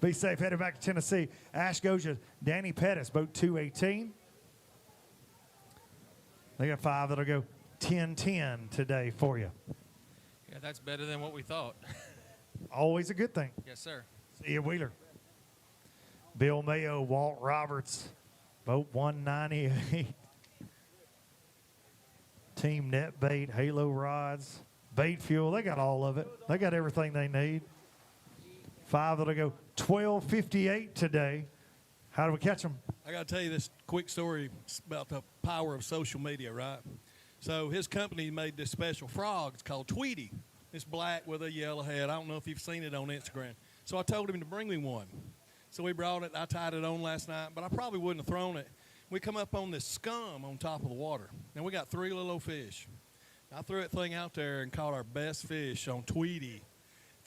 Be safe. Headed back to Tennessee. Ash Goja, Danny Pettis, boat 218. They got 5 that'll go 10-10 today for you. Yeah, that's better than what we thought. Always a good thing. Yes, sir. See you, Wheeler. Bill Mayo, Walt Roberts, boat 198. Team Net Bait, Halo Rods, Bait Fuel. They got all of it. They got everything they need. 5 that'll go 1258 today. How do we catch them? I got to tell you this quick story about the power of social media, right? So his company made this special frog. It's called Tweety. It's black with a yellow head. I don't know if you've seen it on Instagram. So I told him to bring me one. So we brought it. I tied it on last night, but I probably wouldn't have thrown it. We come up on this scum on top of the water. And we got 3 little old fish. I threw that thing out there and caught our best fish on Tweety.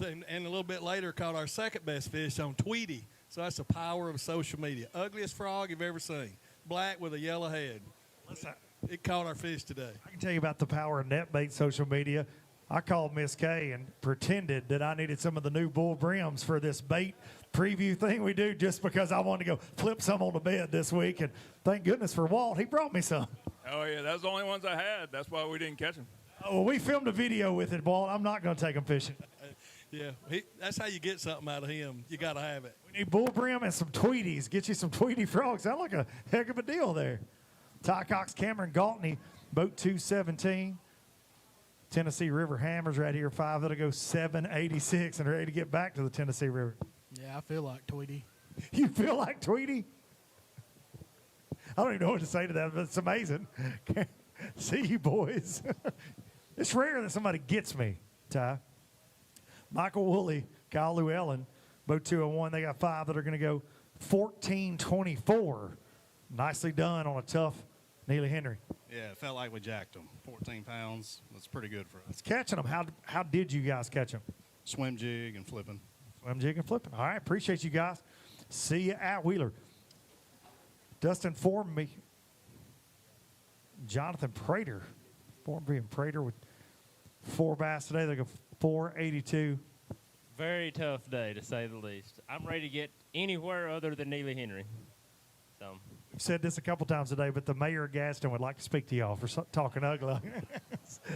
And a little bit later, caught our second best fish on Tweety. So that's the power of social media. Ugliest frog you've ever seen. Black with a yellow head. Listen, it caught our fish today. I can tell you about the power of net bait social media. I called Miss K and pretended that I needed some of the new bull brims for this bait preview thing we do just because I wanted to go flip some on the bed this week. And thank goodness for Walt. He brought me some. Oh, yeah, that's the only ones I had. That's why we didn't catch them. Oh, well, we filmed a video with it, Walt. I'm not going to take them fishing. Yeah, that's how you get something out of him. You got to have it. We need bull brim and some Tweeties. Get you some Tweety frogs. Sound like a heck of a deal there. Ty Cox, Cameron Galtney, boat 217. Tennessee River Hammers right here, 5 that'll go 786 and ready to get back to the Tennessee River. Yeah, I feel like Tweety. You feel like Tweety? don't even know what to say to that, but it's amazing. See you, boys. It's rare that somebody gets me, Ty. Michael Woolley, Kyle Llewellyn, both 201. They got 5 that are going to go 14-24. Nicely done on a tough Neely Henry. Yeah, it felt like we jacked them. 14 pounds. That's pretty good for us. Catching them, how did you guys catch them? Swim jig and flipping. Swim jig and flipping. All right, appreciate you guys. See you at Wheeler. Dustin informed me. Jonathan Prater. Formby and Prater with 4 bass today. They go 482. Very tough day, to say the least. I'm ready to get anywhere other than Neely Henry. So We've said this a couple times today, but the mayor of Gaston would like to speak to y'all for talking ugly.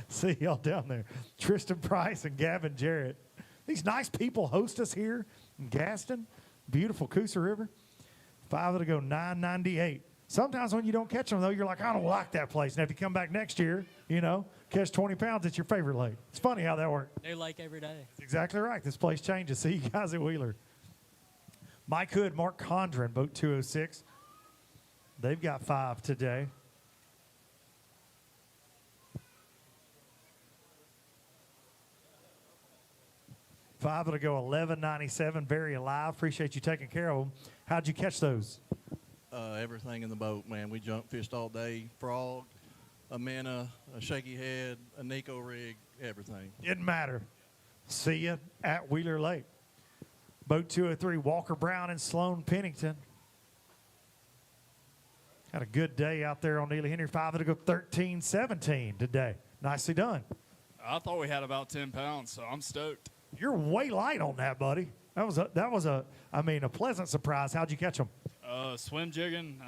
See y'all down there. Tristan Price and Gavin Jarrett. These nice people host us here in Gaston. Beautiful Coosa River. 5 to go 998. Sometimes when you don't catch them, though, you're like, I don't like that place. Now, if you come back next year, catch 20 pounds, it's your favorite lake. It's funny how that works. New lake every day. That's exactly right. This place changes. See you guys at Wheeler. Mike Hood, Mark Condren, boat 206. They've got 5 today. Five to go 1197. Very alive. Appreciate you taking care of them. How'd you catch those? Everything in the boat, man. We junk fished all day. Frog, a minnow, a shaky head, a Nico rig, everything. Didn't matter. See you at Wheeler Lake. Boat 203, Walker Brown and Sloan Pennington. Had a good day out there on Neely Henry. 5 to go 1317 today. Nicely done. I thought we had about 10 pounds, so I'm stoked. You're way light on that, buddy. That was a pleasant surprise. How'd you catch them? Swim jigging.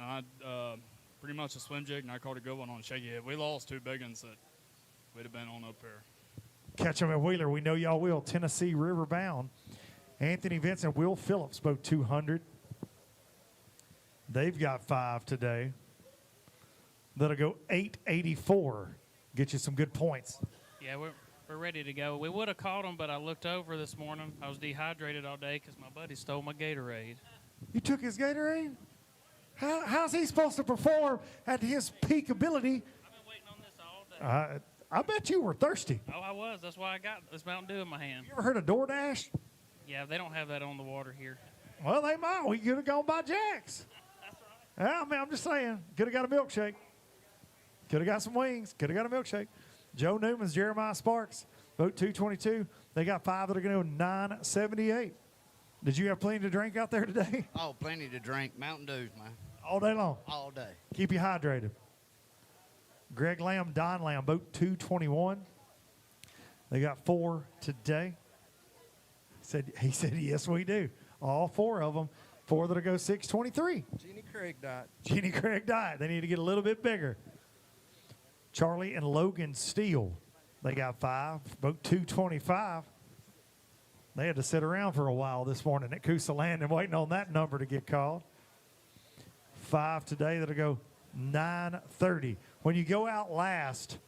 Pretty much a swim jig, and I caught a good one on shaky head. We lost 2 big ones that we'd have been on up here. Catch them at Wheeler. We know y'all will. Tennessee River bound. Anthony Vincent, Will Phillips, boat 200. They've got 5 today. That'll go 884. Get you some good points. Yeah, we're ready to go. We would have caught them, but I looked over this morning. I was dehydrated all day because my buddy stole my Gatorade. You took his Gatorade? How's he supposed to perform at his peak ability? I've been waiting on this all day. I bet you were thirsty. Oh, I was. That's why I got this Mountain Dew in my hand. You ever heard of DoorDash? Yeah, they don't have that on the water here. Well, they might. We could have gone by Jack's. That's right. Yeah, I mean, I'm just saying. Could have got a milkshake. Could have got some wings. Could have got a milkshake. Joe Newman's, Jeremiah Sparks, boat 222. They got 5 that are going to go 978. Did you have plenty to drink out there today? Oh, plenty to drink. Mountain Dews, man. All day long? All day. Keep you hydrated. Greg Lamb, Don Lamb, boat 221. They got 4 today. He said, yes, we do. All 4 of them. 4 that'll go 623. Jeannie Craig died. Jeannie Craig died. They need to get a little bit bigger. Charlie and Logan Steele, they got 5. Boat 225. They had to sit around for a while this morning at Coosa Landing waiting on that number to get called. 5 today that'll go 930. When you go out last,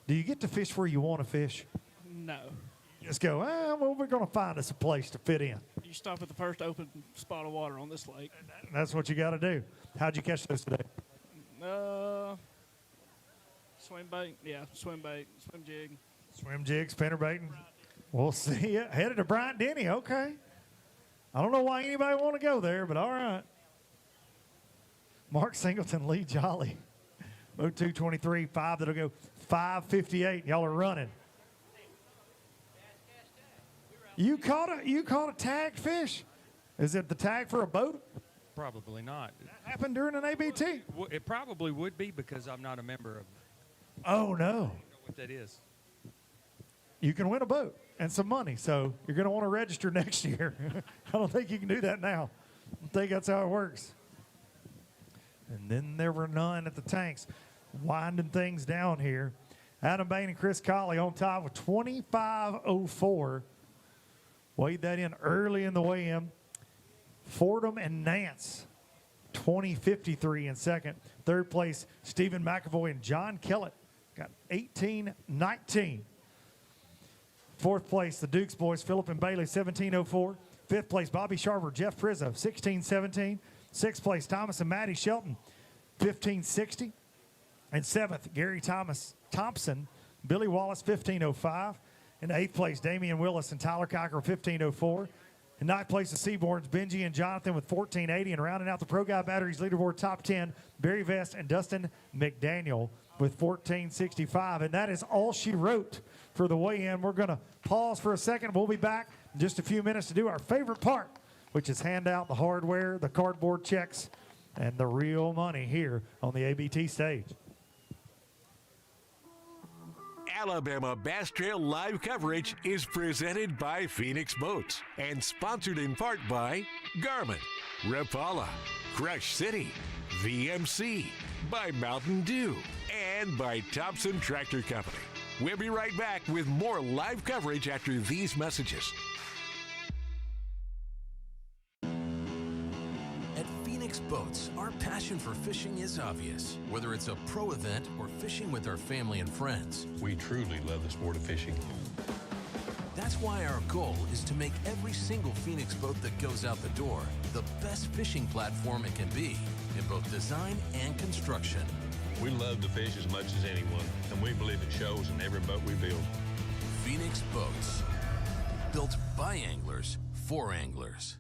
do you get to fish where you want to fish? No. You just go, well, we're going to find us a place to fit in. You stop at the first open spot of water on this lake. That's what you got to do. How'd you catch those today? Swim bait, swim jig. Swim jig, spinner baiting. We'll see you. Headed to Bryant Denny. Okay. I don't know why anybody want to go there, but all right. Mark Singleton, Lee Jolly. Boat 223, 5 that'll go 558. Y'all are running. You caught a tagged fish. Is it the tag for a boat? Probably not. That happened during an ABT. It probably would be because I'm not a member of. Oh, no. I don't know what that is. You can win a boat and some money, so you're going to want to register next year. I don't think you can do that now. I think that's how it works. And then there were none at the tanks. Winding things down here. Adam Bain and Chris Colley on top with 25.04. Weighed that in early in the weigh-in. Fordham and Nance, 20.53 in second. Third place, Stephen McAvoy and John Kellett got 18.19. Fourth place, the Dukes boys, Phillip and Bailey, 17.04. Fifth place, Bobby Sharver, Jeff Prizzo, 16.17. Sixth place, Thomas and Maddie Shelton, 1560. In 7th, Gary Thompson, Billy Wallace, 1505. In 8th place, Damian Willis and Tyler Cocker, 1504. In 9th place, the Seaborns, Benji and Jonathan with 1480. And rounding out the Pro Guy Batteries leaderboard top 10, Barry Vest and Dustin McDaniel with 1465. And that is all she wrote for the weigh-in. We're going to pause for a second. We'll be back in just a few minutes to do our favorite part, which is hand out the hardware, the cardboard checks, and the real money here on the ABT stage. Alabama Bass Trail live coverage is presented by Phoenix Boats and sponsored in part by Garmin, Rapala, Crush City, VMC, by Mountain Dew, and by Thompson Tractor Company. We'll be right back with more live coverage after these messages. At Phoenix Boats, our passion for fishing is obvious. Whether it's a pro event or fishing with our family and friends, we truly love the sport of fishing. That's why our goal is to make every single Phoenix boat that goes out the door the best fishing platform it can be in both design and construction. We love to fish as much as anyone, and we believe it shows in every boat we build. Phoenix Boats, built by anglers for anglers.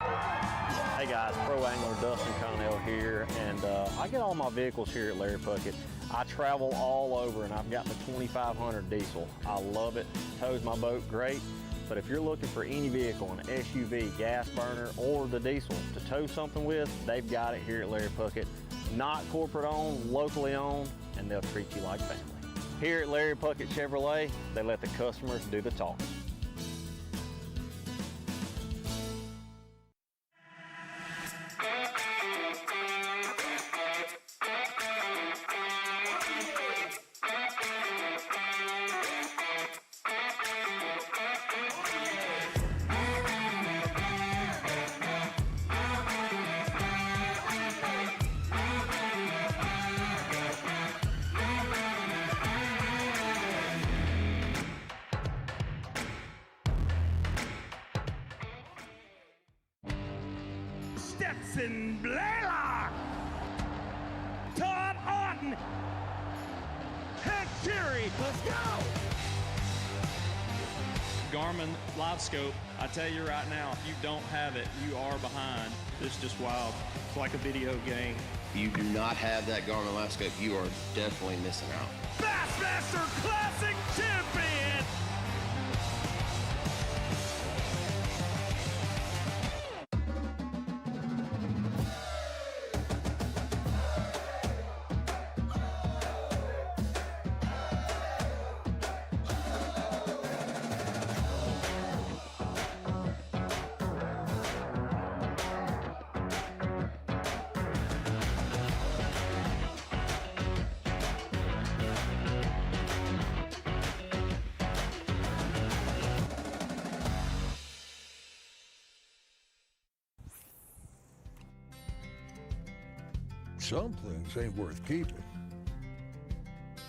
Hey guys, pro angler Dustin Connell here, and I get all my vehicles here at Larry Puckett. I travel all over, and I've got the 2500 diesel. I love it, tows my boat great, but if you're looking for any vehicle, an SUV, gas burner, or the diesel to tow something with, they've got it here at Larry Puckett. Not corporate owned, locally owned, and they'll treat you like family. Here at Larry Puckett Chevrolet, they let the customers do the talking. Stetson Blaylock, Todd Auden, Hank Fury, let's go! Garmin Live Scope, I tell you right now, if you don't have it, you are behind. It's just wild. It's like a video game. If you do not have that Garmin Live Scope, you are definitely missing out. Bassmaster Classic Champion! Some things ain't worth keeping.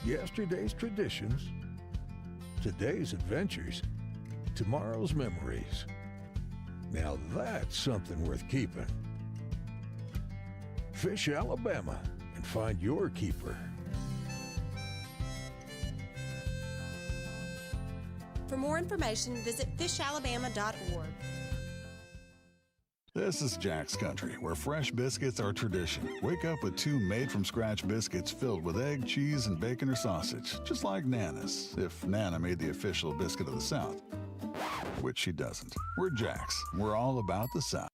Yesterday's traditions, today's adventures, tomorrow's memories. Now that's something worth keeping. Fish Alabama and find your keeper. For more information, visit fishalabama.org. This is Jack's Country, where fresh biscuits are tradition. Wake up with 2 made-from-scratch biscuits filled with egg, cheese, and bacon or sausage, just like Nana's, if Nana made the official biscuit of the South, which she doesn't. We're Jack's. We're all about the South.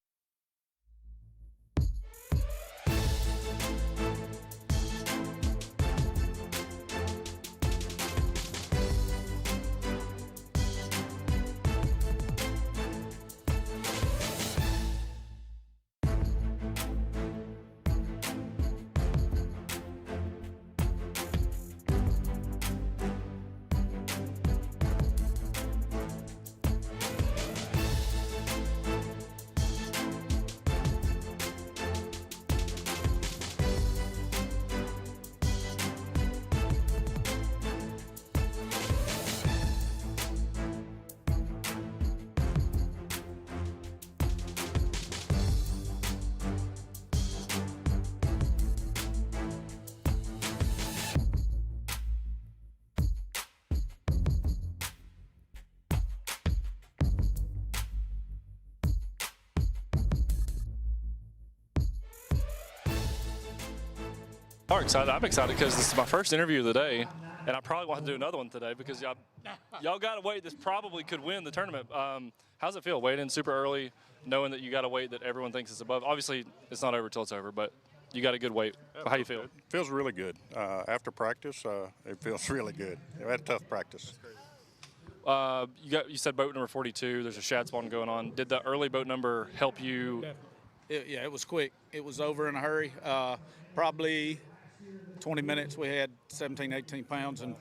are excited. I'm excited because this is my first interview of the day, and I probably want to do another one today because y'all got to wait. This probably could win the tournament. How's it feel? Waiting in super early, knowing that you got to wait that everyone thinks it's above. Obviously, it's not over till it's over, but you got a good wait. How you feel? Good. Feels really good. After practice, it feels really good. We had a tough practice. You said boat number 42. There's a shad spawn going on. Did the early boat number help you? Yeah, it was quick. It was over in a hurry. Probably 20 minutes. We had 17, 18 pounds, and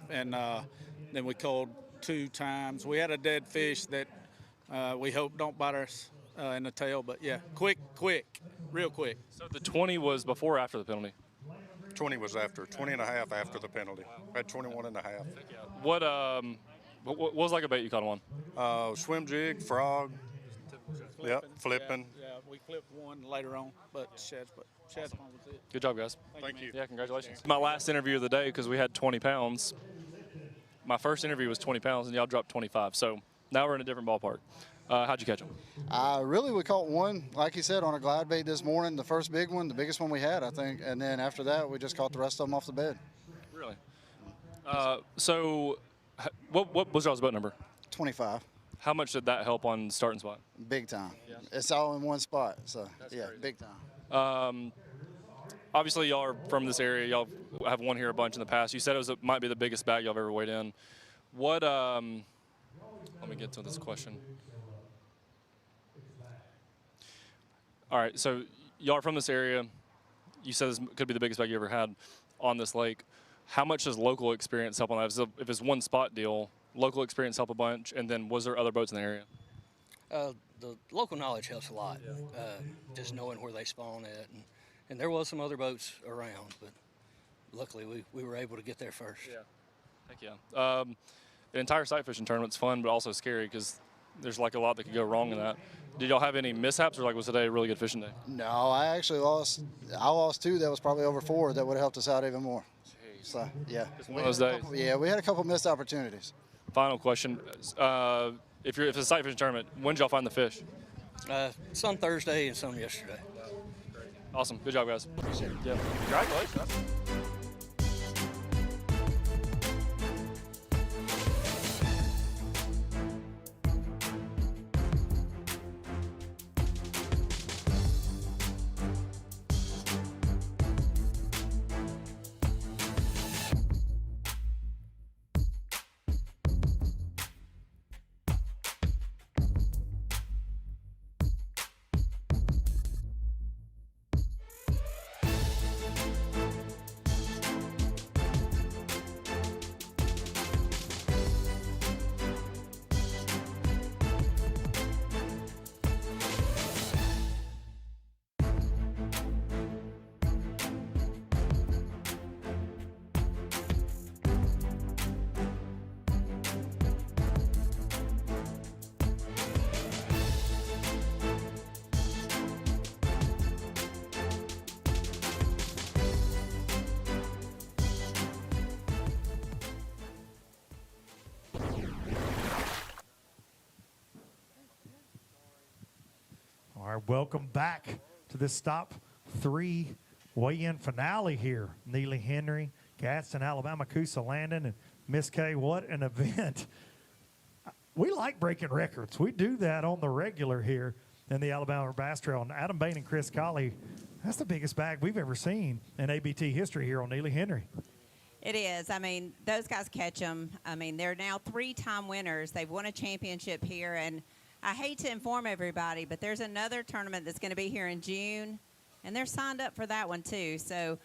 then we called 2 times. We had a dead fish that we hope don't bite us in the tail, but yeah, quick, real quick. So the 20 was before or after the penalty? 20 was after, 20 and a half after the penalty. I had 21 and a half. What was like a bait you caught on? Swim jig, frog. Yep, flipping. Yeah, we flipped one later on, but shad spawn was it. Good job, guys. Thank you. Yeah, congratulations. My last interview of the day because we had 20 pounds. My first interview was 20 pounds, and y'all dropped 25. So now we're in a different ballpark. How'd you catch them? Really, we caught one, like you said, on a glide bait this morning, the first big one, the biggest one we had, I think. And then after that, we just caught the rest of them off the bed. Really? So what was y'all's boat number? 25. How much did that help on starting spot? Big time. Yeah. It's all in one spot, so yeah, crazy. Big time. Obviously, y'all are from this area. Y'all have won here a bunch in the past. You said it might be the biggest bag y'all have ever weighed in. What? Let me get to this question. All right, so y'all are from this area. You said this could be the biggest bag you ever had on this lake. How much does local experience help on that? If it's one spot deal, local experience help a bunch, and then was there other boats in the area? The local knowledge helps a lot, just knowing where they spawn at. And there was some other boats around, but luckily we were able to get there first. Yeah. Heck yeah. The entire sight fishing tournament's fun, but also scary because there's like a lot that could go wrong in that. Did y'all have any mishaps, or was today a really good fishing day? No, I actually lost. I lost 2 that was probably over 4 that would have helped us out even more. Jeez. So yeah. Just one of those days. We had a couple missed opportunities. Final question: if it's a sight fishing tournament, when did y'all find the fish? Some Thursday and some yesterday. Awesome. Good job, guys. Yeah. Congratulations. All right, welcome back to this Stop 3 weigh-in finale here. Neely Henry, Gadsden, Alabama, Coosa Landon, and Miss K. What an event. We like breaking records. We do that on the regular here in the Alabama Bass Trail. And Adam Bain and Chris Colley, that's the biggest bag we've ever seen in ABT history here on Neely Henry. It is. I mean, those guys catch them. I mean, they're now 3-time winners. They've won a championship here, and I hate to inform everybody, but there's another tournament that's going to be here in June, and they're signed up for that one too. So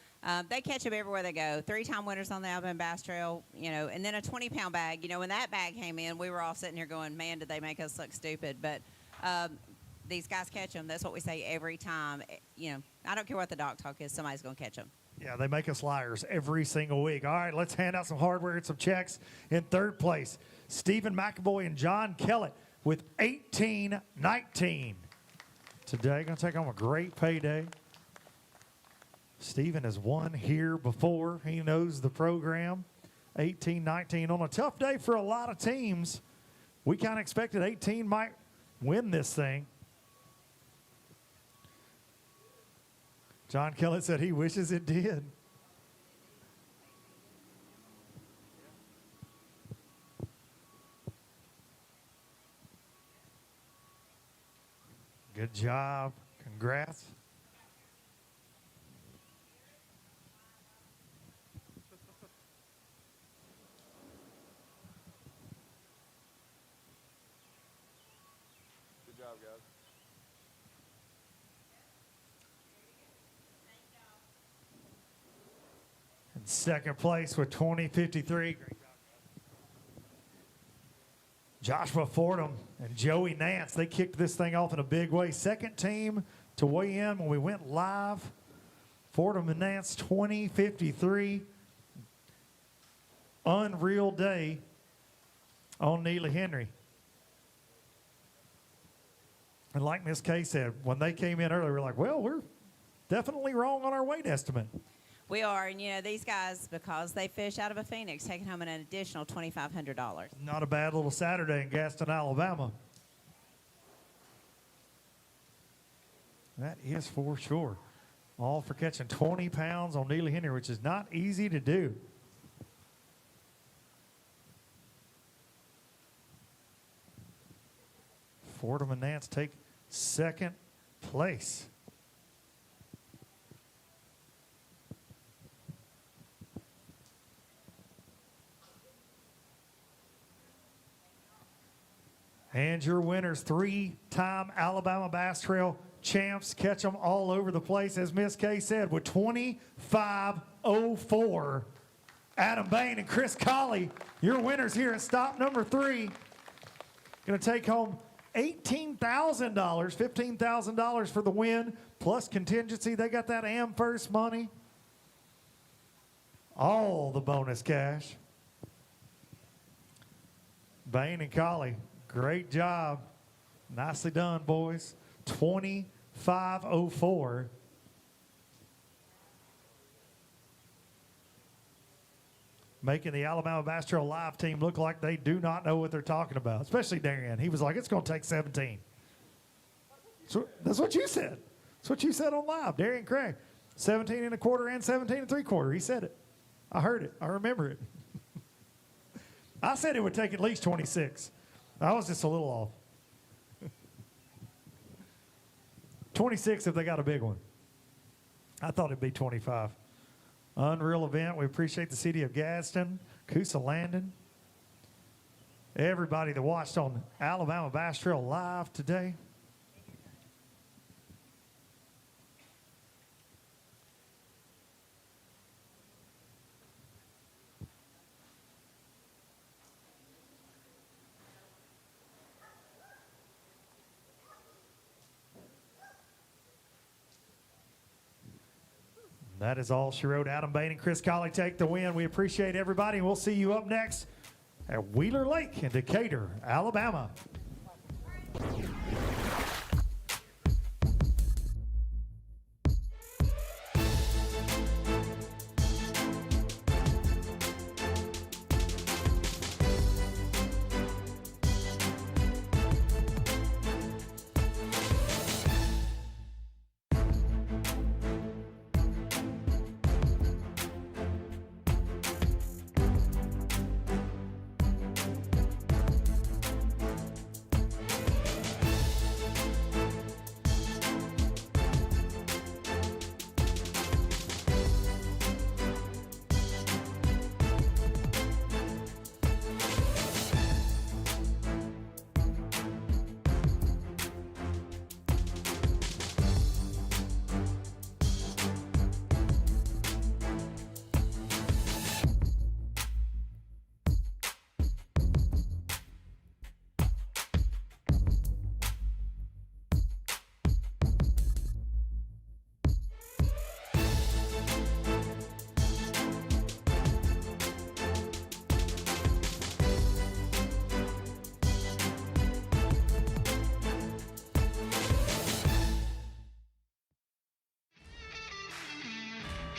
they catch them everywhere they go. 3-time winners on the Alabama Bass Trail, and then a 20-pound bag. When that bag came in, we were all sitting here going, man, did they make us look stupid? But these guys catch them. That's what we say every time. I don't care what the dock talk is. Somebody's going to catch them. Yeah, they make us liars every single week. All right, let's hand out some hardware and some checks. In third place, Stephen McAvoy and John Kellett with 18-19. Today, going to take home a great payday. Stephen has won here before. He knows the program. 18-19 on a tough day for a lot of teams. We kind of expected 18 might win this thing. John Kellett said he wishes it did. Good job. Congrats. Good job, guys. In second place with 2053. Joshua Fordham and Joey Nance, they kicked this thing off in a big way. Second team to weigh in when we went live. Fordham and Nance, 2053. Unreal day on Neely Henry. And like Miss Kay said, when they came in earlier, we were like, well, we're definitely wrong on our weight estimate. We are, and you know, these guys, because they fish out of a Phoenix, taking home an additional $2,500. Not a bad little Saturday in Gaston, Alabama. That is for sure. All for catching 20 pounds on Neely Henry, which is not easy to do. Fordham and Nance take second place. And your winners, three-time Alabama Bass Trail champs, catch them all over the place, as Miss Kay said, with 25.04. Adam Bain and Chris Colley, your winners here at stop number 3. Going to take home $18,000, $15,000 for the win, plus contingency. They got that AM first money. All the bonus cash. Bain and Colley, great job. Nicely done, boys. 25.04. Making the Alabama Bass Trail Live team look like they do not know what they're talking about, especially Darian. He was like, it's going to take 17. So that's what you said. That's what you said on live. Darian Craig, 17.25 and 17.75. He said it. I heard it. I remember it. I said it would take at least 26. I was just a little off. 26 if they got a big one. I thought it'd be 25. Unreal event. We appreciate the city of Gadsden, Coosa Landon, everybody that watched on Alabama Bass Trail Live today. That is all she wrote. Adam Bain and Chris Colley take the win. We appreciate everybody, and we'll see you up next at Wheeler Lake in Decatur, Alabama.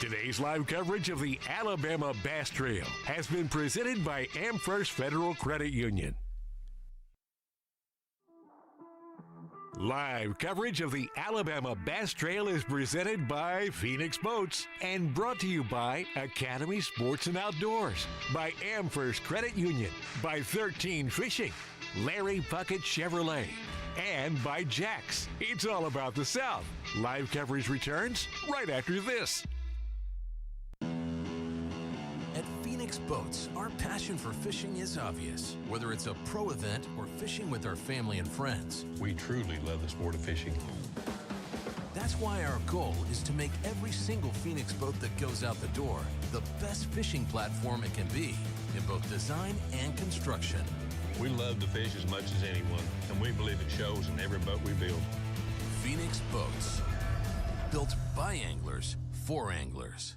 Today's live coverage of the Alabama Bass Trail has been presented by AmFirst Federal Credit Union. Live coverage of the Alabama Bass Trail is presented by Phoenix Boats and brought to you by Academy Sports and Outdoors, by AmFirst Credit Union, by 13 Fishing, Larry Puckett Chevrolet, and by Jack's. It's all about the South. Live coverage returns right after this. At Phoenix Boats, our passion for fishing is obvious. Whether it's a pro event or fishing with our family and friends, We truly love the sport of fishing. that's why our goal is to make every single Phoenix boat that goes out the door the best fishing platform it can be in both design and construction. We love to fish as much as anyone, and we believe it shows in every boat we build. Phoenix Boats, built by anglers for anglers.